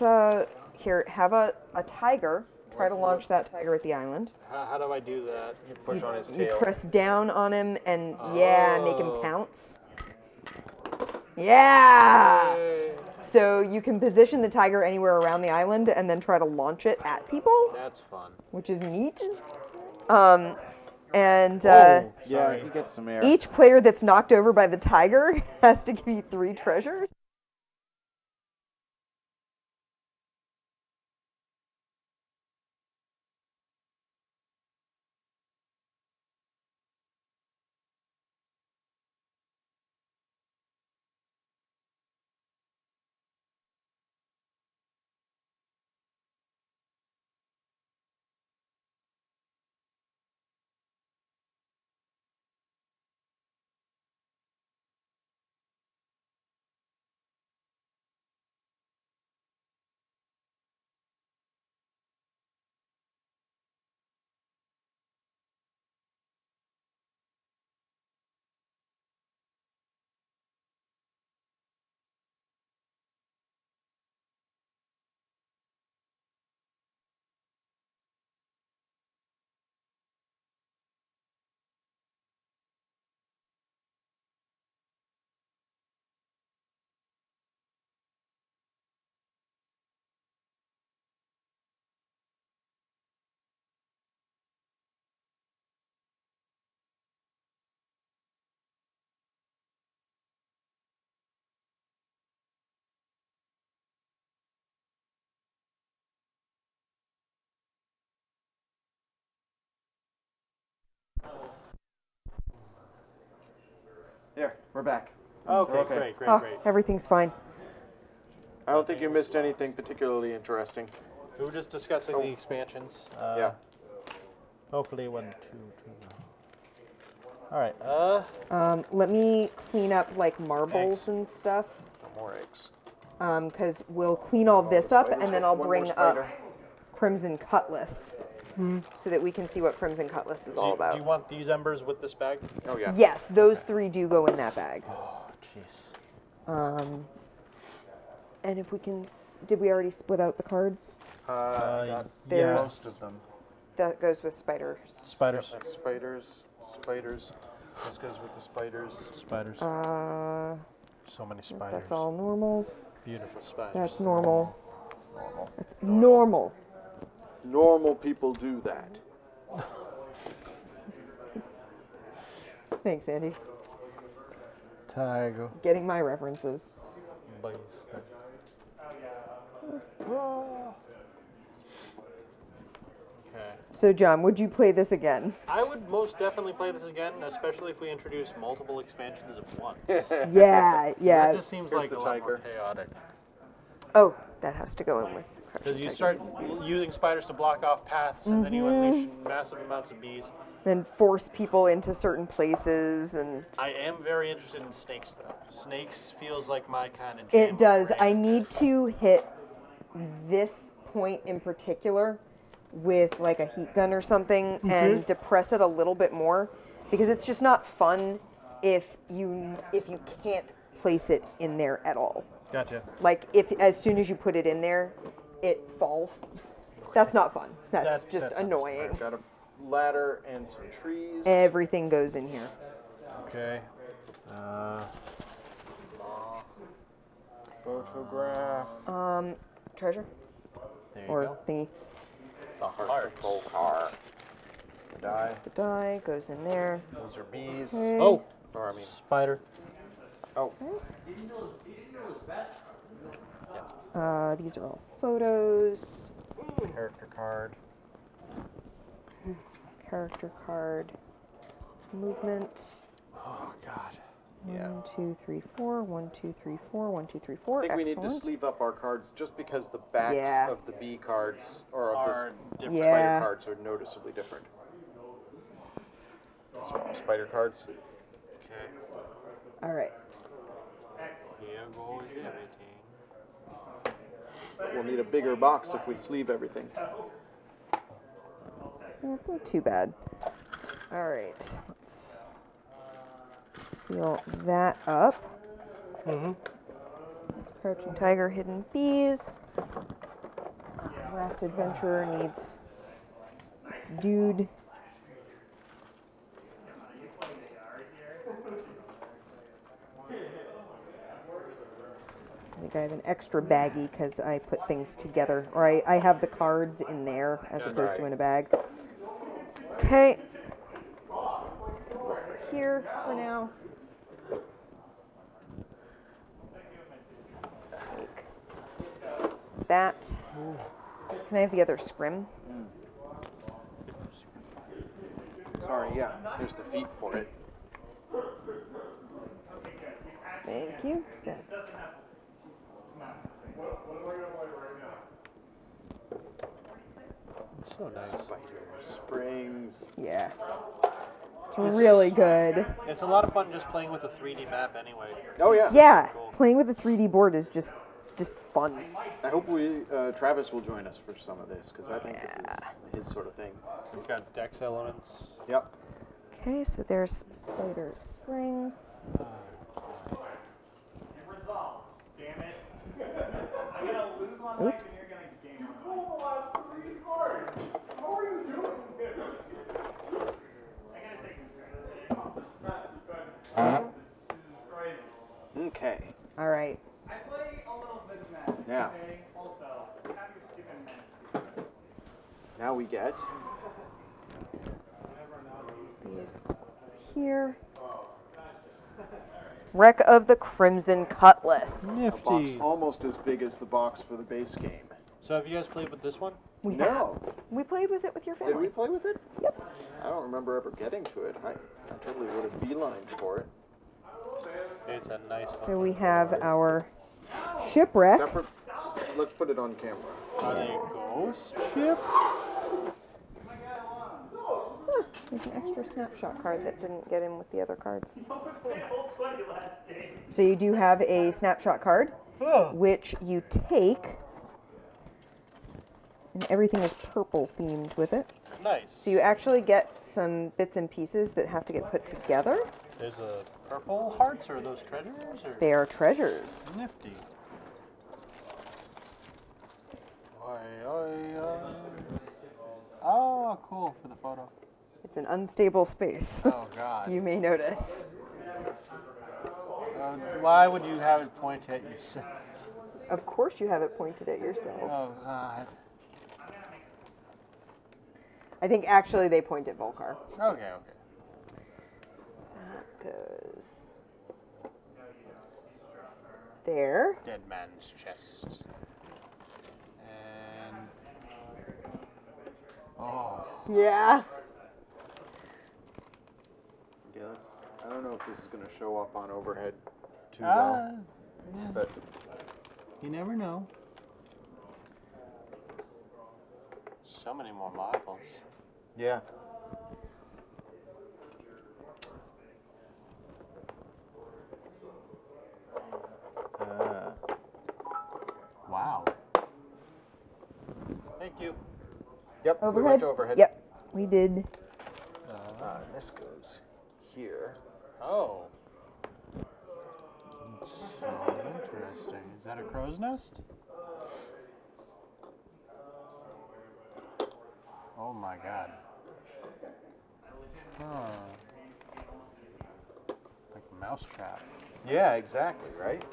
here have a tiger. Try to launch that tiger at the island. How do I do that? You push on his You tail. press down on him and make him pounce. Yeah. Yay. So you can position the tiger anywhere around the island and then try to launch it at people, That's fun. which is neat. Oh, Yeah, sorry. you get some air. Each player that's knocked over by the tiger has to give you 3 treasures. There, we're back. Okay, Okay. great. Everything's fine. I don't think you missed anything particularly interesting. We were just discussing the expansions. Yeah. Hopefully it wasn't too. All right. Let me clean up like marbles Eggs. and stuff, More eggs. because we'll clean all this up and then I'll One more bring up spider. Crimson Cutlass so that we can see what Crimson Cutlass is all about. Do you want these embers with this bag? Oh, yeah. Yes, those 3 do go in that bag. Oh, jeez. And if we can, did we already split out the cards? Got There's- most of them. That goes with spiders. Spiders. Spiders. This goes with the spiders. Spiders. So many spiders. That's all normal. Beautiful spiders. That's normal. That's normal. Normal people do that. Thanks, Andy. Tiger. Getting my references. Beast. Okay. So, John, would you play this again? I would most definitely play this again, especially if we introduce multiple expansions at once. Yeah, yeah. That just seems Here's like the a lot more tiger. chaotic. Oh, that has to go in with. Because you start using spiders to block off paths, and then you unleash massive amounts of bees. Then force people into certain places, and I am very interested in snakes, though. Snakes feels like my kind of jam. it does. already. I need to hit this point in particular with like a heat gun or something and depress it a little bit more, because it's just not fun if you can't place it in there at all. Gotcha. Like if as soon as you put it in there, it falls. That's not fun. That's just that's annoying. Got a ladder and some trees. Everything goes in here. Okay. Photograph. Treasure There you or go. thingy. The heart control car. Die. The die goes in there. Those are bees. Oh! Or I mean, Spider. oh, These are all photos. character card. Character card. Movement. Oh, God. Yeah. 1, 2, 3, 4. 1, 2, 3, 4. 1, 2, 3, 4. I think we need to Excellent. sleeve up our cards just because the backs Yeah. of the bee cards or of Are the different. Yeah. spider cards are noticeably different. So, spider cards. Okay. All right. Here goes everything. We'll need a bigger box if we sleeve everything. That's not too bad. All right, let's seal that up. Crouching Tiger, Hidden Bees. Last Adventurer needs its dude. I think I have an extra baggie because I put things together, or I have the cards in there as opposed to in a bag. Okay. Over here for now. Take that. Can I have the other scrim? Sorry, yeah. Here's the feet for it. Thank you. Yeah. So nice. Springs. Yeah. It's really good. It's a lot of fun just playing with a 3D map anyway. Oh yeah. Yeah, playing with a 3D board is just fun. I hope Travis will join us for some of this because I think this is his sort of thing. It's got dex elements. Yep. Okay, so there's Spider Springs. Resolve. Damn it. I'm gonna lose one leg Oops. and you're gonna gain one leg. Pull the last 3 cards. What are you doing? I gotta take this. Okay. All right. I play a little bit of Magic. Yeah. Okay? Also, have your stupid Magic. Now we get These here. Wreck of the Crimson Cutlass. a box almost as big as the box for the base game. So have you guys played with this one? We No. We played with it with your family. Did we play with it? Yep. I don't remember ever getting to it. I totally would have beelined for it. It's a nice So we have our shipwreck. Separate. Let's put it on camera. Are they ghost ship? Huh, there's an extra snapshot card that didn't get in with the other cards. So you do have a snapshot card, which you take, and everything is purple themed with it. Nice. So you actually get some bits and pieces that have to get put together. There's a purple hearts, or are those treasures? Or? They are treasures. Nifty. Oi, oi, oi. Oh, cool for the photo. It's an unstable space. Oh, God. You may notice. Why would you have it point at yourself? Of course you have it pointed at yourself. Oh, God. I think actually they point at Volcar. Okay, okay. That goes there. Dead man's chest. And... Oh. Yeah. Yeah, I don't know if this is going to show up on overhead too well, but You never know. So many more marbles. yeah. Wow. Thank you. Yep. We Overhead? went to overhead. Yep, we did. This goes here. Oh. So interesting. Is that a crow's nest? Oh my God. Huh. Like a mousetrap. Yeah, exactly. Right.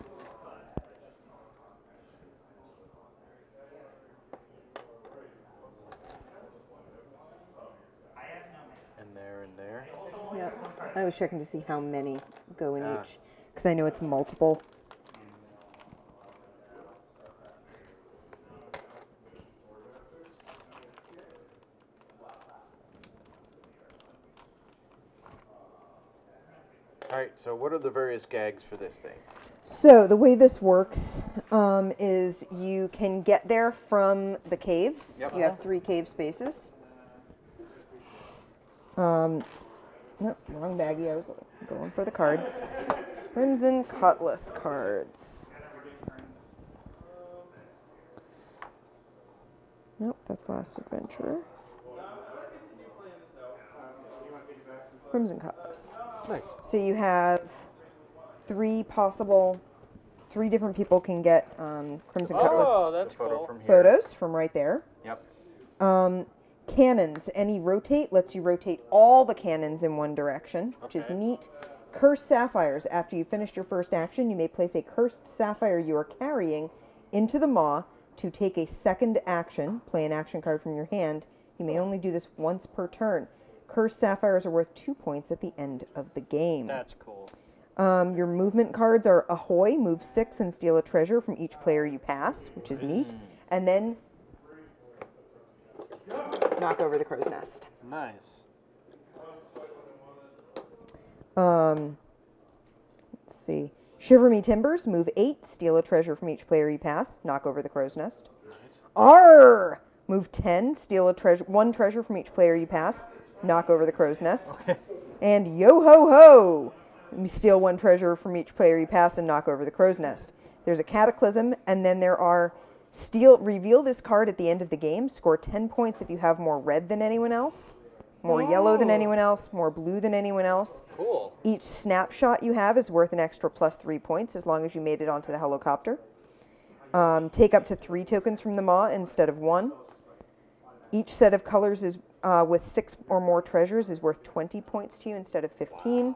And there and there. Yep. I was checking to see how many go in each, because I know it's multiple. All right. So, what are the various gags for this thing? So the way this works is you can get there from the caves. Yep. You have 3 cave spaces. Nope, wrong baggie. I was going for the cards. Crimson Cutlass cards. Nope, that's Last Adventurer. Crimson Cutlass. Nice. So you have three different people can get Crimson Cutlass Oh, that's Photo cool. from here. photos from right there. Yep. Cannons. Any rotate lets you rotate all the cannons in one direction, which is Okay. neat. Cursed sapphires. After you finished your first action, you may place a cursed sapphire you are carrying into the maw to take a second action. Play an action card from your hand. You may only do this once per turn. Cursed sapphires are worth 2 points at the end of the game. That's cool. Your movement cards are Ahoy, move 6 and steal a treasure from each player you pass, which is neat. And then knock over the crow's nest. Nice. Let's see. Shiver Me Timbers, move 8, steal a treasure from each player you pass, knock over the crow's nest. Nice. Arr! Move 10, steal one treasure from each player you pass, knock over the crow's nest. And Yo Ho Ho! Steal one treasure from each player you pass and knock over the crow's nest. There's a Cataclysm, and then there are reveal this card at the end of the game, score 10 points if you have more red than anyone else, more yellow than anyone else, more blue than anyone else. Cool. Each snapshot you have is worth an extra plus 3 points as long as you made it onto the helicopter. Take up to 3 tokens from the maw instead of 1. Each set of colors is with 6 or more treasures is worth 20 points to you instead of 15.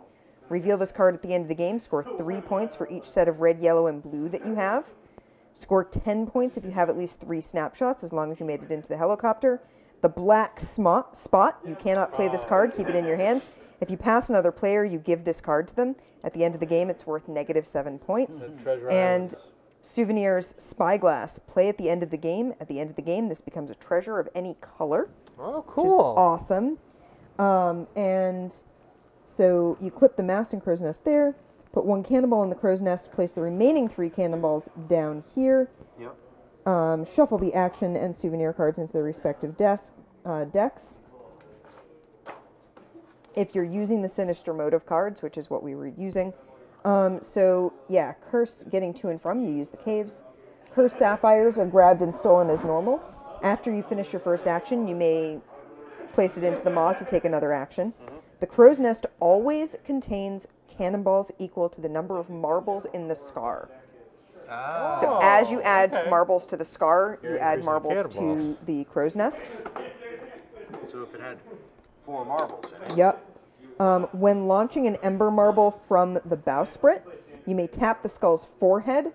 Reveal this card at the end of the game. Score 3 points for each set of red, yellow, and blue that you have. Score 10 points if you have at least 3 snapshots as long as you made it into the helicopter. The black spot, you cannot play this card. Keep it in your hand. If you pass another player, you give this card to them. At the end of the game, it's worth -7 points. Treasure And Islands. Souvenirs Spyglass. Play at the end of the game. At the end of the game, this becomes a treasure of any color. Oh, Which is cool. awesome. And so you clip the mast and crow's nest there. Put 1 cannonball in the crow's nest. Place the remaining 3 cannonballs down here. Yep. Shuffle the action and souvenir cards into their respective decks. If you're using the Sinister Motive cards, which is what we were using. So, yeah, Curse, getting to and from, you use the caves. Cursed sapphires are grabbed and stolen as normal. After you finish your first action, you may place it into the maw to take another action. The crow's nest always contains cannonballs equal to the number of marbles in the scar. So as you add okay. marbles to the scar, You're you add increasing marbles to cannonballs. the crow's nest. So if it had 4 marbles in it. Yep. When launching an ember marble from the bowsprit, you may tap the skull's forehead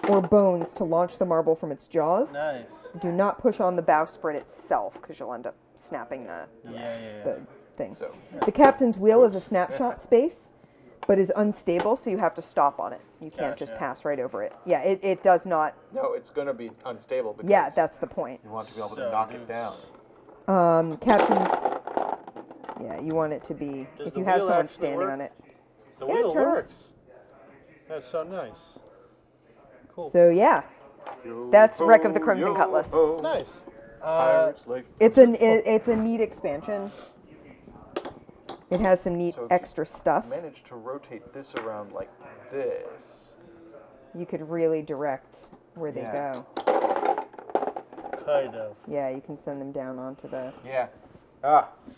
or bones to launch the marble from its jaws. Nice. Do not push on the bowsprit itself because you'll end up snapping the thing. So The captain's wheel is a snapshot space, but is unstable, so you have to stop on it. You can't just Gotcha. pass right over it. Yeah, it does not. no, it's going to be unstable because Yeah, that's the point. you want to be able to So knock loose. it down. Captain's. Yeah, you want it to be. Does if the you have wheel someone actually standing work? on it. The Yeah, it wheel turns. works. That's so nice. Cool. So yeah, that's Wreck of the Crimson Cutlass. Nice. Pirate's Life. It's a neat expansion. It has some neat So if extra stuff. Manage to rotate this around like this. You could really direct where they Yeah. go. Kind of. Yeah, you can send them down onto the. Yeah.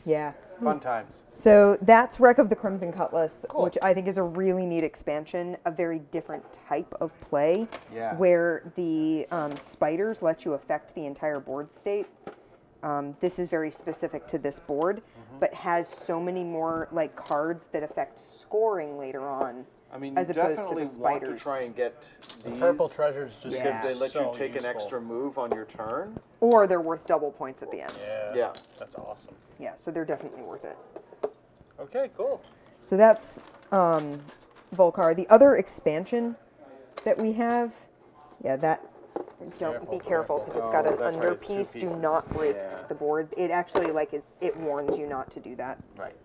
Yeah. Fun times. So that's Wreck of the Crimson Cutlass, Cool. which I think is a really neat expansion, a very different type of play, Yeah. where the spiders let you affect the entire board state. This is very specific to this board, but has so many more like cards that affect scoring later on. I mean, as you opposed to definitely the want to spiders. try and get these Purple treasures just Yeah. because they let so you take an useful. extra move on your turn. Or they're worth double points at the end. Yeah. Yeah. That's awesome. Yeah, so they're definitely worth it. Okay, cool. So that's Volcar. The other expansion that we have, yeah, that be careful because it's got Oh, an that's right, it's 2 underpiece. Do pieces. not break Yeah. the board. It actually it warns you not to do that. Right.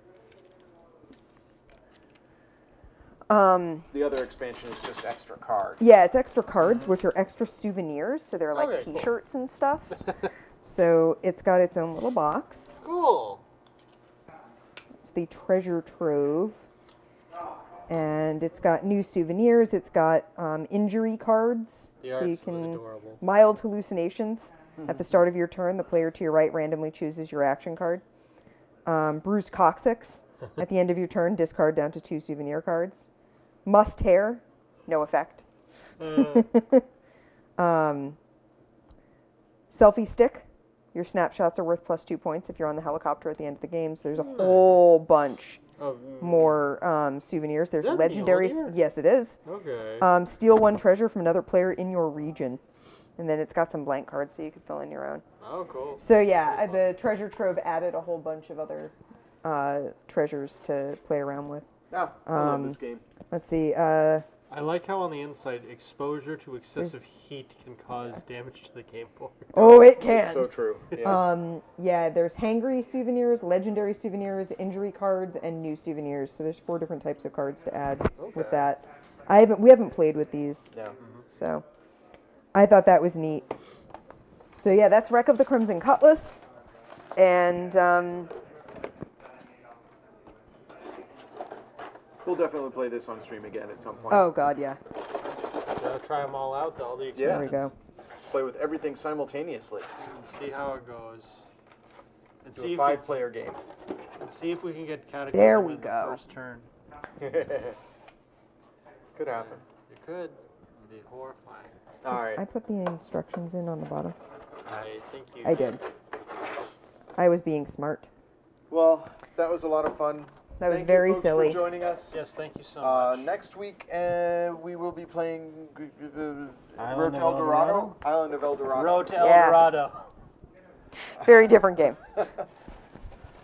Um, The other expansion is just extra cards. Yeah, it's extra cards, which are extra souvenirs. So they're like Okay, cool. T-shirts and stuff. So it's got its own little box. Cool. It's the treasure trove. And it's got new souvenirs. It's got injury cards. The so art's you can adorable. mild hallucinations. At the start of your turn, the player to your right randomly chooses your action card. Bruised Coccyx. At the end of your turn, discard down to 2 souvenir cards. Must Hair, no effect. Selfie Stick. Your snapshots are worth +2 points if you're on the helicopter at the end of the game. So there's a whole bunch more souvenirs. There's that legendary. needle here? Yes, it is. Okay. Steal 1 treasure from another player in your region. And then it's got some blank cards so you can fill in your own. Oh, cool. So yeah, the treasure trove added a whole bunch of other treasures to play around with. I love this game. Let's see. I like how on the inside, exposure to excessive heat can cause damage to the game board. Oh, it can. It's so true. Yeah. Yeah, there's hangry souvenirs, legendary souvenirs, injury cards, and new souvenirs. So there's 4 different types of cards to add with that. We haven't played with these. Yeah. So I thought that was neat. So yeah, that's Wreck of the Crimson Cutlass. And We'll definitely play this on stream again at some point. oh god, yeah. Gotta try them all out, all the Yeah. There we expansions. go. Play with everything simultaneously. And see how it goes. And It's see a if 5-player game. and see if we can get Cataclysm There we in the go. first turn. Could happen. It could. It'd be horrifying. All right. I put the instructions in on the bottom. I think you I did. I was being smart. Well, that was a lot of fun. That was Thank very you folks silly. for joining us. Yes, thank you so much. Next week, we will be playing Island of El El Dorado. Dorado? Island of El Dorado. Road to El Yeah. Dorado. Very different game.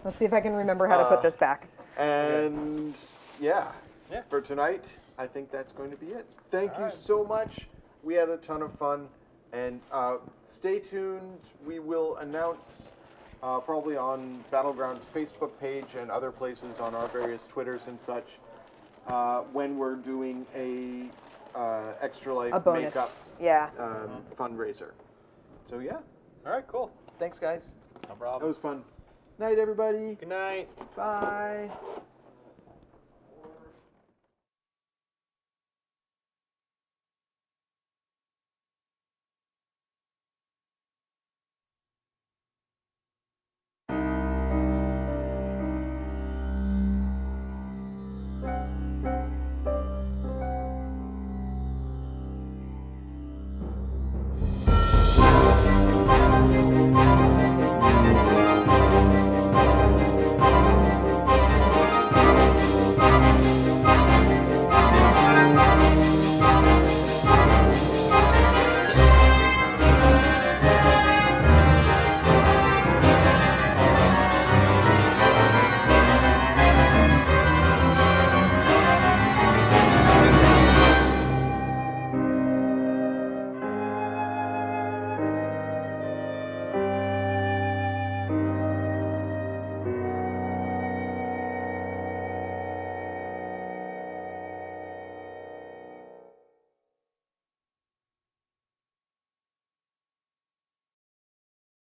Let's see if I can remember how to put this back. And yeah, Yeah. for tonight, I think that's going to be it. Thank you so much. We had a ton of fun. And stay tuned. We will announce probably on Battleground's Facebook page and other places on our various Twitters and such when we're doing a Extra Life A bonus. makeup Yeah. fundraiser. So yeah, All right, cool. thanks guys. No That problem. was fun. Night everybody. Good night. Bye.